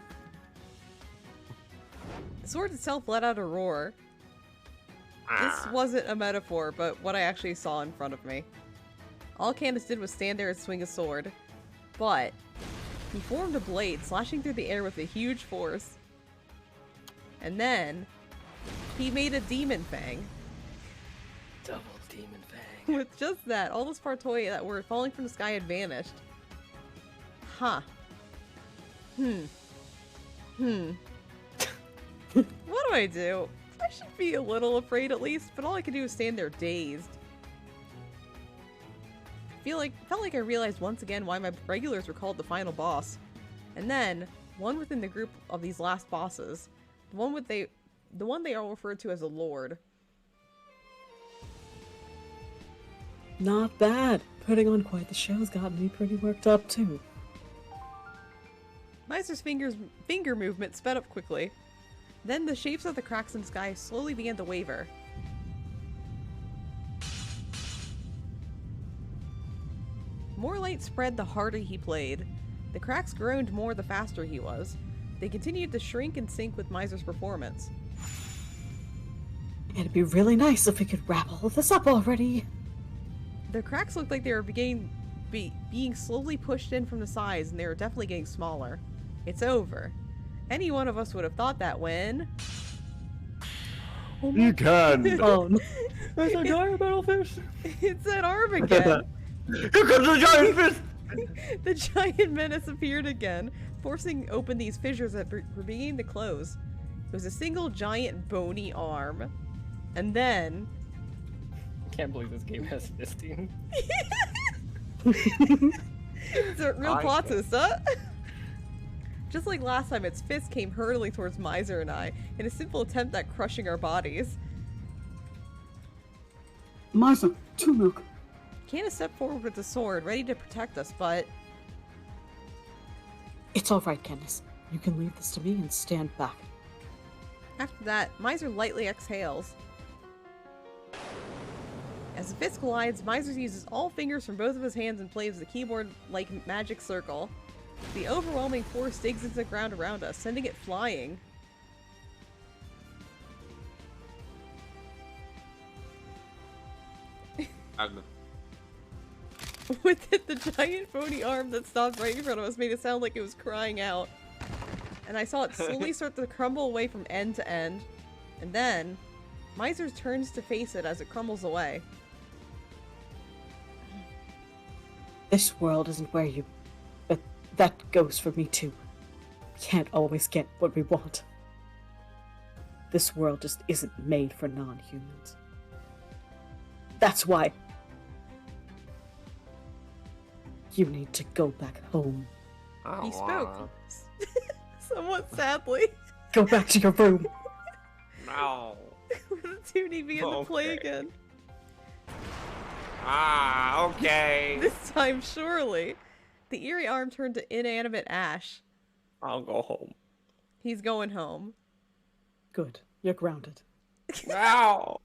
The sword itself let out a roar. This wasn't a metaphor, but what I actually saw in front of me. All Candace did was stand there and swing a sword. But he formed a blade, slashing through the air with a huge force. And then he made a demon fang. Double demon fang. With just that, all those Spartoi that were falling from the sky had vanished. Huh. What do I do? I should be a little afraid at least, but all I could do is stand there dazed. Felt like I realized once again why my regulars were called the final boss. And then, one within the group of these last bosses, the one they all referred to as a lord. Not bad. Putting on quite the show's gotten me pretty worked up too. Miser's finger movement sped up quickly. Then the shapes of the cracks in the sky slowly began to waver. More light spread the harder he played. The cracks groaned more the faster he was. They continued to shrink and sync with Miser's performance. It'd be really nice if we could wrap all of this up already. The cracks looked like they were being slowly pushed in from the sides, and they were definitely getting smaller. It's over. Any one of us would have thought that when... You can! Oh, no. There's a giant battlefish! It's that arm again! Here comes the giant fist! The giant menace appeared again, forcing open these fissures that were beginning to close. It was a single giant bony arm. And then... I can't believe this game has fisting. It's a real plot twist, huh? Just like last time, its fist came hurtling towards Miser and I, in a simple attempt at crushing our bodies. Miser, 2 milk. Candace stepped forward with the sword, ready to protect us, but... It's alright, Candace. You can leave this to me and stand back. After that, Miser lightly exhales. As the fist collides, Miser uses all fingers from both of his hands and plays the keyboard-like magic circle. The overwhelming force digs into the ground around us, sending it flying. With it, the giant bony arm that stopped right in front of us made it sound like it was crying out. And I saw it slowly start to crumble away from end to end. And then, Miser turns to face it as it crumbles away. This world isn't where you... But that goes for me too. We can't always get what we want. This world just isn't made for non-humans. That's why... You need to go back home. He spoke. Somewhat sadly. Go back to your room. No. The Toonie began to play again. Okay. This time, surely. The eerie arm turned to inanimate ash. I'll go home. He's going home. Good. You're grounded. No.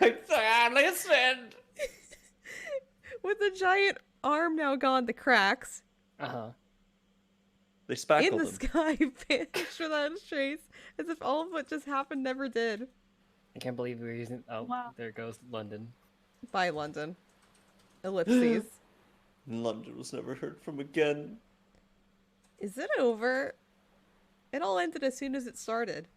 I listened. With the giant arm now gone, the cracks. They spackled in the him. sky vanished without a trace, as if all of what just happened never did. I can't believe we're using... Oh, wow. There goes London. Bye, London. Ellipses. London was never heard from again. Is it over? It all ended as soon as it started.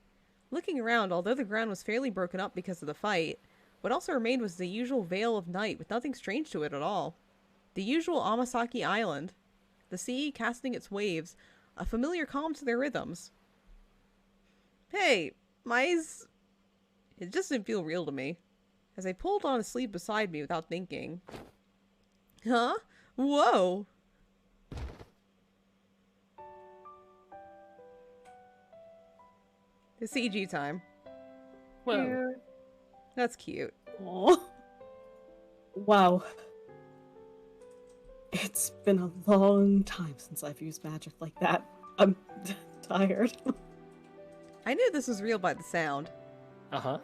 Looking around, although the ground was fairly broken up because of the fight, what also remained was the usual veil of night with nothing strange to it at all. The usual Amasaki Island. The sea casting its waves, a familiar calm to their rhythms. Hey, it just didn't feel real to me. As I pulled on a sleeve beside me without thinking. Huh? Whoa! The CG time. Whoa. That's cute. Aww. Wow. It's been a long time since I've used magic like that. I'm tired. I knew this was real by the sound. Uh-huh.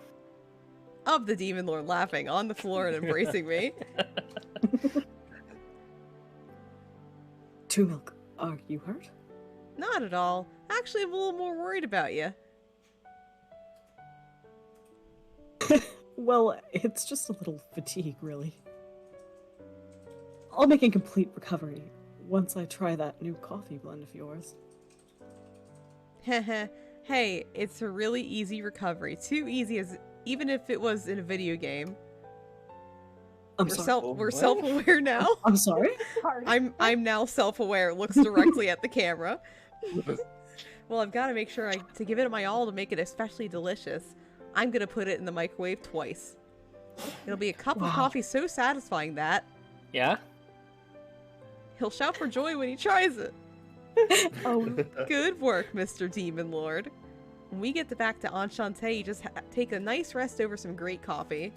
of the Demon Lord laughing on the floor and embracing me. Two Milk, are you hurt? Not at all. Actually, I'm a little more worried about you. Well, it's just a little fatigue, really. I'll make a complete recovery once I try that new coffee blend of yours. Heh. Hey, it's a really easy recovery. Too easy as even if it was in a video game. We're self-aware now. I'm sorry? I'm now self-aware. Looks directly at the camera. Well, I've got to make sure to give it my all to make it especially delicious. I'm gonna put it in the microwave twice. It'll be a cup of coffee so satisfying that... Yeah? He'll shout for joy when he tries it. Oh, good work, Mr. Demon Lord. When we get back to Enchante, you just take a nice rest over some great coffee.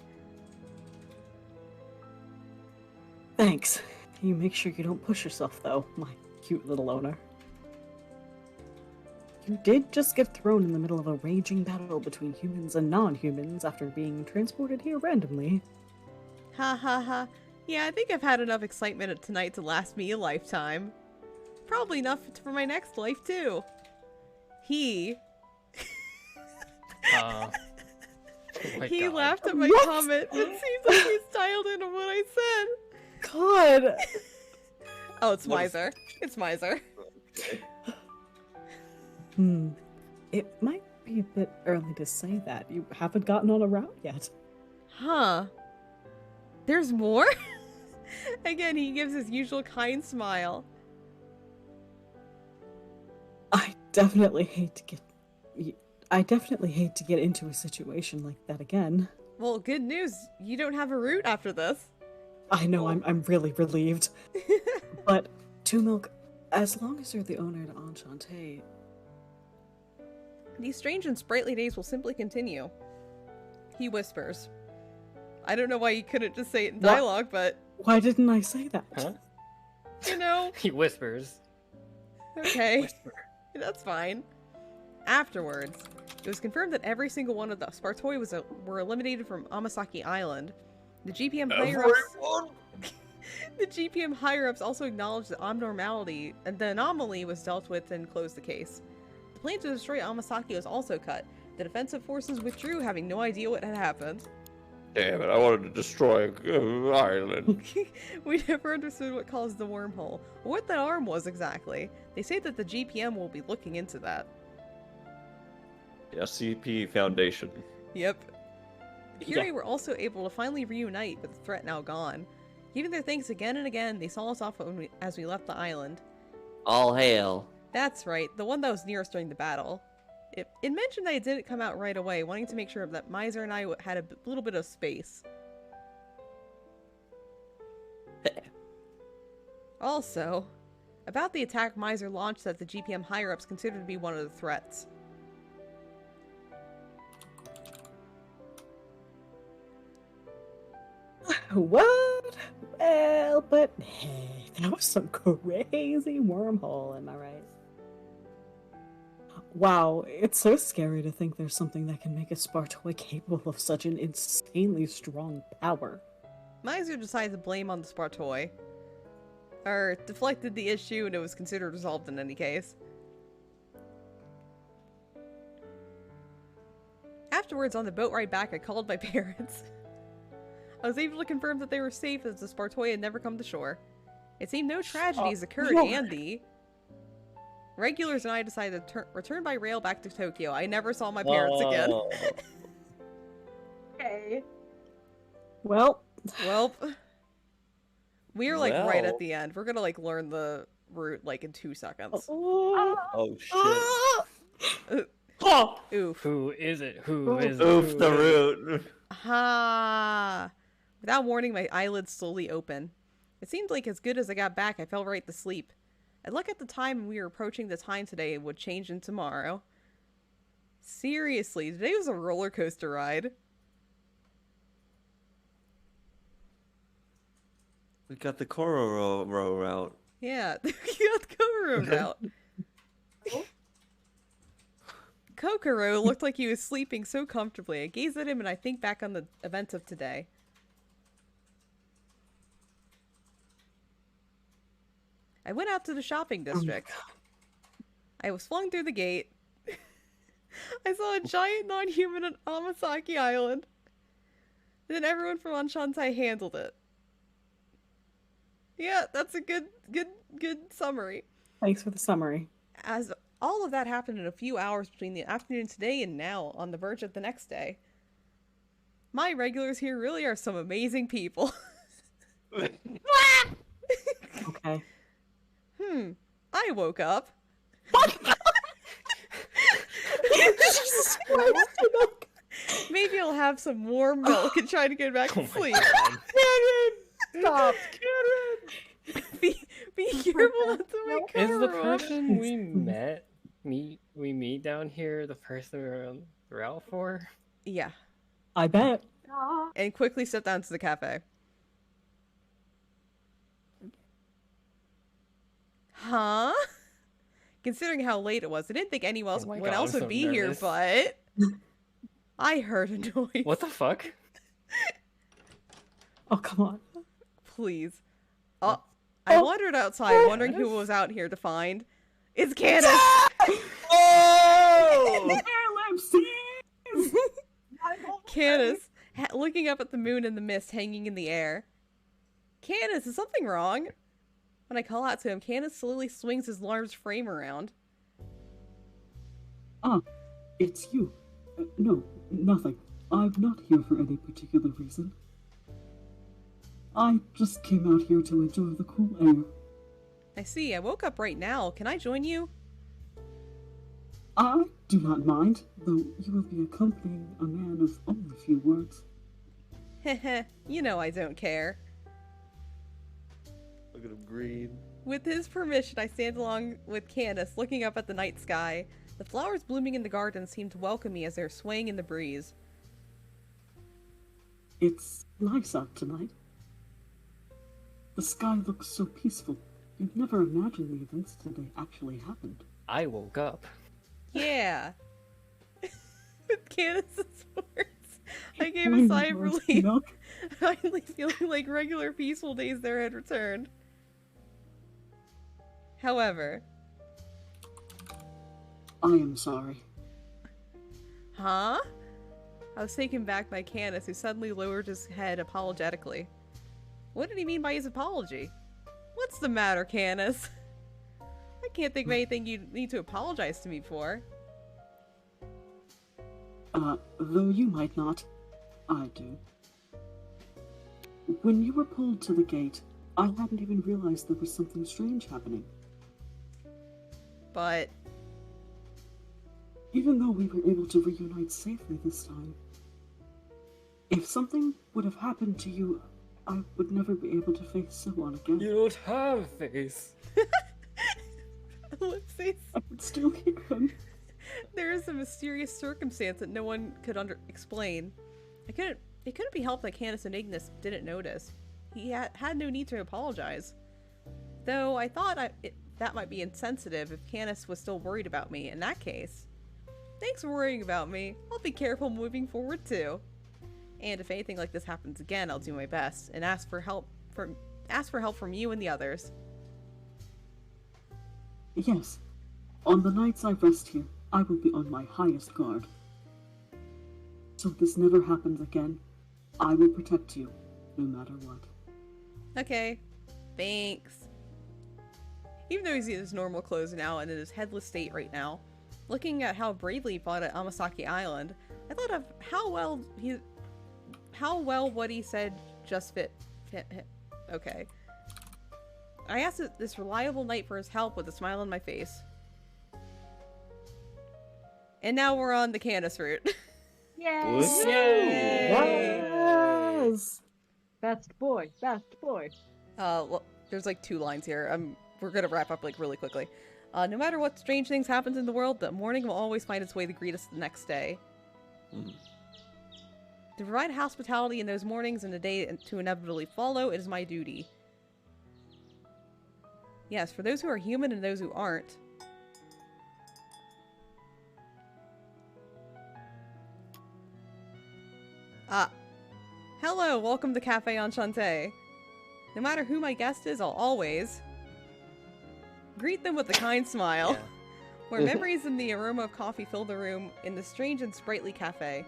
thanks. You make sure you don't push yourself, though, my cute little owner. You did just get thrown in the middle of a raging battle between humans and non-humans after being transported here randomly. Ha ha ha. Yeah, I think I've had enough excitement tonight to last me a lifetime. Probably enough for my next life, too. He laughed at my comment, but seems like he's dialed into what I said. God! Oh, it's Miser. It's Miser. It might be a bit early to say that. You haven't gotten on a route yet. Huh. There's more? Again, he gives his usual kind smile. I definitely hate to get into a situation like that again. Well, good news. You don't have a route after this. I know, I'm really relieved. But, Two Milk, as long as you're the owner to Enchante... These strange and sprightly days will simply continue. He whispers. I don't know why you couldn't just say it in dialogue, but... Why didn't I say that? Huh? You know... He whispers. Okay. Whisper. That's fine. Afterwards, it was confirmed that every single one of the Spartoi were eliminated from Amasaki Island. The GPM higher-ups... The GPM higher-ups also acknowledged the abnormality, and the anomaly was dealt with and closed the case. The plan to destroy Amasaki was also cut. The defensive forces withdrew, having no idea what had happened. Damn it, I wanted to destroy an island. We never understood what caused the wormhole, or what that arm was exactly. They say that the GPM will be looking into that. The SCP Foundation. Yep. The Curie were also able to finally reunite, with the threat now gone. Giving their thanks again and again, they saw us off as we left the island. All hail. That's right, the one that was near us during the battle. It mentioned that it didn't come out right away, wanting to make sure that Miser and I had a little bit of space. Also, about the attack Miser launched that the GPM higher-ups considered to be one of the threats. What? Well, but hey, that was some crazy wormhole, am I right? Wow, it's so scary to think there's something that can make a Spartoi capable of such an insanely strong power. Miser decided to blame on the Spartoi. Or deflected the issue and it was considered resolved in any case. Afterwards, on the boat ride back, I called my parents. I was able to confirm that they were safe as the Spartoi had never come to shore. It seemed no tragedies occurred and the... Regulars and I decided to return by rail back to Tokyo. I never saw my parents again. Okay. Well. We're like right at the end. We're gonna like learn the route like in 2 seconds. Oh shit. Oof. Who is it? Who is it? Oof the root. Ha! Without warning, my eyelids slowly open. It seemed like as good as I got back, I fell right to sleep. I look at the time and we were approaching the time today would change in tomorrow. Seriously, today was a roller coaster ride. We got the Kororo route. Yeah, we got the Kororo route. Kokoro looked like he was sleeping so comfortably. I gaze at him and I think back on the events of today. I went out to the shopping district. I was flung through the gate. I saw a giant non-human on Amasaki Island. And then everyone from Enchante handled it. Yeah, that's a good summary. Thanks for the summary. As all of that happened in a few hours between the afternoon today and now, on the verge of the next day. My regulars here really are some amazing people. Okay. I woke up. Maybe I'll have some warm milk and try to get back to sleep. Stop! Be careful not to wake Is the Kokoro up. person we meet down here the person we're on the route for? Yeah. I bet. And quickly step down to the cafe. Huh? Considering how late it was, I didn't think anyone else, Oh my what God, else I'm would so be nervous. here, but I heard a noise. What the fuck? Oh, come on. Please. I wandered outside, wondering who was out here to find. It's Candace! Oh! Candace, looking up at the moon and the mist hanging in the air. Candace, is something wrong? When I call out to him, Candace slowly swings his large frame around. Ah, it's you. No, nothing. I'm not here for any particular reason. I just came out here to enjoy the cool air. I see, I woke up right now. Can I join you? I do not mind, though you will be accompanying a man of only a few words. Heh you know I don't care. Look at him green. With his permission, I stand along with Candace, looking up at the night sky. The flowers blooming in the garden seem to welcome me as they're swaying in the breeze. It's nice out tonight. The sky looks so peaceful. You'd never imagine the events today actually happened. I woke up. Yeah. With Candace's words, I gave a sigh of relief. Finally feeling like regular peaceful days there had returned. However... I am sorry. Huh? I was taken back by Candace, who suddenly lowered his head apologetically. What did he mean by his apology? What's the matter, Candace? I can't think of anything you need to apologize to me for. Though you might not, I do. When you were pulled to the gate, I hadn't even realized there was something strange happening. But... even though we were able to reunite safely this time, if something would have happened to you, I would never be able to face someone again. You don't have a face. Ellipses. I would still hear him. There is a mysterious circumstance that no one could explain. It couldn't be helped that Candace and Ignis didn't notice. He had no need to apologize. Though I thought that might be insensitive if Candace was still worried about me. In that case, thanks for worrying about me. I'll be careful moving forward too. And if anything like this happens again, I'll do my best and ask for help from you and the others. Yes. On the nights I rest here, I will be on my highest guard. So if this never happens again, I will protect you, no matter what. Okay. Thanks. Even though he's in his normal clothes now and in his headless state right now, looking at how bravely he fought at Amasaki Island, I thought of how well what he said just fit. Okay. I asked this reliable knight for his help with a smile on my face. And now we're on the Candace route. Yes! Yes! Best boy, best boy. Well, there's like 2 lines here. We're gonna wrap up like really quickly. No matter what strange things happen in the world, the morning will always find its way to greet us the next day. To provide hospitality in those mornings and the day to inevitably follow, it is my duty. Yes, for those who are human and those who aren't. Hello, welcome to Cafe Enchante. No matter who my guest is, I'll always greet them with a kind smile. Yeah. Where memories and the aroma of coffee fill the room in the strange and sprightly cafe.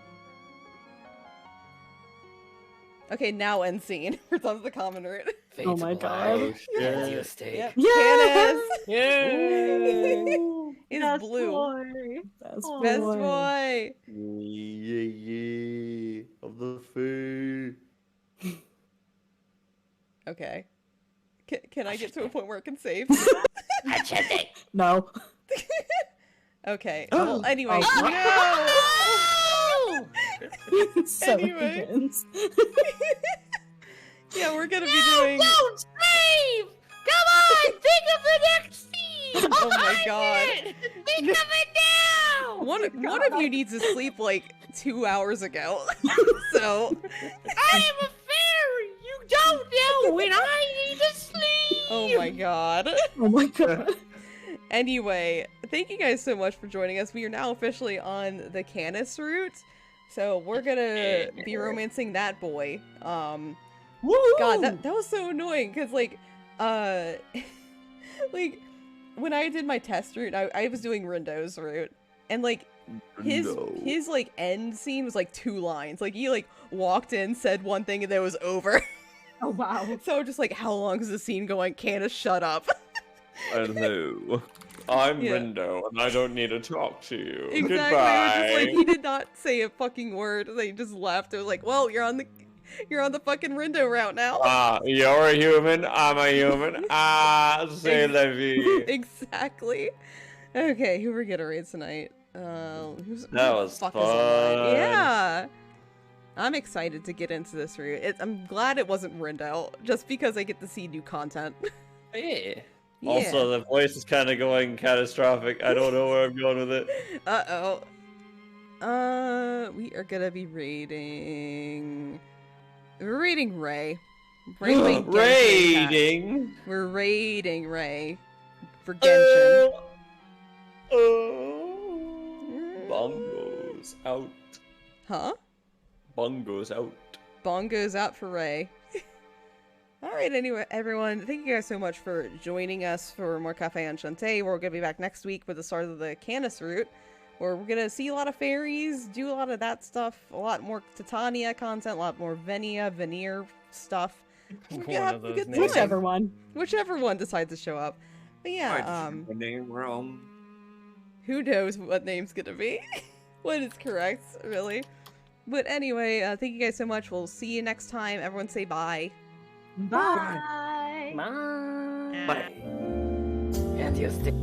Okay, now end scene. We're done with the common route. Oh my god. Fancy steak. Yep. Yes! Candace! Is Best blue. boy. Best Best boy. boy! Yeah, of the food. Okay. Can I get to a point where it can save? Enchante. No. Okay. Well, anyway. Oh! No! So Anyway. begins. Yeah, we're gonna be No, doing. don't save! Come on, think of the next scene! Oh my god. Think of it now! One of you needs to sleep like 2 hours ago. So. I am a fairy! You don't know when I need to sleep! Oh my god. Oh my god. Anyway, thank you guys so much for joining us. We are now officially on the Canis route. So we're gonna be romancing that boy. God, that was so annoying, because like, like, when I did my test route, I was doing Rindo's route, and like, his like end scene was like 2 lines. Like, he like walked in, said one thing, and then it was over. Oh wow. So I'm just like, how long is the scene going? Canis, shut up. Hello. I'm Yeah. Rindo, and I don't need to talk to you. Exactly. It was Goodbye. just like, he did not say a fucking word. They just left. It was like, well, you're on the fucking Rindo route now. You're a human, I'm a human. C'est la vie. Exactly. Okay, who we're gonna raid tonight? Who That the was fuck is online? fun. Yeah. I'm excited to get into this route. I'm glad it wasn't Rindo, just because I get to see new content. Yeah. Yeah. Also, the voice is kind of going catastrophic. I don't know where I'm going with it. Uh-oh. We are gonna be raiding... We're raiding Ray. Ray might get a attack. Raiding. We're raiding Ray. For Genshin. Bongo's out. Huh? Bongo's out. Bongo's out for Ray. Alright, anyway, everyone, thank you guys so much for joining us for more Cafe Enchante. We're going to be back next week with the start of the Canis route, where we're going to see a lot of fairies, do a lot of that stuff, a lot more Titania content, a lot more Veneer stuff. We're gonna One have of a those good names. time. Whichever one decides to show up. But yeah, who knows what name's going to be? What is correct, really? But anyway, thank you guys so much. We'll see you next time. Everyone say bye. Bye. Bye. Bye. Fancy steak.